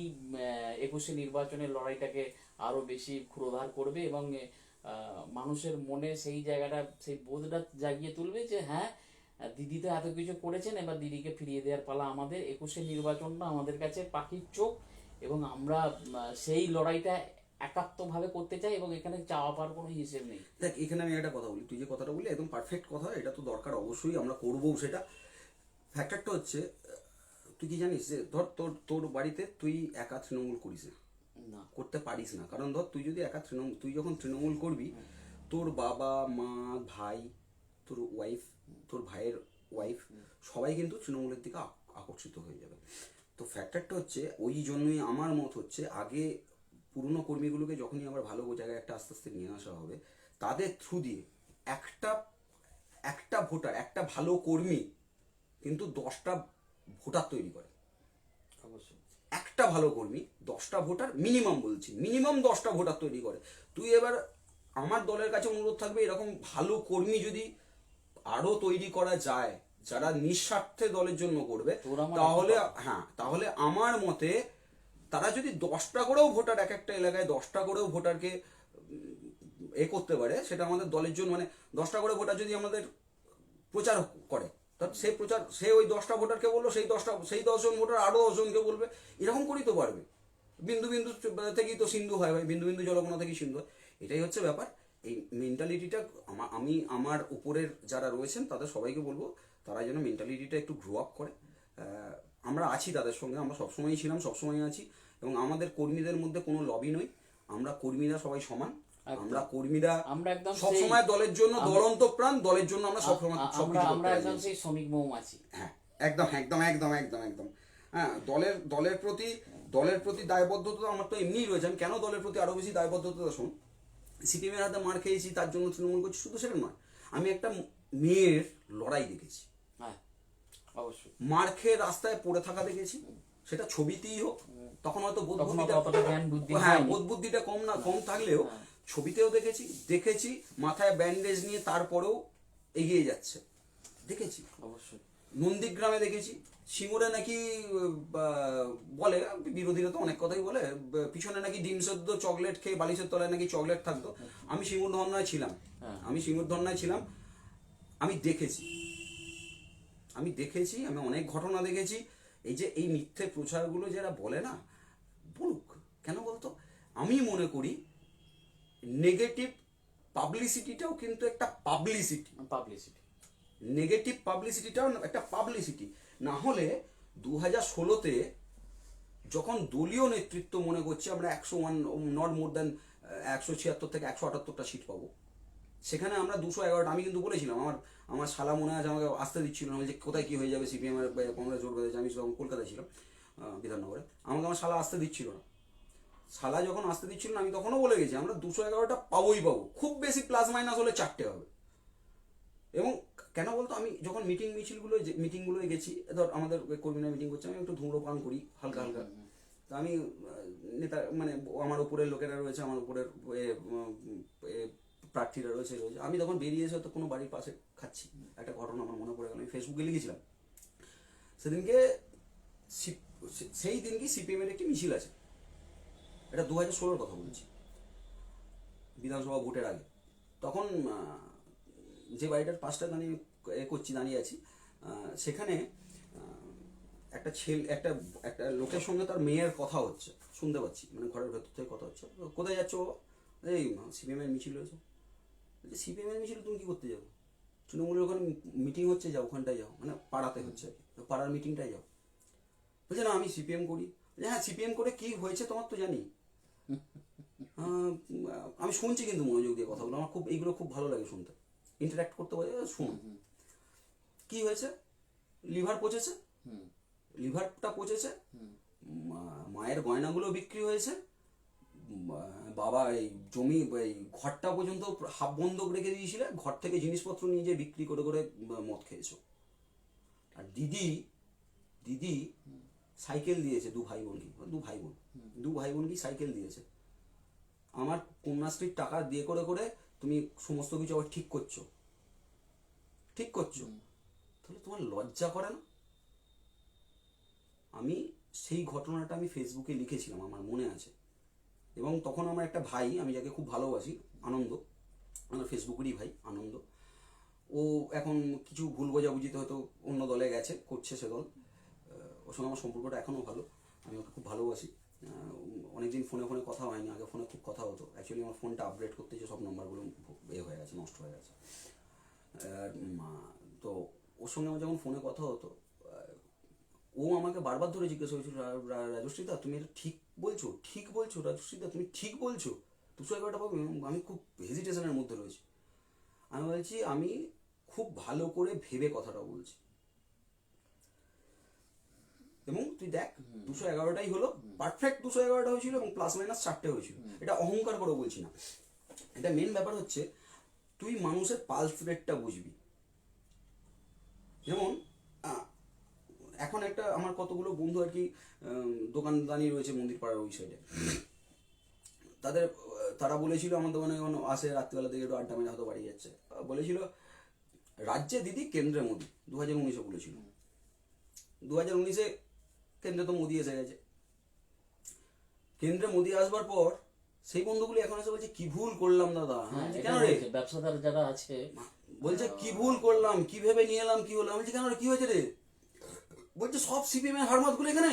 21শে নির্বাচনের লড়াইটাকে আরো বেশি ক্ষুরোধার করবে এবং মানুষের মনে সেই জায়গাটা, সেই বোধটা জাগিয়ে তুলবে যে হ্যাঁ, দিদি তো এত কিছু করেছেন, এবার দিদিকে ফিরিয়ে দেওয়ার পালা আমাদের। 21শে নির্বাচনটা আমাদের কাছে পাখির চোখ, এবং আমরা সেই লড়াইটা একাত্মভাবে করতে চাই, এবং এখানে চাওয়া পাওয়ার কোনো হিসেব নেই। দেখ, এখানে আমি একটা কথা বলি, তুই যে কথাটা বলি একদম পারফেক্ট কথা, এটা তো দরকার, অবশ্যই আমরা করবো সেটা। ফ্যাক্টরটা হচ্ছে, তুই কি জানিস যে ধর তোর তোর বাড়িতে তুই একা তৃণমূল করিস না, না, করতে পারিস না। কারণ ধর তুই যদি একা তৃণমূল, তুই যখন তৃণমূল করবি, তোর বাবা মা ভাই, তোর ওয়াইফ, তোর ভাইয়ের ওয়াইফ, সবাই কিন্তু তৃণমূলের দিকে আকর্ষিত হয়ে যাবে। তো ফ্যাক্টরটা হচ্ছে, ওই জন্যই আমার মত হচ্ছে আগে পুরনো কর্মীগুলোকে যখনই আবার ভালো জায়গায় একটা আস্তে আস্তে নিয়ে আসা হবে, তাদের থ্রু দিয়ে একটা একটা ভোটার, একটা ভালো কর্মী কিন্তু 10টা ভোটার তৈরি করে। অবশ্যই। একটা ভালো কর্মী 10টা ভোটার মিনিমাম, বলছি মিনিমাম 10টা ভোটার তৈরি করে। তুই এবার, আমার দলের কাছে অনুরোধ থাকবে, এরকম ভালো কর্মী যদি আরো তৈরি করা যায় যারা নিঃস্বার্থে দলের জন্য করবে, তাহলে হ্যাঁ, তাহলে আমার মতে তারা যদি 10টা করেও ভোটার, এক একটা এলাকায় 10টা করেও ভোটারকে করতে পারে, সেটা আমাদের দলের জন্য, মানে 10টা করে ভোটার যদি আমাদের প্রচার করে, সেই প্রচার, সে ওই 10টা ভোটারকে বললো, সেই 10জন ভোটার আরো 10জনকে বলবে, এরকম করেই তো পারবে। বিন্দু বিন্দু থেকেই তো সিন্ধু হয় ভাই, বিন্দু বিন্দু জলকণা থেকেই সিন্ধু হয়। এটাই হচ্ছে ব্যাপার। এই মেন্টালিটিটা আমি আমার উপরের যারা রয়েছেন তাদের সবাইকে বলবো, তারা যেন মেন্টালিটিটা একটু গ্রো আপ করে। আমরা আছি তাদের সঙ্গে, আমরা সবসময়ই ছিলাম, সবসময় আছি। এবং আমাদের কর্মীদের মধ্যে কোনো লবি নই, আমরা কর্মীরা সবাই সমান। আমরা কর্মীরা আমরা একদম সবসময় দলের জন্য দলন্ত প্রাণ, দলের জন্য আমরা সবসময় আমরা একদম সেই শ্রমিক মৌমাছি। হ্যাঁ, একদম একদম একদম একদম একদম। হ্যাঁ, দলের প্রতি দায়বদ্ধতা আমার তো এমনিই রয়েছে। আমি কেন দলের প্রতি আরো বেশি দায়বদ্ধতা, শোন, সিপিএমের হাতে মার খেয়েছি তার জন্য তৃণমূল করছি, শুধু সেটা নয়, আমি একটা মেয়ের লড়াই দেখেছি, হ্যাঁ অবশ্যই, মার খেয়ে রাস্তায় পড়ে থাকা দেখেছি, সেটা ছবিতেই হোক, তখন হয়তো বোধ বুদ্ধিটা কম থাকলেও ছবিতেও দেখেছি মাথায় ব্যান্ডেজ নিয়ে তারপরেও এগিয়ে যাচ্ছে, দেখেছি। অবশ্যই নন্দীগ্রামে দেখেছি, সিঙ্গুরে নাকি বলে, বিরোধীরা তো অনেক কথাই বলে, পিছনে নাকি ডিম সেদ্ধ চকলেট খেয়ে বালিশের তলায় নাকি চকলেট থাকতো। আমি সিঙ্গুর ধর্নায় ছিলাম, আমি দেখেছি, আমি অনেক ঘটনা দেখেছি। এই যে এই মিথ্যে প্রচারগুলো যারা বলে না, বলুক, কেন বলতো? আমি মনে করি নেগেটিভ পাবলিসিটিটাও কিন্তু একটা পাবলিসিটি, নেগেটিভ পাবলিসিটিটাও একটা পাবলিসিটি। না হলে 2016-তে যখন দলীয় নেতৃত্ব মনে করছে আমরা 101 নট মোর দ্যান 176 থেকে 178টা সিট পাবো, সেখানে আমরা 211টা। আমি কিন্তু বলেছিলাম, আমার শালা মনে আছে আমাকে আসতে দিচ্ছিল না, যে কোথায় কি হয়ে যাবে, সিপিএম এর কংগ্রেস জোট বেঁধেছে। আমি তখন কলকাতায় ছিলাম, বিধাননগরে। আমার শালা আসতে দিচ্ছিল না। শালা যখন আসতে দিচ্ছিল না, আমি তখনও বলে গেছি আমরা 211টা পাবোই পাবো, খুব বেশি প্লাস মাইনাস হলে 4টে হবে। এবং কেন বলতো, আমি যখন মিটিংগুলোয় গেছি, ধর আমাদের কর্মীরা মিটিং করছে, আমি একটু ধূম্রপান করি হালকা হালকা। তো আমি নেতা, মানে আমার উপরের লোকেরা রয়েছে, আমার উপরের প্রার্থীরা রয়েছে, আমি তখন বেরিয়ে এসে তো কোনো বাড়ির পাশে খাচ্ছি, একটা ঘটনা আমার মনে পড়ে গেল, আমি ফেসবুকে লিখেছিলাম সেদিনকে, সেই দিনকে সিপিএম এর একটি মিছিল আছে, এটা 2016-র কথা বলছি, বিধানসভা ভোটের আগে। তখন যে বাড়িটার পাশটা দাঁড়িয়ে আছি, সেখানে একটা একটা লোকের সঙ্গে তার মেয়ের কথা হচ্ছে, শুনতে পাচ্ছি, মানে ঘরের ভেতর থেকে কথা হচ্ছে। কোথায় যাচ্ছ বাবা? এই সিপিএম এর মিছিল হয়েছে। সিপিএম এর মিছিল তুমি কি করতে যাবো? তৃণমূলের ওখানে মিটিং হচ্ছে, যাও ওখানটায় যাও, মানে পাড়াতে হচ্ছে আর কি, তো পাড়ার মিটিংটায় যাও। বলছে না আমি সিপিএম করি। হ্যাঁ সিপিএম করে কি হয়েছে তোমার তো জানি। আমি শুনছি কিন্তু মনোযোগ দিয়ে কথাগুলো, আমার খুব এইগুলো খুব ভালো লাগে শুনতে, ইন্টারাক্ট করতে পারে। শুনুন কি হয়েছে, লিভার পচেছে, লিভারটা পচেছে, মায়ের গয়নাগুলো বিক্রি হয়েছে, বাবা এই জমি এই ঘরটা পর্যন্ত হাফ বন্ধক রেখে দিয়েছিলে, ঘর থেকে জিনিসপত্র নিয়ে যে বিক্রি করে করে মদ খেয়েছো। আর দিদি দিদি সাইকেল দিয়েছে দু ভাই বোনকে সাইকেল দিয়েছে। আমার কন্যাশ্রীর টাকা দিয়ে করে করে তুমি সমস্ত কিছু আবার ঠিক করছো, তাহলে তোমার লজ্জা করে না? আমি সেই ঘটনাটা আমি ফেসবুকে লিখেছিলাম, আমার মনে আছে। এবং তখন আমার একটা ভাই, আমি যাকে খুব ভালোবাসি, আনন্দ, আমার ফেসবুকেরই ভাই আনন্দ, ও এখন কিছু ভুল বোঝাবুঝিতে হয়তো অন্য দলে গেছে, করছে সে দল। ওর সঙ্গে আমার সম্পর্কটা এখনও ভালো, আমি ওকে খুব ভালোবাসি। অনেকদিন ফোনে কথা হয়নি, আগে ফোনে খুব কথা হতো। অ্যাকচুয়ালি আমার ফোনটা আপগ্রেড করতে যে সব নাম্বারগুলো হয়ে গেছে, নষ্ট হয়ে গেছে। তো ওর সঙ্গে আমার যখন ফোনে কথা হতো, ও আমাকে বারবার ধরে জিজ্ঞেস করেছিল, রাজশ্রীদা তুমি এটা ঠিক বলছো রাজশ্রীদা তুমি ঠিক বলছো? 211টা পাবে? আমি খুব হেজিটেশনের মধ্যে রয়েছি। আমি বলছি আমি খুব ভালো করে ভেবে কথাটা বলছি, এবং তুই দেখ 211টাই হলো, পারফেক্ট 211টা হয়েছিল, এবং প্লাস মাইনাস 4টে হয়েছিল। এটা অহংকার করে বলছি না, এটা মেন ব্যাপার হচ্ছে তুই মানুষের পালস রেটটা বুঝবি। যেমন এখন একটা আমার কতগুলো বন্ধু আর কি দোকানদানি রয়েছে মন্দির পাড়ার ওই সাইডে, তারা বলেছিল আমার দোকানে যখন আসে রাত্রিবেলা থেকে একটু আড্ডা মেরে হয়তো বাড়ি যাচ্ছে, বলেছিল রাজ্যে দিদি কেন্দ্রে মোদি। 2019-এ বলেছিল। 2019-এ কেন্দ্রে তো মোদি এসে গেছে। কেন্দ্রে মোদি আসবার পর সেই বন্ধুগুলি এখন এসে বলছে কি ভুল করলাম দাদা। কেন রে? ব্যবসাদার যারা আছে বলছে কি ভুল করলাম, কি ভেবে নিয়ে এলাম, কি হলো? বলছি কেন রে, কি হয়েছে রে? বলছে সব সিপিএম এর হারমাত গুলো এখানে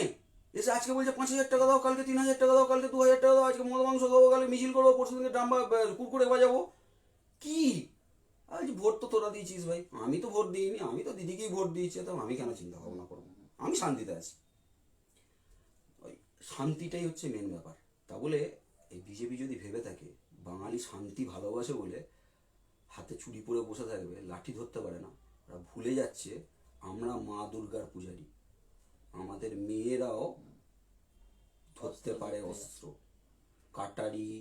এসে আজকে বলছে 5,000 টাকা দাও, কালকে 3,000 টাকা দাও, কালকে 2,000 টাকা দাও, আজকে মদ মাংস খাবো, কালকে মিছিল করবো, পরশু দিনকে ড্রামা কুরকুরে বাজাবো। কি আজ ভোট তো তোরা দিয়েছিস ভাই, আমি তো ভোট দিইনি, আমি তো দিদিকেই ভোট দিয়েছি, তো আমি কেন চিন্তা ভাবনা করবো? আমি শান্তিতে আছি। ওই শান্তিটাই হচ্ছে মেন ব্যাপার। তা বলে এই বিজেপি যদি ভেবে থাকে বাঙালি শান্তি ভালোবাসে বলে হাতে চুরি পরে বসে থাকবে, লাঠি ধরতে পারে না, ওরা ভুলে যাচ্ছে আমরা মা দুর্গার পূজারী। আমাদের মেয়েরাও ধরতে পারে অস্ত্র, কাটারি,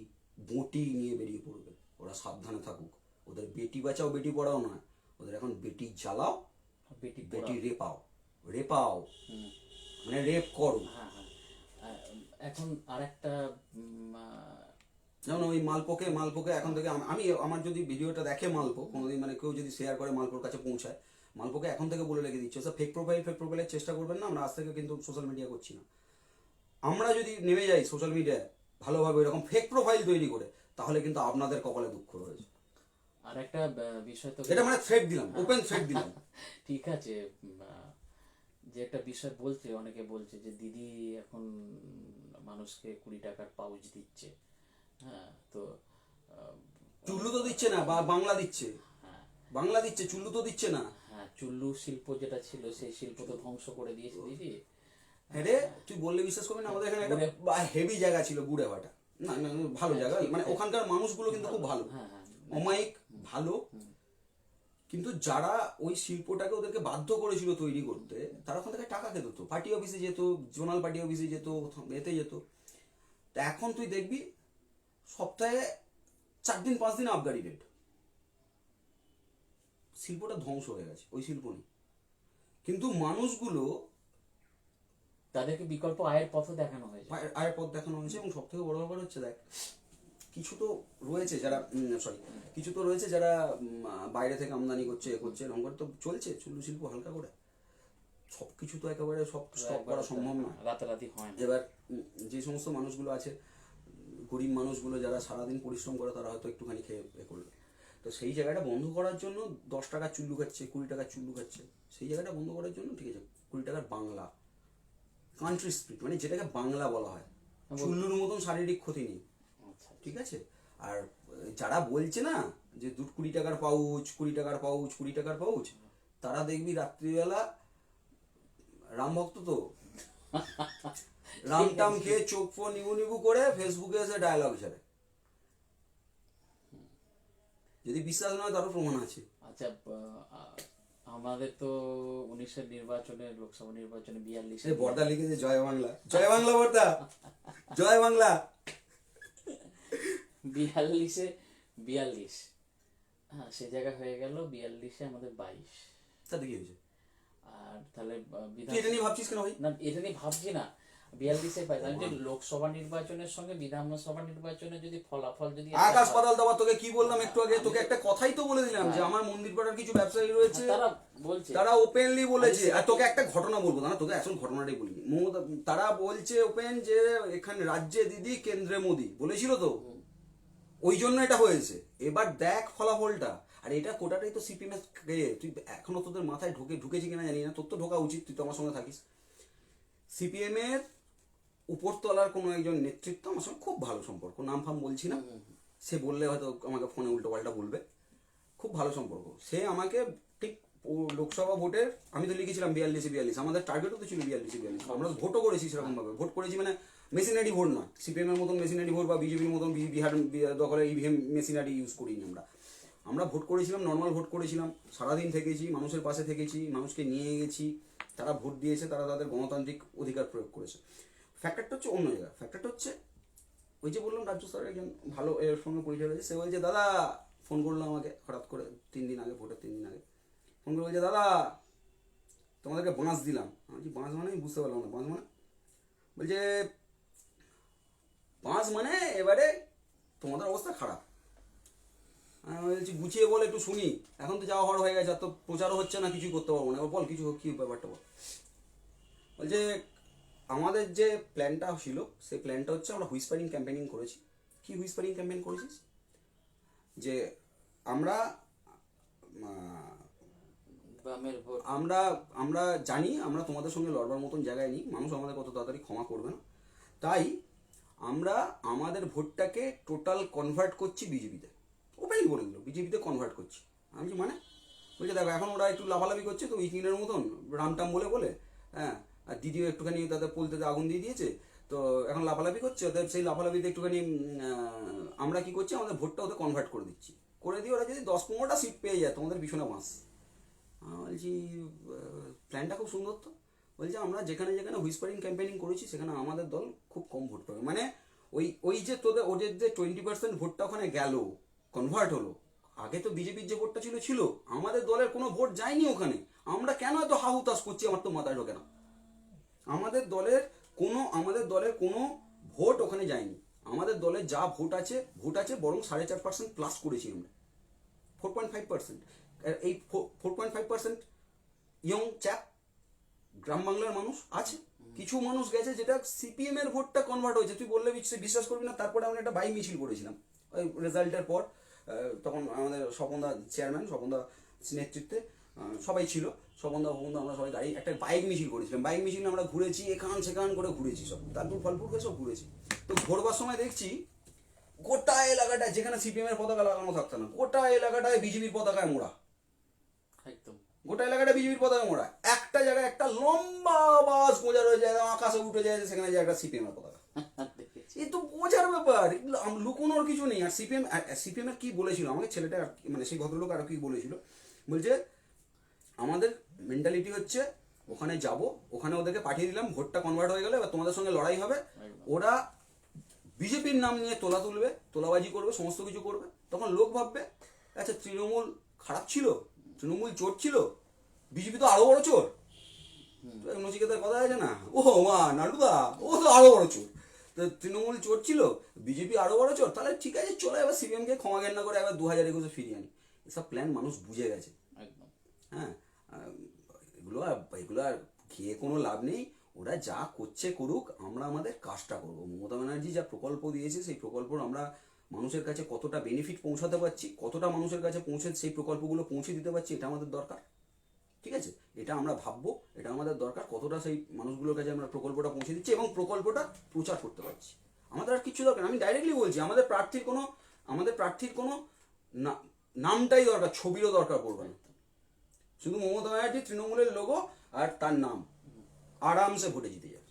বঁটি নিয়ে বেরিয়ে পড়বে। ওরা সাবধানে থাকুক। ওদের বেটি বাঁচাও বেটি পড়াও নয়, ওদের এখন বেটি জ্বালাও, বেটি রেপাও, মানে রেপ করো। এখন আরেকটা যেমন ওই মালপোকে এখন থেকে আমি আমার যদি ভিডিওটা দেখে মালপো কোনোদিন, মানে কেউ যদি শেয়ার করে মালপোর কাছে পৌঁছায়, মালপোকে এখন থেকে বলে রেখে দিচ্ছে, ফেক প্রোফাইলের চেষ্টা করবেন না। আমরা আজ থেকে কিন্তু সোশ্যাল মিডিয়া করছি না। আমরা যদি নেমে যাই সোশ্যাল মিডিয়ায় ভালোভাবে এরকম ফেক প্রোফাইল তৈরি করে, তাহলে কিন্তু আপনাদের কপালে দুঃখ রয়েছে। আর একটা বিষয় তো এটা মানে থ্রেট দিলাম, ওপেন থ্রেট দিলাম। ঠিক আছে, যে একটা বিষয় বলছে, অনেকে বলছে যে দিদি এখন মানুষকে 20 টাকার পাউচ দিচ্ছে। হ্যাঁ, তো চুল্লু তো দিচ্ছে না, বা বাংলা দিচ্ছে, বাংলা দিচ্ছে, চুল্লু তো দিচ্ছে না। হ্যাঁ, চুল্লু শিল্প যেটা ছিল সেই শিল্প তো ধ্বংস করে দিয়েছে দিদি। হ্যাঁ রে, তুই বললে বিশ্বাস করবি না, আমাদের এখানে একটা হেভি জায়গা ছিল বুড়েভাটা, না ভালো জায়গা, মানে ওখানকার মানুষগুলো কিন্তু খুব ভালো, অমায়িক ভালো। কিন্তু যারা ওই শিল্পটাকে ওদেরকে বাধ্য করেছিল তৈরি করতে, তারা ওখান থেকে টাকা খেত, পার্টি অফিসে যেত, জোনাল পার্টি অফিসে যেত, এতে যেত। তা এখন তুই দেখবি সপ্তাহে 4 দিন 5 দিন আবগারি রেট। শিল্পটা ধ্বংস হয়ে গেছে, ওই শিল্প নেই। কিন্তু মানুষগুলো তাদেরকে বিকল্প আয়ের পথ দেখানো হয়েছে, আয়ের পথ দেখানো হয়েছে। এবং সব থেকে বড় ব্যাপার হচ্ছে, দেখ কিছু তো রয়েছে যারা কিছু তো রয়েছে যারা বাইরে থেকে আমদানি করছে, এরকম করে তো চলছে চুল্লু শিল্প হালকা করে। সব কিছু তো একেবারে সব স্টপ করা সম্ভব না, রাতারাতি হয় না। এবার যে সমস্ত মানুষগুলো আছে, গরিব মানুষগুলো যারা সারাদিন পরিশ্রম করে, তারা হয়তো একটুখানি খেয়ে করবে। তো সেই জায়গাটা বন্ধ করার জন্য 10 টাকার চুল্লু খাচ্ছে, 20 টাকার চুল্লু খাচ্ছে, সেই জায়গাটা বন্ধ করার জন্য ঠিক আছে 20 টাকার বাংলা কান্ট্রি স্পিরিট, মানে যেটাকে বাংলা বলা হয়, চুল্লুর মতন শারীরিক ক্ষতি নেই, ঠিক আছে। আর যারা বলছে না যে 20 টাকার পাউচ 20 টাকার পাউচ 20 টাকার পাউচ, তারা দেখবি রাত্রিবেলা রাম ভক্ত তো রাম টাম খেয়ে চোখ ফোন নিবু নিবু করে ফেসবুকে এসে ডায়লগ ছাড়ে। যদি বিশ্বাস নয় তারও প্রমাণ আছে। আচ্ছা, আমাদের তো 19-এর নির্বাচনে, লোকসভা নির্বাচনে 42 এই বর্দা লিখেছে জয় বাংলা, জয় বাংলা বর্দা, জয় বাংলা। 42 হ্যাঁ, সে জায়গা হয়ে গেল 42-এ আমাদের 22। তাতে কি হয়েছে? আর তাহলে তুই এটা নিয়ে ভাবছিস কেন ভাই? না, এটা নিয়ে ভাবছি না। 42-এ পাই, আমি যে লোকসভা নির্বাচনের সঙ্গে বিধানসভা নির্বাচনে যদি ফলাফল যদি আকাশ পাতাল দাবা। তোকে কি বললাম একটু আগে? তোকে একটা কথাই তো বলে দিলাম যে আমার মন্দির পাড়ার কিছু ব্যবসায়ী রয়েছে, তারা বলছে, তারা ওপেনলি বলেছে। আর তোকে একটা ঘটনা বলবো, না তোকে আসল ঘটনাটাই বলি। মমতা তারা বলছে ওপেন যে এখানে রাজ্যে দিদি কেন্দ্রে মোদি বলেছিল তো, ওই জন্য এটা হয়েছে। এবার দেখ ফলাফলটা। আর এটা কোটাটাই তো সিপিএম এর। তুই এখনো তোদের মাথায় ঢুকেছি কিনা জানি না, তোর তো ঢোকা উচিত, তুই তো আমার সঙ্গে থাকিস। সিপিএম এর উপরতলার কোনো একজন নেতৃত্ব আমার সঙ্গে খুব ভালো সম্পর্ক, নাম ফাম বলছি না, সে বললে হয়তো আমাকে ফোনে উল্টো পাল্টা বলবে, খুব ভালো সম্পর্ক। সে আমাকে ঠিক লোকসভা ভোটের, আমি তো লিখেছিলাম 42-42, আমাদের টার্গেটও তো ছিল 42-42, আমরা ভোটও করেছি সেরকম ভাবে। ভোট করেছি মানে মেশিনারি ভোট নয়, সিপিএম এর মতন মেশিনারি ভোট বা বিজেপির মতন বিহার দখলে ইভিএম মেশিনারি ইউজ করিনি আমরা ভোট করেছিলাম, নর্মাল ভোট করেছিলাম, সারাদিন থেকেছি, মানুষের পাশে থেকেছি, মানুষকে নিয়ে গেছি, তারা ভোট দিয়েছে, তারা তাদের গণতান্ত্রিক অধিকার প্রয়োগ করেছে। ফ্যাক্টরটা হচ্ছে অন্য জায়গা। ফ্যাক্টরটা হচ্ছে ওই যে বললাম রাজ্য স্তরের একজন ভালো এর সঙ্গে পরিচয় হয়েছে, সে বলছে দাদা, ফোন করলো আমাকে হঠাৎ করে 3 দিন আগে, ভোটের 3 দিন আগে ফোন করে বলছে দাদা তোমাদেরকে বোনাস দিলাম। আমি বলছি বোনাস মানে? আমি বুঝতে পারলাম না বোনাস মানে। বলছে বোনাস মানে এবারে তোমাদের অবস্থা খারাপ। আমি বলছি গুছিয়ে বল একটু শুনি, এখন তো যাওয়া হওয়ার হয়ে গেছে, আর তো প্রচারও হচ্ছে না, কিছুই করতে পারবো না, এবার বল কিছু কি ব্যাপারটা বল। বলছে আমাদের যে প্ল্যানটা ছিল সেই প্ল্যানটা হচ্ছে আমরা হুইসপারিং ক্যাম্পেইনিং করেছি। কি হুইসপারিং ক্যাম্পেইন করেছিস? যে আমরা আমরা আমরা জানি আমরা তোমাদের সঙ্গে লড়বার মতন জায়গায় নেই, মানুষ আমাদের কত তাড়াতাড়ি ক্ষমা করবে না, তাই আমরা আমাদের ভোটটাকে টোটাল কনভার্ট করছি বিজেপিতে। ওপেনলি বলে দিল বিজেপিতে কনভার্ট করছি। আমি মানে বলছে দেখো এখন ওরা একটু লাফালাফি করছে তো উইকিংয়ের মতন রামটাম বলে বলে, হ্যাঁ, আর দিদিও একটুখানি তাদের পোলতে আগুন দিয়ে দিয়েছে, তো এখন লাফালাফি করছে, ওদের সেই লাফালাফিতে একটুখানি আমরা কি করছি, আমাদের ভোটটা ওদের কনভার্ট করে দিচ্ছি, করে দিয়ে ওরা যদি 10-15টা সিট পেয়ে যায় তোমাদের পিছনে বাঁশ। বলছি প্ল্যানটা খুব সুন্দর তো। বলছে আমরা যেখানে যেখানে হুইসপারিং ক্যাম্পেইনিং করেছি সেখানে আমাদের দল খুব কম ভোট পাবে, মানে ওই যে ওদের যে 20% ভোটটা ওখানে গেল, কনভার্ট হলো। আগে তো বিজেপির যে ভোটটা ছিল আমাদের দলের কোনো ভোট যায়নি ওখানে। আমরা কেন এত হাহুতাশ করছি আমার তো মাথায় ঢোকে না। আমাদের দলের কোনো ভোট ওখানে যায়নি। আমাদের দলের যা ভোট আছে বরং 4.5% প্লাস করেছি আমরা, 4.5%। এই 4.5% ইয়ং চ্যাপ গ্রাম বাংলার মানুষ আছে, কিছু মানুষ গেছে যেটা সিপিএম এর ভোটটা কনভার্ট হয়েছে। তুই বললে বিশ্বাস করবি না, তারপরে আমরা একটা বাইক মিছিল করেছিলাম ওই রেজাল্টের পর। তখন আমাদের স্বপনদা চেয়ারম্যান, স্বপনদা নেতৃত্বে সবাই ছিল, স্বপনদা আমরা সবাই গাড়ি একটা বাইক মিছিল করেছিলাম। বাইক মিছিল আমরা ঘুরেছি, এখান সেখান করে ঘুরেছি, সব তারপর ফলপুর করে সব ঘুরেছি। তো ঘোরবার সময় দেখছি গোটা এলাকাটায়, যেখানে সিপিএম এর পতাকা লাগানো থাকতো না, গোটা এলাকাটায় বিজেপির পতাকায় মোড়া, একদম গোটা এলাকাটা বিজেপির পতাকা মোড়া। একটা জায়গায় একটা লম্বা বাস গোজা রয়ে যায়, আকাশে উঠে যায়, সেখানে যায় একটা সিপিএম এর পতাকা। এই তো বোঝার ব্যাপার, লুকোনোর কিছু নেই। আর সিপিএম এর কি বলেছিল আমাকে ছেলেটা, মানে সেই ভদ্রলোক আরো কি বলেছিল, বলছে আমাদের মেন্টালিটি হচ্ছে ওখানে যাব, ওখানে ওদেরকে পাঠিয়ে দিলাম, ভোটটা কনভার্ট হয়ে গেলে এবার তোমাদের সঙ্গে লড়াই হবে, ওরা বিজেপির নাম নিয়ে তোলা তুলবে, তোলাবাজি করবে, সমস্ত কিছু করবে, তখন লোক ভাববে আচ্ছা তৃণমূল খারাপ ছিল, তৃণমূল চোর ছিল, বিজেপি তো আরো বড় চোর। নচিকেতার কথা আছে না, ও মা নাড়ুদা ও তো আরো বড় চোর, তো তৃণমূল চোর ছিল, বিজেপি আরো বড় চোর, তাহলে ঠিক আছে চলো এবার সিপিএম কে ক্ষমা জ্ঞান না করে এবার 2021 ফিরিয়ে আনি। এসব প্ল্যান মানুষ বুঝে গেছে। হ্যাঁ, এগুলো আর খেয়ে কোনো লাভ নেই, ওরা যা করছে করুক, আমরা আমাদের কাজটা করবো। মমতা ব্যানার্জি যা প্রকল্প দিয়েছে সেই প্রকল্প আমরা মানুষের কাছে কতটা বেনিফিট পৌঁছাতে পারছি, কতটা মানুষের কাছে পৌঁছে সেই প্রকল্পগুলো পৌঁছে দিতে পারছি, এটা আমাদের দরকার। ঠিক আছে, এটা আমরা ভাববো, এটা আমাদের দরকার, কতটা সেই মানুষগুলোর কাছে আমরা প্রকল্পটা পৌঁছে দিচ্ছি এবং প্রকল্পটা প্রচার করতে পারছি। আমাদের আর কিছু দরকার, আমি ডাইরেক্টলি বলছি, আমাদের প্রার্থীর কোনো আমাদের প্রার্থীর কোনো নামটাই দরকার, ছবিরও দরকার পড়বে না, শুধু মমতা ব্যানার্জি তৃণমূলের লোগো আর তার নাম, আরামসে ভোটে জিতে যাবে।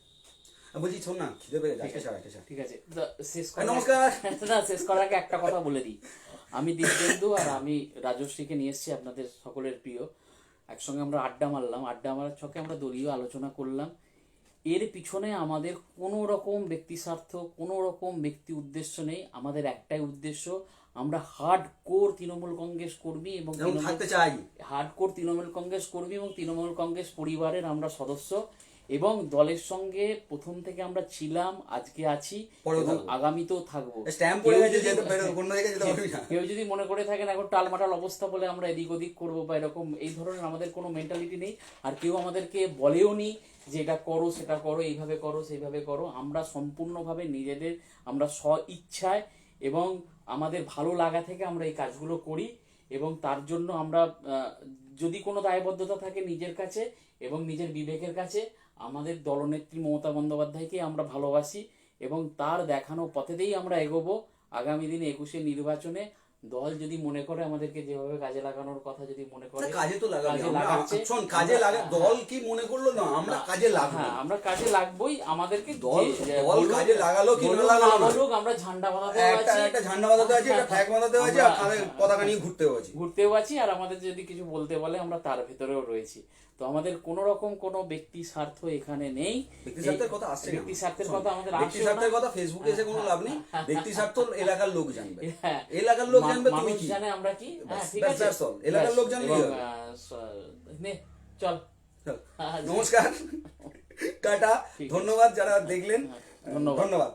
বলছি শোন না, খিদে পেয়ে গেছে, ঠিক আছে, তো শেষ করার নমস্কার। না, শেষ করার আগে একটা কথা বলে দিই। আমি দীপবন্ধু আর আমি রাজশ্রীকে নিয়ে এসেছি, আপনাদের সকলের প্রিয়। একসঙ্গে আমরা আড্ডা মারলাম, আড্ডা মারার ছকে আমরা দলীয় আলোচনা করলাম। এর পিছনে আমাদের কোনো রকম ব্যক্তি স্বার্থ, কোনো রকম ব্যক্তি উদ্দেশ্য নেই। আমাদের একটাই উদ্দেশ্য, আমরা হার্ড কোর তৃণমূল কংগ্রেস কর্মী এবং থাকতে চাই, হার্ড কোর তৃণমূল কংগ্রেস কর্মী এবং তৃণমূল কংগ্রেস পরিবারের আমরা সদস্য, এবং দলের সঙ্গে প্রথম থেকে আমরা ছিলাম, আজকে আছি এবং আগামীতেও থাকবো। স্ট্যাম্প পড়ে গেছে, যেতে কোনো জায়গায় যেতে পারবি না। কেউ যদি মনে করে থাকেন এখন টালমাটাল অবস্থা বলে আমরা এদিক ওদিক করবো বা এরকম, এই ধরনের আমাদের কোনো মেন্টালিটি নেই। আর কেউ আমাদেরকে বলেও নি যে এটা করো সেটা করো, এইভাবে করো সেইভাবে করো। আমরা সম্পূর্ণভাবে নিজেদের, আমরা স্ব ইচ্ছায় এবং আমাদের ভালো লাগা থেকে আমরা এই কাজগুলো করি। এবং তার জন্য আমরা যদি কোনো দায়বদ্ধতা থাকে নিজের কাছে এবং নিজের বিবেকের কাছে, আমাদের দলনেত্রী মমতা বন্দ্যোপাধ্যায়কে আমরা ভালোবাসি এবং তার দেখানো পথেতেই আমরা এগোবো। আগামী দিনে 21-এর নির্বাচনে দল যদি মনে করে আমাদেরকে যেভাবে কাজে লাগানোর কথা, যদি মনে করে কাজে তো লাগাবে, কাজে লাগাচ্ছে, শোন কাজে লাগা, দল কি মনে করলো না, আমরা কাজে লাগবো। হ্যাঁ, আমরা কাজে লাগবোই। আমাদেরকে দল কাজে লাগালো কি না লাগালো না, আমরা ঝান্ডা বাঁধাতে আছি, একটা ঝান্ডা বাঁধাতে আছে, একটা ফ্ল্যাগ বাঁধাতে আছে, আর পতাকা নিয়ে ঘুরতেও আছি। আর আমাদের যদি কিছু বলতে বলে আমরা তার ভেতরেও রয়েছি। তো আমাদের কোন রকম কোনো ব্যক্তি স্বার্থ এখানে নেই। ব্যক্তি স্বার্থের কথা আসছে না, ব্যক্তি স্বার্থের কথা আমাদের ব্যক্তি স্বার্থের কথা ফেসবুকে এসে কোনো লাভ নেই। ব্যক্তি স্বার্থ এলাকার লোক জানবে, হ্যাঁ, এলাকার লোক জানবে তুমি মানুষ কি জানে আমরা কি। হ্যাঁ, ঠিক ব্যাস, আছে, এলাকার লোক জানবে। চল, নমস্কার, টাটা, ধন্যবাদ যারা দেখলেন, ধন্যবাদ। ধন্যবাদ।